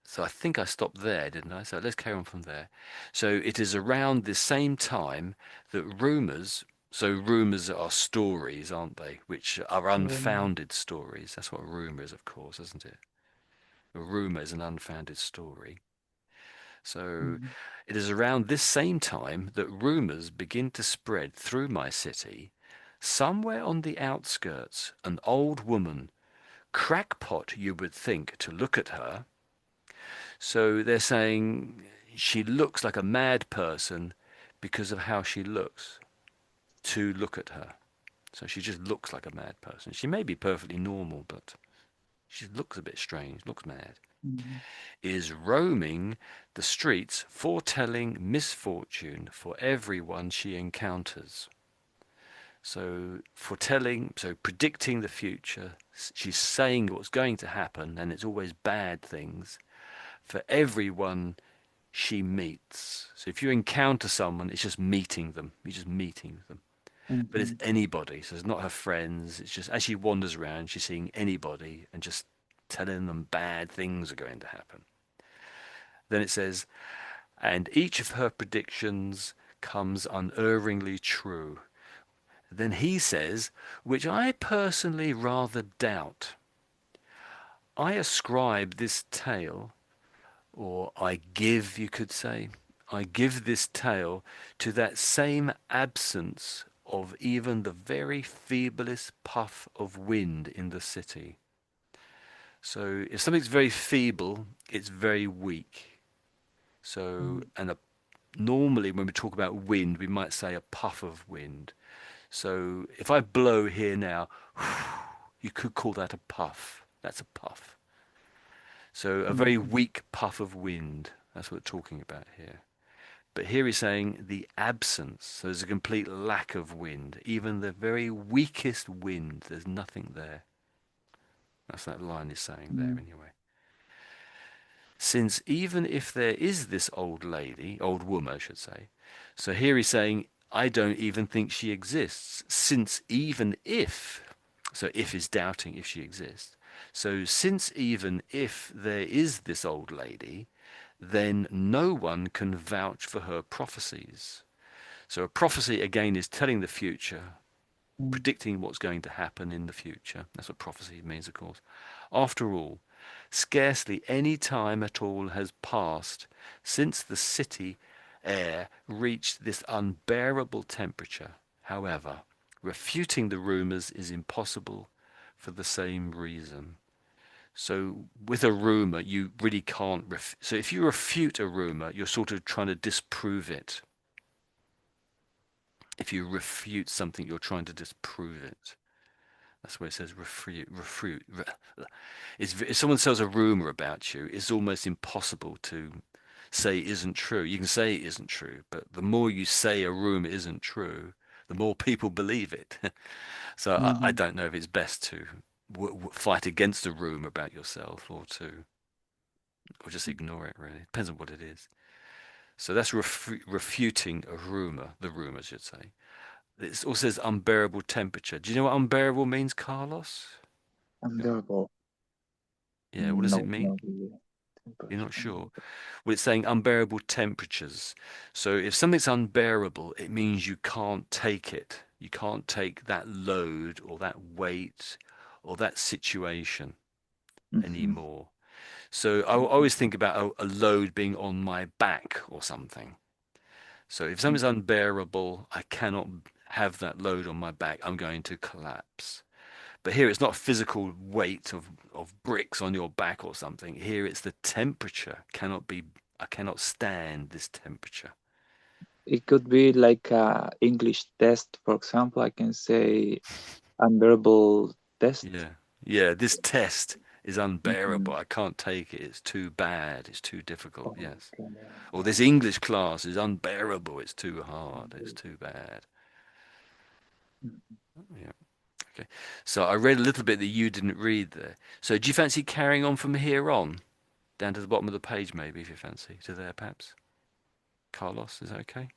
So I think I stopped there, didn't I? So let's carry on from there. So it is around the same time that rumors, so rumors are stories, aren't they? Which are Um, unfounded stories. That's what a rumor is, of course, isn't it? A rumor is an unfounded story. So mm. it is around this same time that rumors begin to spread through my city. Somewhere on the outskirts, an old woman, crackpot you would think to look at her. So they're saying she looks like a mad person because of how she looks to look at her. So she just looks like a mad person. She may be perfectly normal, but she looks a bit strange, looks mad. Mm. Is roaming the streets foretelling misfortune for everyone she encounters. So foretelling, so predicting the future. She's saying what's going to happen, and it's always bad things for everyone she meets. So if you encounter someone, it's just meeting them. You're just meeting them. But it's Mhm. anybody. So it's not her friends. It's just as she wanders around, she's seeing anybody and just telling them bad things are going to happen. Then it says, and each of her predictions comes unerringly true. Then he says, which I personally rather doubt. I ascribe this tale, or I give, you could say, I give this tale to that same absence of even the very feeblest puff of wind in the city. So if something's very feeble, it's very weak. So, Mm. normally when we talk about wind, we might say a puff of wind. So if I blow here now, you could call that a puff. That's a puff. So a very Mhm. weak puff of wind. That's what we're talking about here. But here he's saying the absence. So there's a complete lack of wind. Even the very weakest wind, there's nothing there. That's that line is saying there Mm. anyway. Since even if there is this old lady, old woman, I should say. So here he's saying, I don't even think she exists. Since even if, so if is doubting if she exists. So since even if there is this old lady, then no one can vouch for her prophecies. So a prophecy again is telling the future, Mm. predicting what's going to happen in the future. That's what prophecy means, of course. After all, scarcely any time at all has passed since the city air reached this unbearable temperature. However, refuting the rumours is impossible for the same reason. So with a rumour, you really can't. So if you refute a rumour, you're sort of trying to disprove it. If you refute something, you're trying to disprove it. That's where it says refute. If someone sells a rumor about you, it's almost impossible to say it isn't true. You can say it isn't true, but the more you say a rumor isn't true, the more people believe it. So I Mm-hmm. don't know if it's best to fight against a rumor about yourself or just ignore it. Really depends on what it is. So that's refuting a rumor. The rumor, I should say. It also says unbearable temperature. Do you know what unbearable means, Carlos? Unbearable. Yeah, what does it No, mean? no, really. You're Temperature not sure. unbearable. Well, it's saying unbearable temperatures. So if something's unbearable, it means you can't take it. You can't take that load or that weight or that situation Mm-hmm. anymore. So I always think about a load being on my back or something. So if something's unbearable, I cannot have that load on my back. I'm going to collapse. But here it's not physical weight of bricks on your back or something. Here it's the temperature I cannot stand this temperature. It could be like a English test, for example. I can say unbearable test. Yeah. Yeah, this test is Mm-hmm. unbearable. I can't take it. It's too bad. It's too difficult. Yes. Okay, Or yeah. this English class is unbearable. It's too hard. It's too bad. Yeah. Okay. So I read a little bit that you didn't read there. So do you fancy carrying on from here on? Down to the bottom of the page, maybe, if you fancy. To there, perhaps. Carlos, is that okay?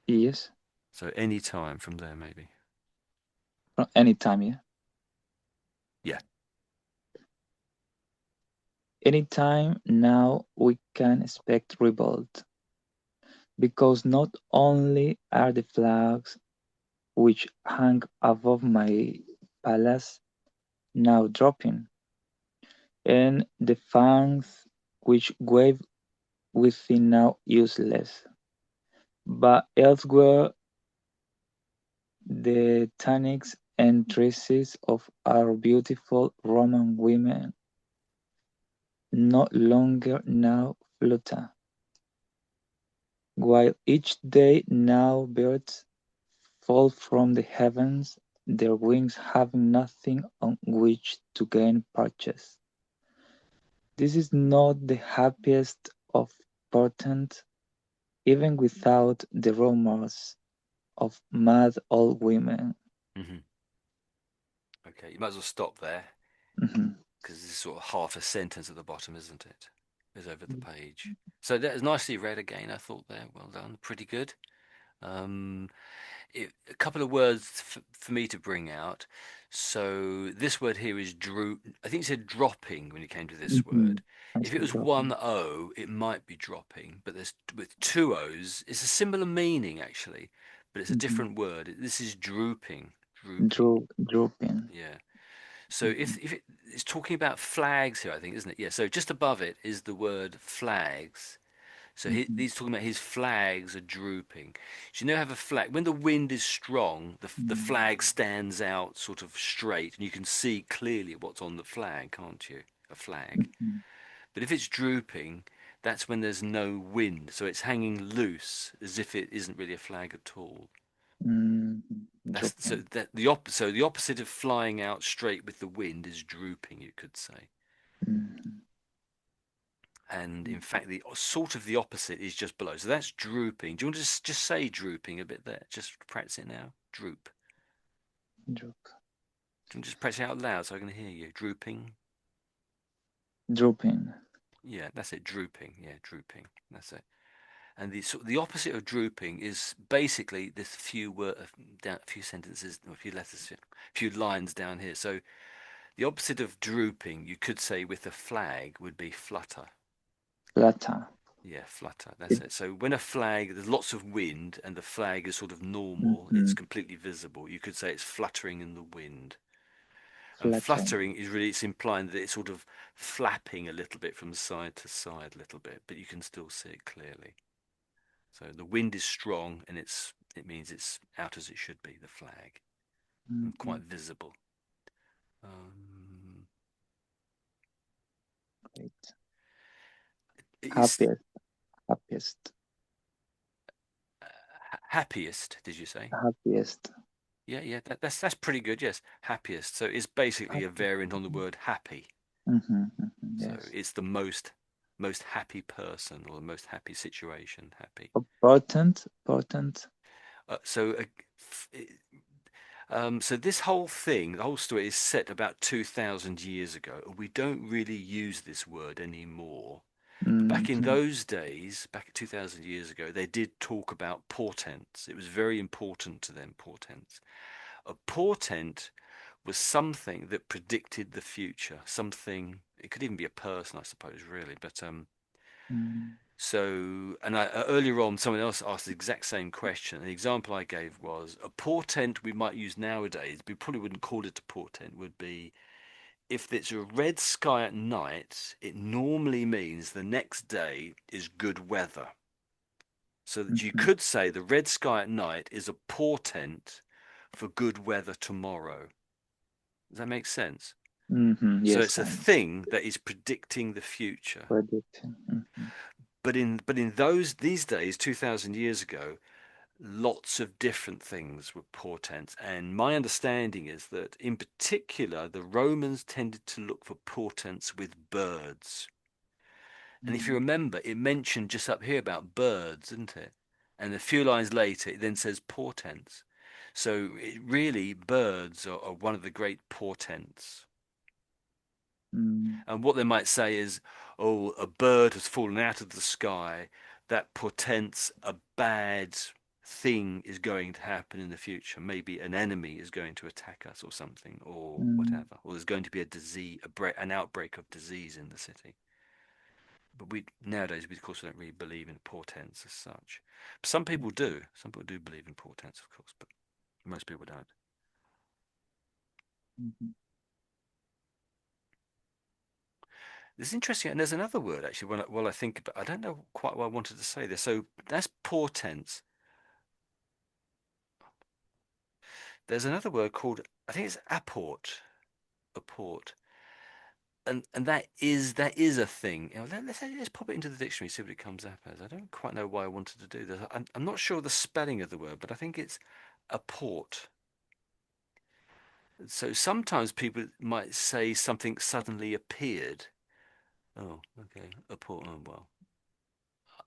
Yes, So any time from there, maybe. from any time, yeah. Yeah. Anytime now we can expect revolt, because not only are the flags which hang above my palace now dropping, and the fans which wave within now useless, but elsewhere the tunics and dresses of our beautiful Roman women no longer now flutter, while each day now birds fall from the heavens, their wings having nothing on which to gain purchase. This is not the happiest of portents, even without the rumors of mad old women. Hmm. Okay, you might as well stop there Mhm. because this is sort of half a sentence at the bottom, isn't it? Is over the page. So that is nicely read again, I thought there. Well done. Pretty good. Um, a couple of words for me to bring out. So this word here is I think it said dropping when it came to this Mhm. word. I If it said was dropping. one O, it might be dropping, but there's with two O's, it's a similar meaning actually, but it's a Mhm. different word. This is drooping, drooping. Drooping. Yeah. So Mhm. it's talking about flags here, I think, isn't it? Yeah. So just above it is the word flags. So Mhm. he's talking about his flags are drooping. So you know, have a flag when the wind is strong, the Mhm. flag stands out sort of straight, and you can see clearly what's on the flag, can't you? A flag. Mhm. But if it's drooping, that's when there's no wind, so it's hanging loose, as if it isn't really a flag at all. Mhm. That's Drooping. so the opposite of flying out straight with the wind is drooping, you could say. Mhm. And in fact, the sort of the opposite is just below. So that's drooping. Do you want to just say drooping a bit there? Just practice it now. Droop. Droop. Do you want to just practice it out loud so I can hear you? Drooping. Drooping. Yeah, that's it. Drooping. Yeah, drooping. That's it. And the opposite of drooping is basically this down, a few sentences, or a few letters, a few lines down here. So the opposite of drooping, you could say with a flag, would be flutter. Flutter. Yeah, flutter. That's It, it. So when a flag, there's lots of wind and the flag is sort of normal, it's mhm. completely visible. You could say it's fluttering in the wind. And Flutter. fluttering is really, it's implying that it's sort of flapping a little bit from side to side, a little bit, but you can still see it clearly. So the wind is strong and it means it's out as it should be, the flag, and Mhm. quite visible. Um, Great. it's Happiest. Happiest. Happiest, did you say? happiest. Yeah, yeah, that's pretty good. Yes, happiest. So it's basically a variant on the word happy. So Yes. it's the most happy person or the most happy situation. Happy. Important, important. So so this whole thing, the whole story is set about 2,000 years ago. We don't really use this word anymore. But back in Mhm, those days, back 2,000 years ago, they did talk about portents. It was very important to them, portents. A portent was something that predicted the future. Something, it could even be a person, I suppose, really. But mm, so, and earlier on, someone else asked the exact same question. The example I gave was a portent we might use nowadays, we probably wouldn't call it a portent, would be if it's a red sky at night, it normally means the next day is good weather. So that you mhm, could say the red sky at night is a portent for good weather tomorrow. Does that make sense? So yes, it's a I thing that is predicting the future. predicting. But in these days, 2,000 years ago, lots of different things were portents. And my understanding is that in particular, the Romans tended to look for portents with birds. And if you Mm, remember, it mentioned just up here about birds, didn't it? And a few lines later, it then says portents. So really, birds are one of the great portents. mm, And what they might say is, oh, a bird has fallen out of the sky. That portends a bad thing is going to happen in the future. Maybe an enemy is going to attack us or something, or mm, whatever. Or there's going to be a disease, an outbreak of disease in the city. But we nowadays, we of course don't really believe in portents as such. Some people do. Some people do believe in portents, of course, but most people don't. mhm, It's interesting, and there's another word actually. While I think about, I don't know quite what I wanted to say there. So that's portents. There's another word called, I think it's apport, apport, and that is a thing. Let's pop it into the dictionary, see what it comes up as. I don't quite know why I wanted to do this. I'm not sure the spelling of the word, but I think it's apport. So sometimes people might say something suddenly appeared. Oh, okay, apport. Oh, well,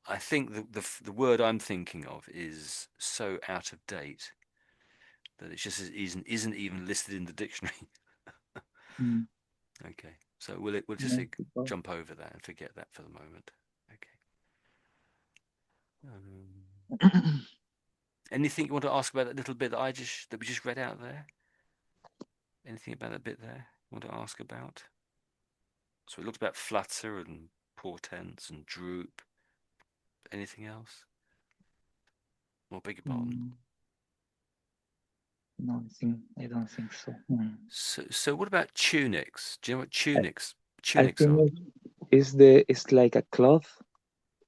I think the word I'm thinking of is so out of date that it just isn't even listed in the dictionary. mm. Okay, so we'll just Most people. jump over that and forget that for the moment. Okay. Anything you want to ask about that little bit that we just read out there? Anything about that bit there you want to ask about? So we looked about flutter and portents and droop. Anything else? Or beg your pardon? Mm, no, I don't think so. So what about tunics? Do you know what I, I tunics think are? it's like a cloth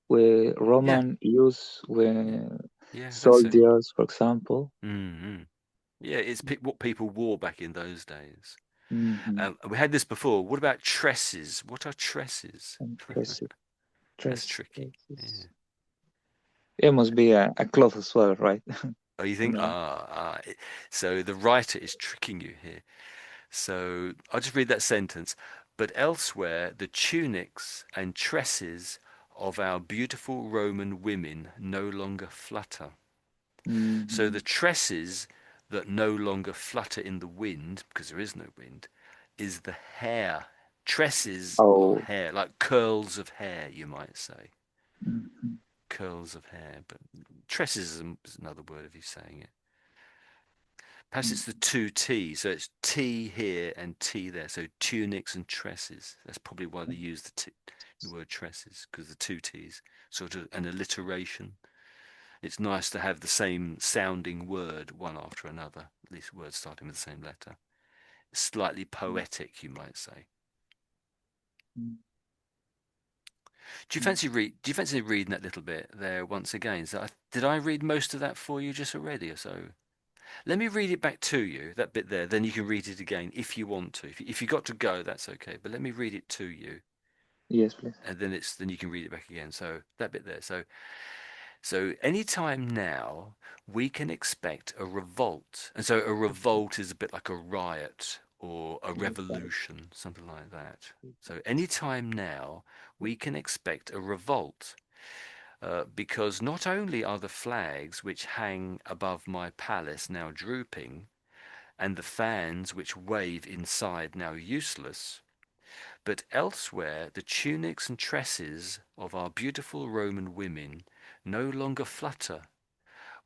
where Yeah, Roman use yeah, when yeah. That's it. soldiers, for example. Hmm. Yeah, it's what people wore back in those days. Mm-hmm. We had this before. What about tresses? What are tresses? Impressive That's dress. tricky. Yeah. It must be a cloth as well, right? Oh, you You think? know. So the writer is tricking you here. So I'll just read that sentence. But elsewhere, the tunics and tresses of our beautiful Roman women no longer flutter. So Mm-hmm. the tresses that no longer flutter in the wind, because there is no wind, is the hair. Tresses are Oh. hair, like curls of hair, you might say. Mm-hmm. Curls of hair, but tresses is another word of you saying it. Perhaps it's the two T's, so it's T here and T there. So tunics and tresses. That's probably why they use the word tresses, because the two T's, sort of an alliteration. It's nice to have the same sounding word one after another, at least words starting with the same letter. Slightly poetic, you might say. Do you fancy reading that little bit there once again? Did I read most of that for you just already, or so? Let me read it back to you, that bit there. Then you can read it again if you want to. If you got to go, that's okay. But let me read it to you, Yes, please. and then you can read it back again. So that bit there. So So anytime now, we can expect a revolt. And so a revolt is a bit like a riot or a revolution, something like that. So anytime now, we can expect a revolt. Because not only are the flags which hang above my palace now drooping, and the fans which wave inside now useless, but elsewhere the tunics and tresses of our beautiful Roman women no longer flutter,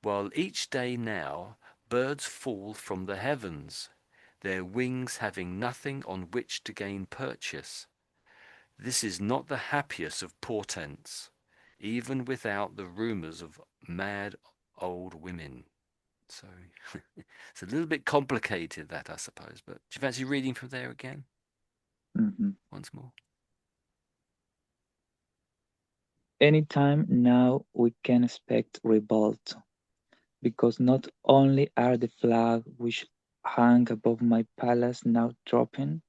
while each day now birds fall from the heavens, their wings having nothing on which to gain purchase. This is not the happiest of portents, even without the rumours of mad old women. So it's a little bit complicated, that I suppose. But do you fancy reading from there again Mhm. once more? Anytime now we can expect revolt, because not only are the flag which hung above my palace now dropping,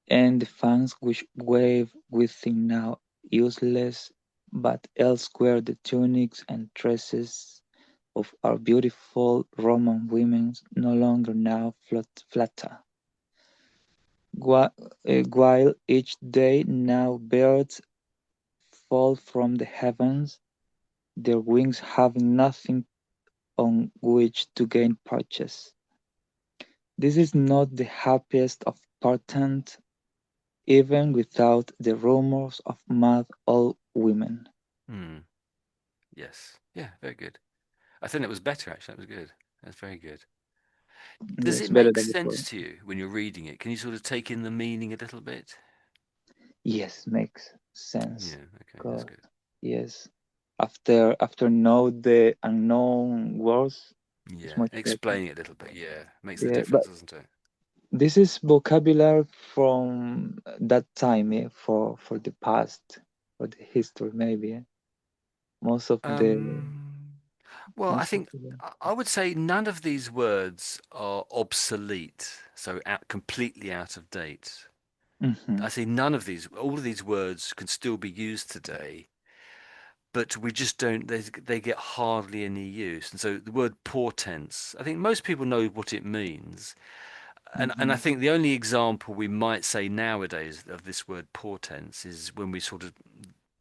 and the fans which wave within now useless, but elsewhere the tunics and tresses of our beautiful Roman women no longer now flutter, while each day now birds fall from the heavens, their wings having nothing on which to gain purchase. This is not the happiest of portent, even without the rumors of mad old women. Hmm. Yes. Yeah, very good. I think it was better, actually. That was good. That's very good. Does Yes, it better make than before. sense to you when you're reading it? Can you sort of take in the meaning a little bit? Yes, makes sense. Yeah, okay, that's God, good. yes. After know the unknown words, it's Yeah, much better. explaining it a little bit. Yeah, makes the Yeah, but difference, doesn't it? this is vocabulary from that time, for the past, for the history, maybe. Most of the Um, well, I most of think the. I would say none of these words are obsolete, so completely out of date. Hmm. I say none of these, all of these words can still be used today, but we just don't, they get hardly any use. And so the word portents, I think most people know what it means. And I Hmm. think the only example we might say nowadays of this word portents is when we sort of,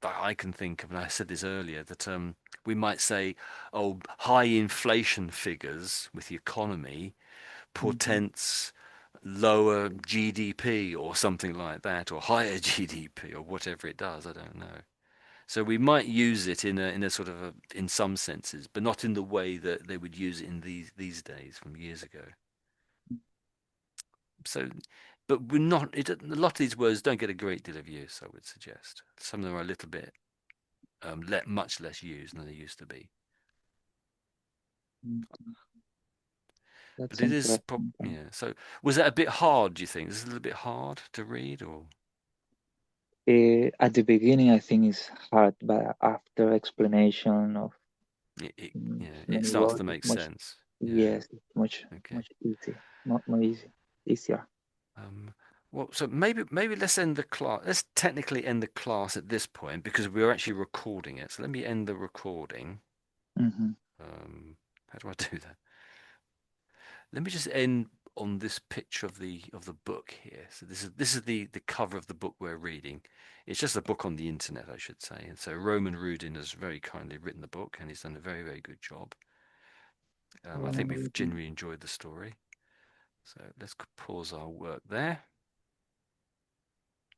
that I can think of, and I said this earlier, that we might say, oh, high inflation figures with the economy Hmm. portents lower GDP or something like that, or higher GDP or whatever it does. I don't know. So we might use it in a sort of in some senses, but not in the way that they would use it in these days from years ago. So, but we're not. A lot of these words don't get a great deal of use. I would suggest some of them are a little bit much less used than they used to be. That's But it is interesting. yeah. So was that a bit hard? Do you think? Is it a little bit hard to read, or At the beginning, I think it's hard, but after explanation of yeah, it many starts to words, it's make much, sense. Yeah. yes, it's much Okay. much easy, more easy, easier. Um, well, so maybe let's end the class. Let's technically end the class at this point because we're actually recording it. So let me end the recording. Hmm. How do I do that? Let me just end on this picture of the book here. So this is the cover of the book we're reading. It's just a book on the internet, I should say. And so Roman Rudin has very kindly written the book, and he's done a very, very good job. I think we've genuinely enjoyed the story. So let's pause our work there.